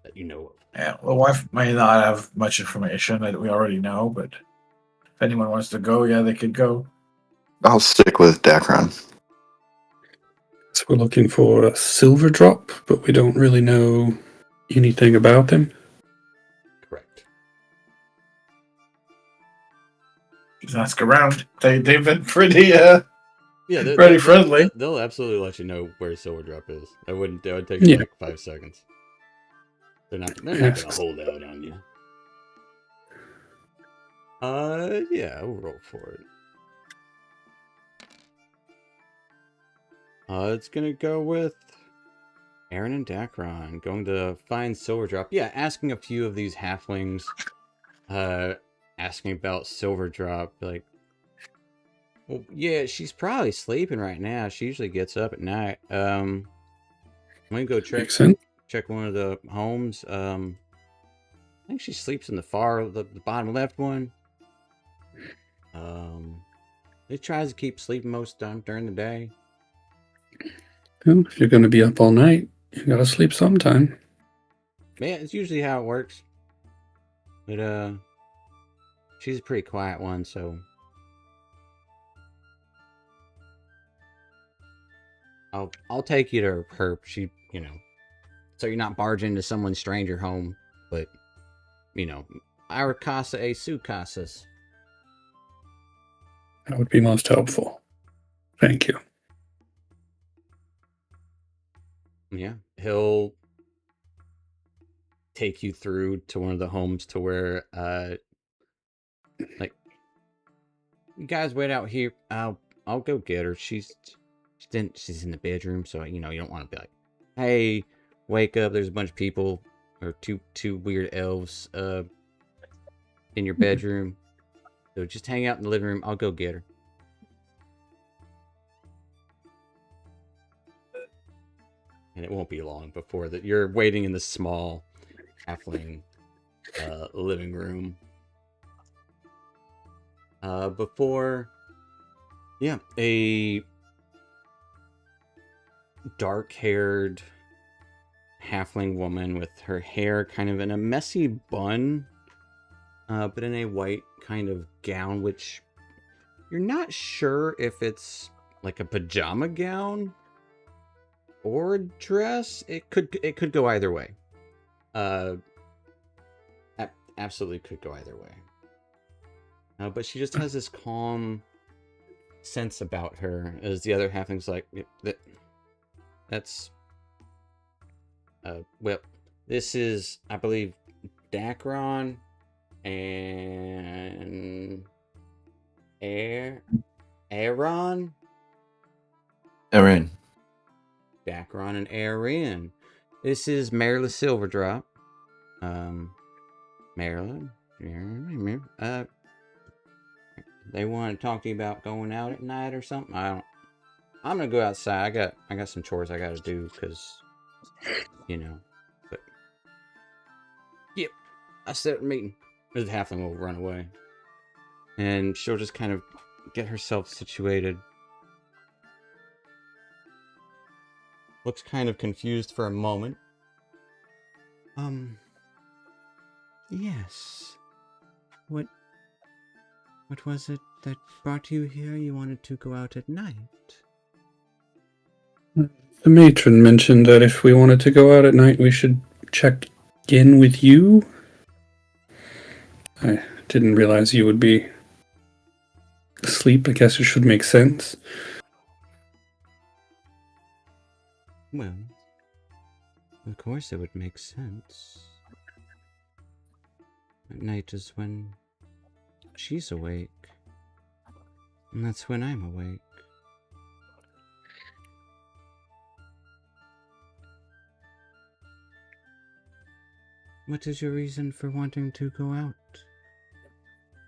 that you know of. Yeah, the wife may not have much information that we already know, but if anyone wants to go, yeah, they could go. I'll stick with Dacron. So we're looking for a silver drop, but we don't really know anything about them. Correct. Just ask around. They've been pretty Yeah, pretty friendly. They'll absolutely let you know where Silver Drop is. That would take Yeah. like 5 seconds. They're not gonna Asks. hold out on you. Yeah, we'll roll for it. It's gonna go with Aaron and Dacron going to find Silver Drop. Yeah, asking a few of these halflings, asking about Silver Drop. Like, well, yeah, she's probably sleeping right now. She usually gets up at night. I'm gonna go Makes sense. check one of the homes. I think she sleeps in the bottom left one. It tries to keep sleeping most time during the day. Well, if you're going to be up all night, you got to sleep sometime. Yeah, it's usually how it works. But she's a pretty quiet one, so I'll take you to her. She, so you're not barging into someone's stranger home, but our casa e su casas. That would be most helpful. Thank you. Yeah, he'll take you through to one of the homes to where, like, you guys wait out here. I'll go get her. She's in the bedroom, so you don't want to be like, hey, wake up. There's a bunch of people or two weird elves in your bedroom. So just hang out in the living room. I'll go get her. And it won't be long before that you're waiting in the small halfling living room. Before, yeah, a dark-haired halfling woman with her hair kind of in a messy bun, but in a white kind of gown, which you're not sure if it's like a pajama gown or a dress. It could go either way. Absolutely could go either way. But she just has this calm sense about her, as the other halfling's like, that's well, this is, I believe, Dacron and Aaron. Erin. Dacron and Aaron. This is Marilla Silverdrop. Marilyn. They want to talk to you about going out at night or something. I'm gonna go outside. I got some chores I gotta do because, But yep, I set a meeting. The halfling will run away, and she'll just kind of get herself situated. Looks kind of confused for a moment. Yes. What was it that brought you here? You wanted to go out at night? The matron mentioned that if we wanted to go out at night, we should check in with you. I didn't realize you would be asleep. I guess it should make sense. Well, of course it would make sense. At night is when she's awake. And that's when I'm awake. What is your reason for wanting to go out?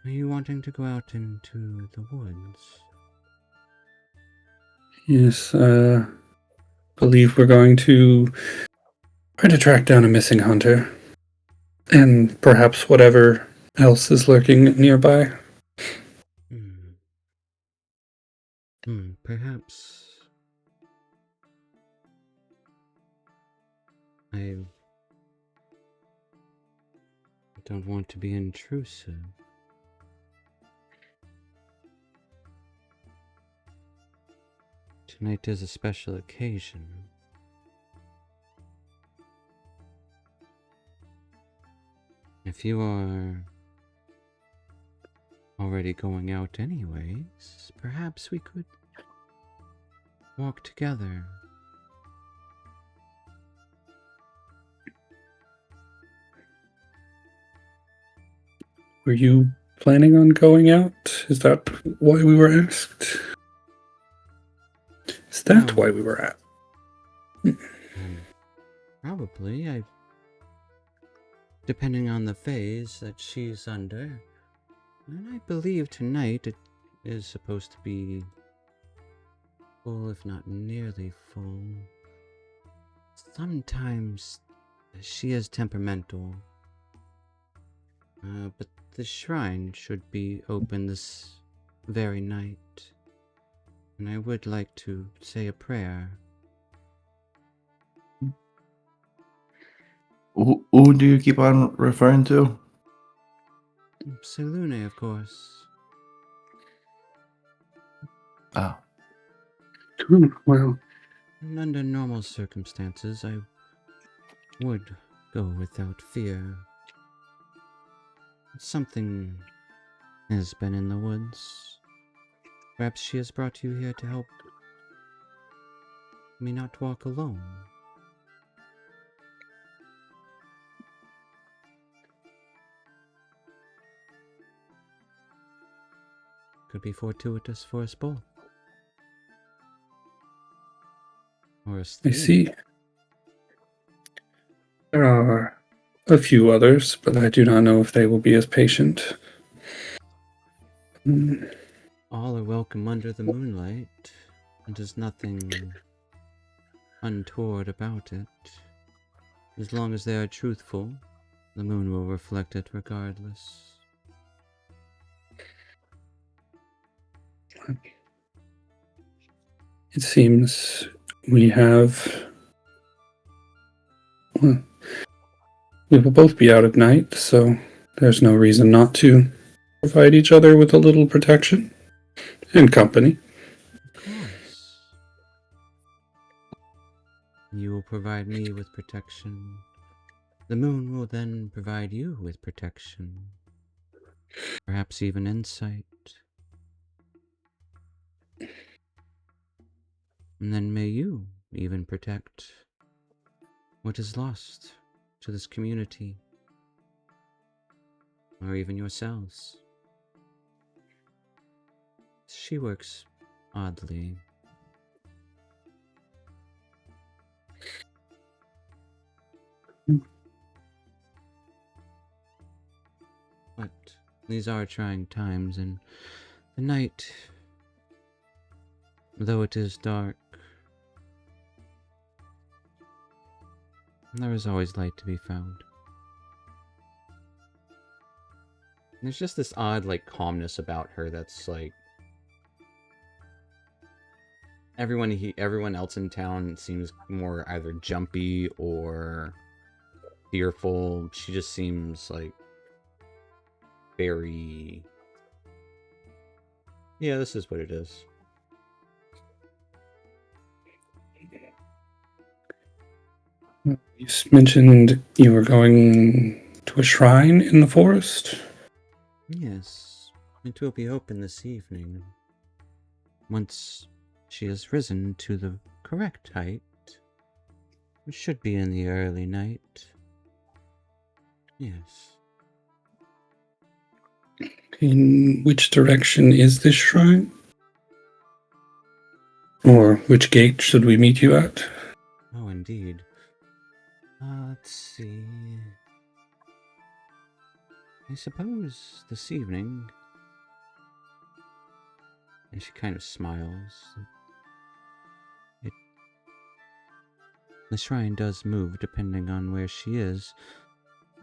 Are you wanting to go out into the woods? Yes, believe we're going to try to track down a missing hunter. And perhaps whatever else is lurking nearby. Perhaps. I don't want to be intrusive. Tonight is a special occasion. If you are already going out anyways, perhaps we could walk together. Were you planning on going out? Is that why we were asked? Is that No. why we were asked? Probably. Depending on the phase that she's under. And I believe tonight it is supposed to be full, if not nearly full. Sometimes she is temperamental. But the shrine should be open this very night. And I would like to say a prayer. Who do you keep on referring to? Selune, of course. Oh. Well, And under normal circumstances, I would go without fear. Something has been in the woods. Perhaps she has brought you here to help me not walk alone. Could be fortuitous for us both. Or us I three. see. There are a few others, but I do not know if they will be as patient. All are welcome under the moonlight, and there's nothing untoward about it. As long as they are truthful, the moon will reflect it regardless. It seems we have... Well, we will both be out at night, so there's no reason not to provide each other with a little protection and company. Of course. You will provide me with protection. The moon will then provide you with protection. Perhaps even insight. And then may you even protect what is lost to this community. Or even yourselves. She works oddly. But these are trying times, and the night, though it is dark, there is always light to be found. There's just this odd, calmness about her that's, everyone else in town seems more either jumpy or fearful. She just seems, very... Yeah, this is what it is. You mentioned you were going to a shrine in the forest? Yes, it will be open this evening. Once she has risen to the correct height, which should be in the early night. Yes. In which direction is this shrine? Or which gate should we meet you at? Oh, indeed. Let's see. I suppose this evening... And she kind of smiles. The shrine does move depending on where she is.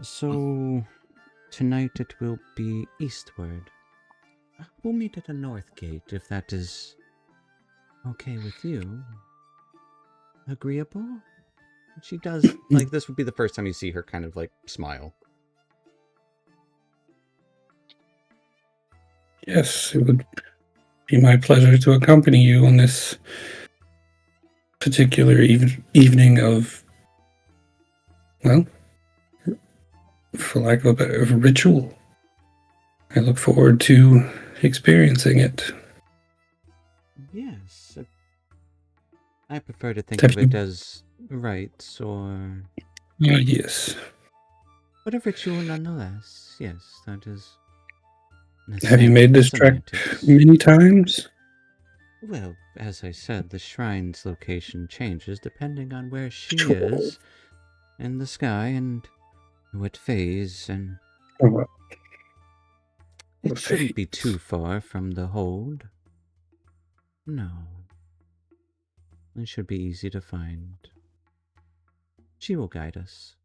So, tonight it will be eastward. We'll meet at the north gate if that is okay with you. Agreeable? She does, this would be the first time you see her kind of, smile. Yes, it would be my pleasure to accompany you on this particular evening of, well, for lack of a better, of a ritual. I look forward to experiencing it. Yes. I prefer to think Have of it you- as rites or... Yes. but a ritual nonetheless. Yes, that is... Have you made this trek semantics. many times? Well, as I said, the shrine's location changes depending on where she Sure. is in the sky and what phase, and Oh, well, it what shouldn't be phase? too far from the hold. No. It should be easy to find. She will guide us.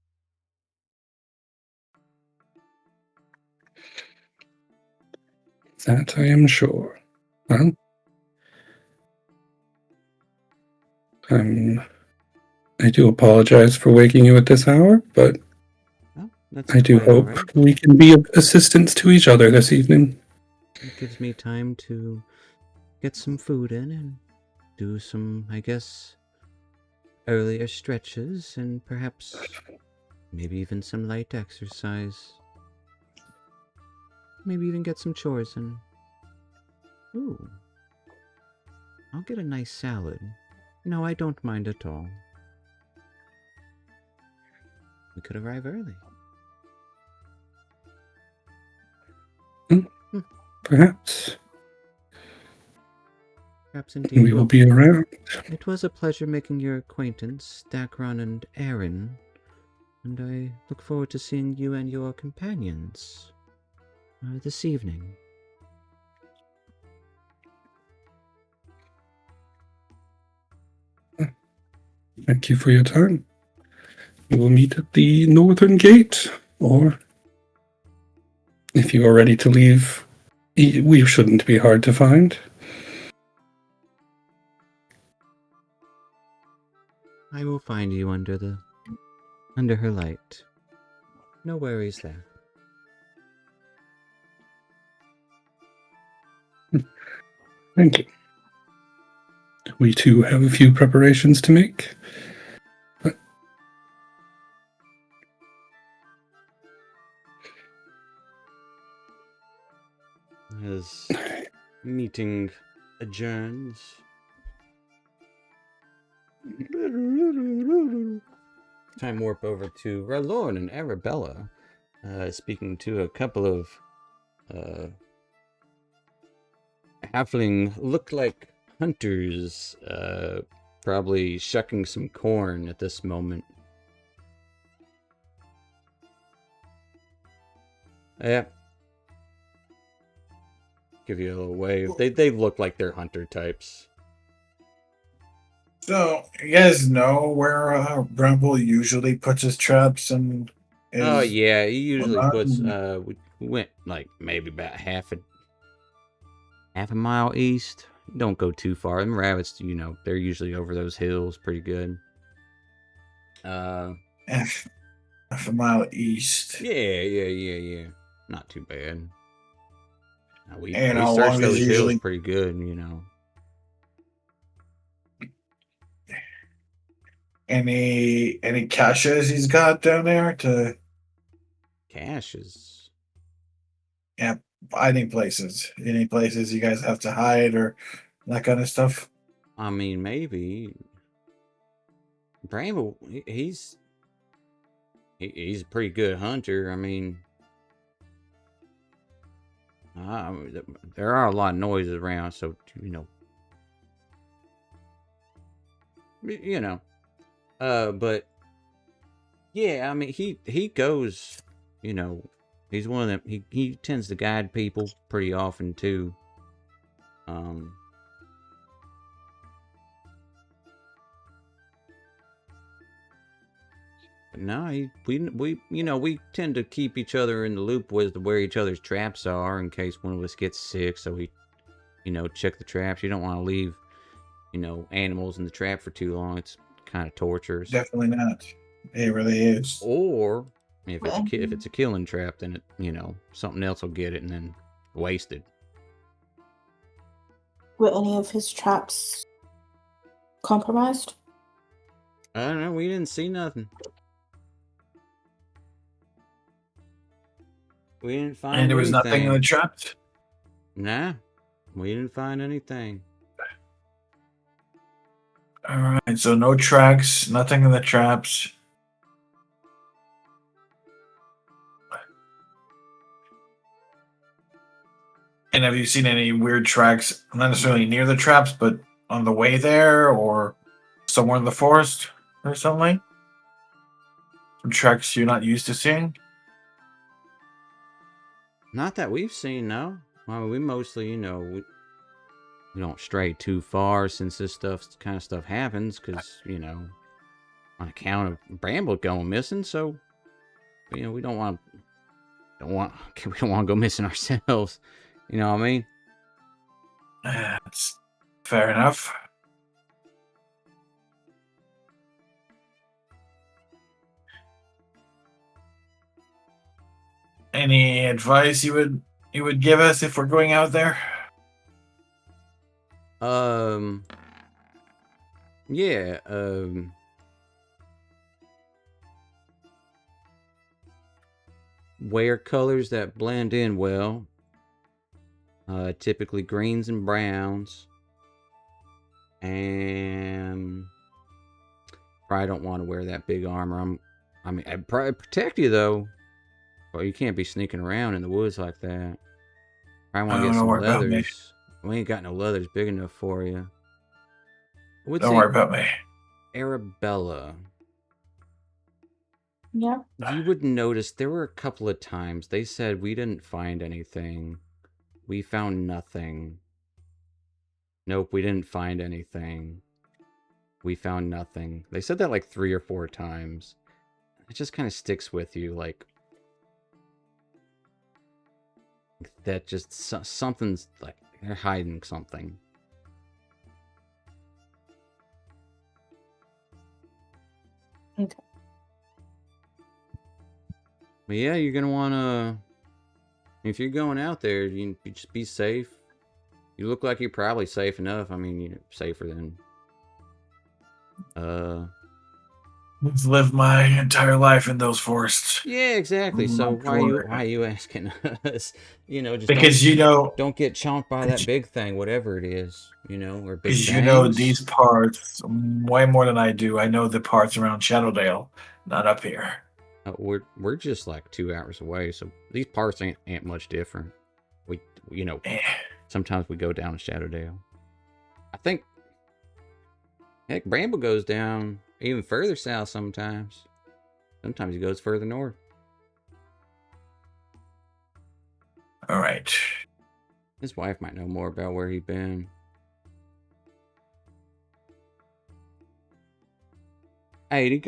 That I am sure. Well, I do apologize for waking you at this hour, but Well, that's I do quite all hope right. we can be of assistance to each other this evening. It gives me time to get some food in and do some, I guess, earlier stretches and perhaps maybe even some light exercise. Maybe even get some chores in. Ooh. I'll get a nice salad. No, I don't mind at all. We could arrive early. Perhaps. Perhaps indeed. We will Well, be around. it was a pleasure making your acquaintance, Dacron and Aaron, and I look forward to seeing you and your companions this evening. Thank you for your time. We will meet at the northern gate, or if you are ready to leave, we shouldn't be hard to find. I will find you under her light. No worries there. Thank you. We too have a few preparations to make. As meeting adjourns. Time warp over to Ralorn and Arabella, speaking to a couple of halfling look-like hunters, probably shucking some corn at this moment. Yeah. Give you a little wave. They look like they're hunter types. So, you guys know where Bramble usually puts his traps and his... Oh yeah, he usually whatnot? puts we went like maybe about half a mile east. Don't go too far. Them rabbits, they're usually over those hills pretty good. Half a mile east. Yeah. Not too bad. We And how searched long is those hills usually... pretty good, Any caches he's got down there to... Caches. Yeah, hiding places. Any places you guys have to hide or that kind of stuff? I mean, maybe. Bramble, he's a pretty good hunter. I mean, there are a lot of noises around, so but yeah, I mean, he goes, he's one of them. He tends to guide people pretty often too. But no, we tend to keep each other in the loop with where each other's traps are in case one of us gets sick. So we, check the traps. You don't want to leave, animals in the trap for too long. It's kind of torturous. Definitely not. It really is. Or if it's a killing trap, then something else will get it and then wasted. Were any of his traps compromised? I don't know. We didn't see nothing. We didn't find And there was anything. nothing in the traps? Nah, we didn't find anything. Alright, so no tracks, nothing in the traps. And have you seen any weird tracks, not necessarily near the traps, but on the way there or somewhere in the forest or something? Some tracks you're not used to seeing? Not that we've seen, no. I mean, we mostly, we don't stray too far since this kind of stuff happens, because, on account of Bramble going missing, so, we don't want we don't want to go missing ourselves. You know what I mean? That's fair enough. Any advice you would give us if we're going out there? Yeah, wear colors that blend in well. Typically greens and browns. And probably don't want to wear that big armor. I'd probably protect you though. Well, you can't be sneaking around in the woods like that. I want to get Don't some worry about me. leathers. We ain't got no leathers big enough for you. I would Don't say worry about me. Arabella. Yeah. You would notice there were a couple of times they said we didn't find anything. We found nothing. Nope, we didn't find anything. We found nothing. They said that like 3 or 4 times. It just kind of sticks with you, like that. Just something's like they're hiding something. Okay. But yeah, you're gonna wanna. If you're going out there, you just be safe. You look like you're probably safe enough. I mean, safer than. I've lived my entire life in those forests. Yeah, exactly. So I'm why sure. are you asking us? Just Because don't get chomped by that big thing, whatever it is. Or big because you know fangs. these parts way more than I do. I know the parts around Shadowdale, not up here. We're just like 2 hours away, so these parts ain't much different. We Eh. sometimes we go down to Shadowdale. I think heck, Bramble goes down even further south sometimes. Sometimes he goes further north. All right. His wife might know more about where he'd been. Hey,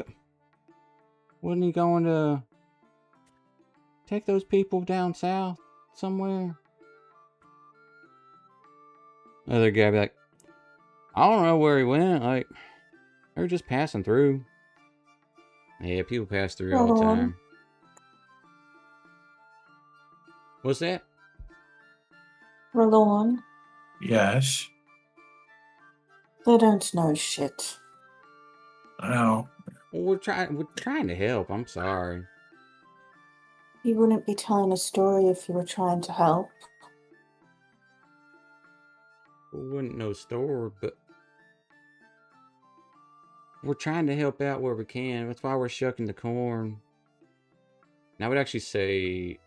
wasn't he going to take those people down south somewhere? Other guy be like, I don't know where he went. Like, they're just passing through. Yeah, people pass through all the time. What's that? Ralorn, Yes. they don't know shit. No. Well, we're trying to help. I'm sorry. You wouldn't be telling a story if you were trying to help. We wouldn't know store, but we're trying to help out where we can. That's why we're shucking the corn. And I would actually say,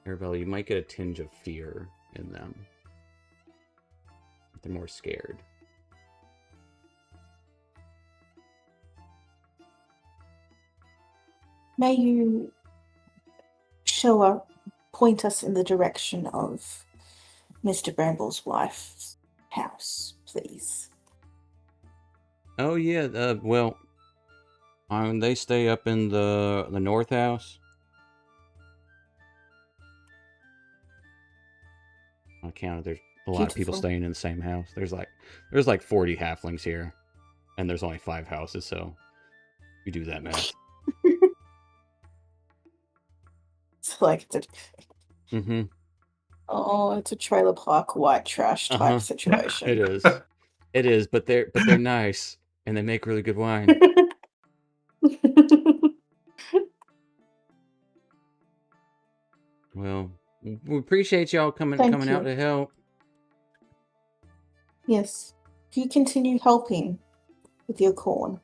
Arabella, you might get a tinge of fear in them. They're more scared. May you point us in the direction of Mr. Bramble's wife's house, please. Oh yeah, well, they stay up in the north house. On account of there's a lot of people staying in the same house. There's like 40 halflings here, and there's only 5 houses, so you do that math. It's like it's a trailer park white trash type situation. It is, but they're nice. and they make really good wine. Well, we appreciate y'all coming Thank out you. to help. Yes. You continue helping with your corn.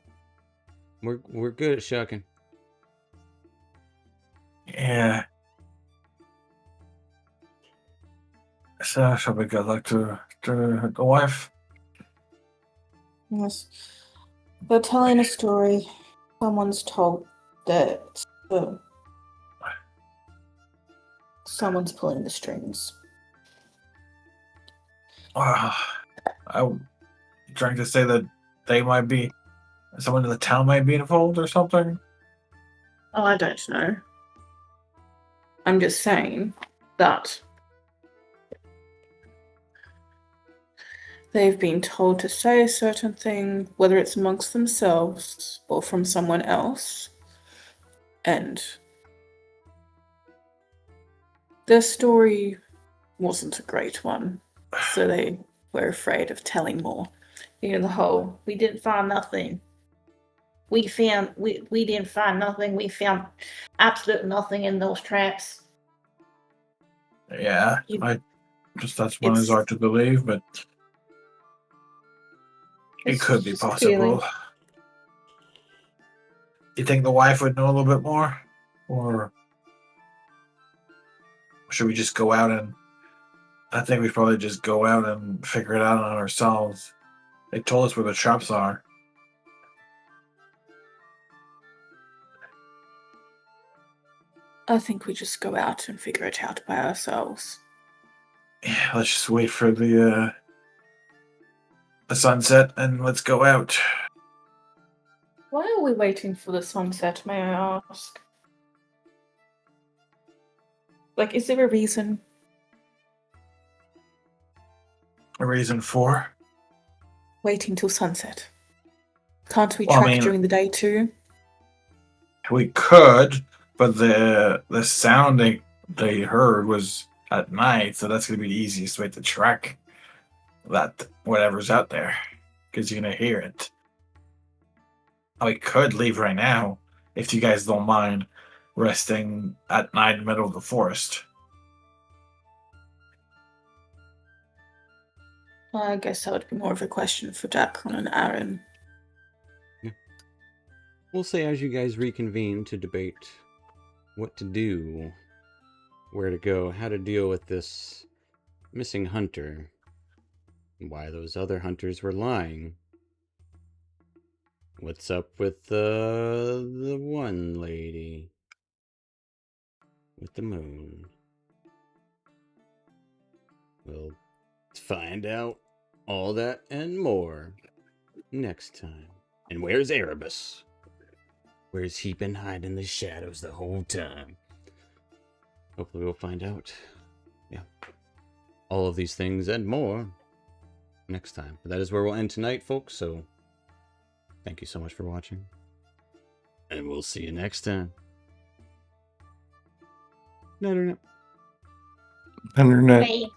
We're good at shucking. Yeah. So shall we go back to the wife? Yes. They're telling a story. Someone's told that someone's pulling the strings. I'm trying to say that they might be, someone in the town might be involved or something. Oh, I don't know. I'm just saying that they've been told to say a certain thing, whether it's amongst themselves or from someone else, and their story wasn't a great one, so they were afraid of telling more. You know, the whole, we didn't find nothing. We didn't find nothing. We found absolute nothing in those traps. Yeah, that's one is It's hard to believe, but it it's could be just a feeling. possible. You think the wife would know a little bit more? Or should we just go out and... I think we probably just go out and figure it out on ourselves. They told us where the traps are. I think we just go out and figure it out by ourselves. Yeah, let's just wait for the sunset and let's go out. Why are we waiting for the sunset, may I ask? Like, is there a reason? A reason for? Waiting till sunset. Can't we Well, I track mean, during the day too? we could, but the sound they heard was at night, so that's gonna be the easiest way to track that whatever's out there, because you're gonna hear it. We could leave right now if you guys don't mind resting at night in the middle of the forest. I guess that would be more of a question for Dakron and Aaron. We'll say as you guys reconvene to debate what to do, where to go, how to deal with this missing hunter, why those other hunters were lying. What's up with the one lady with the moon? We'll find out all that and more next time. And where's Erebus? Where's he been hiding in the shadows the whole time? Hopefully we'll find out. Yeah. All of these things and more next time. But that is where we'll end tonight, folks. So thank you so much for watching. And we'll see you next time. Night or night. Internet. Hey.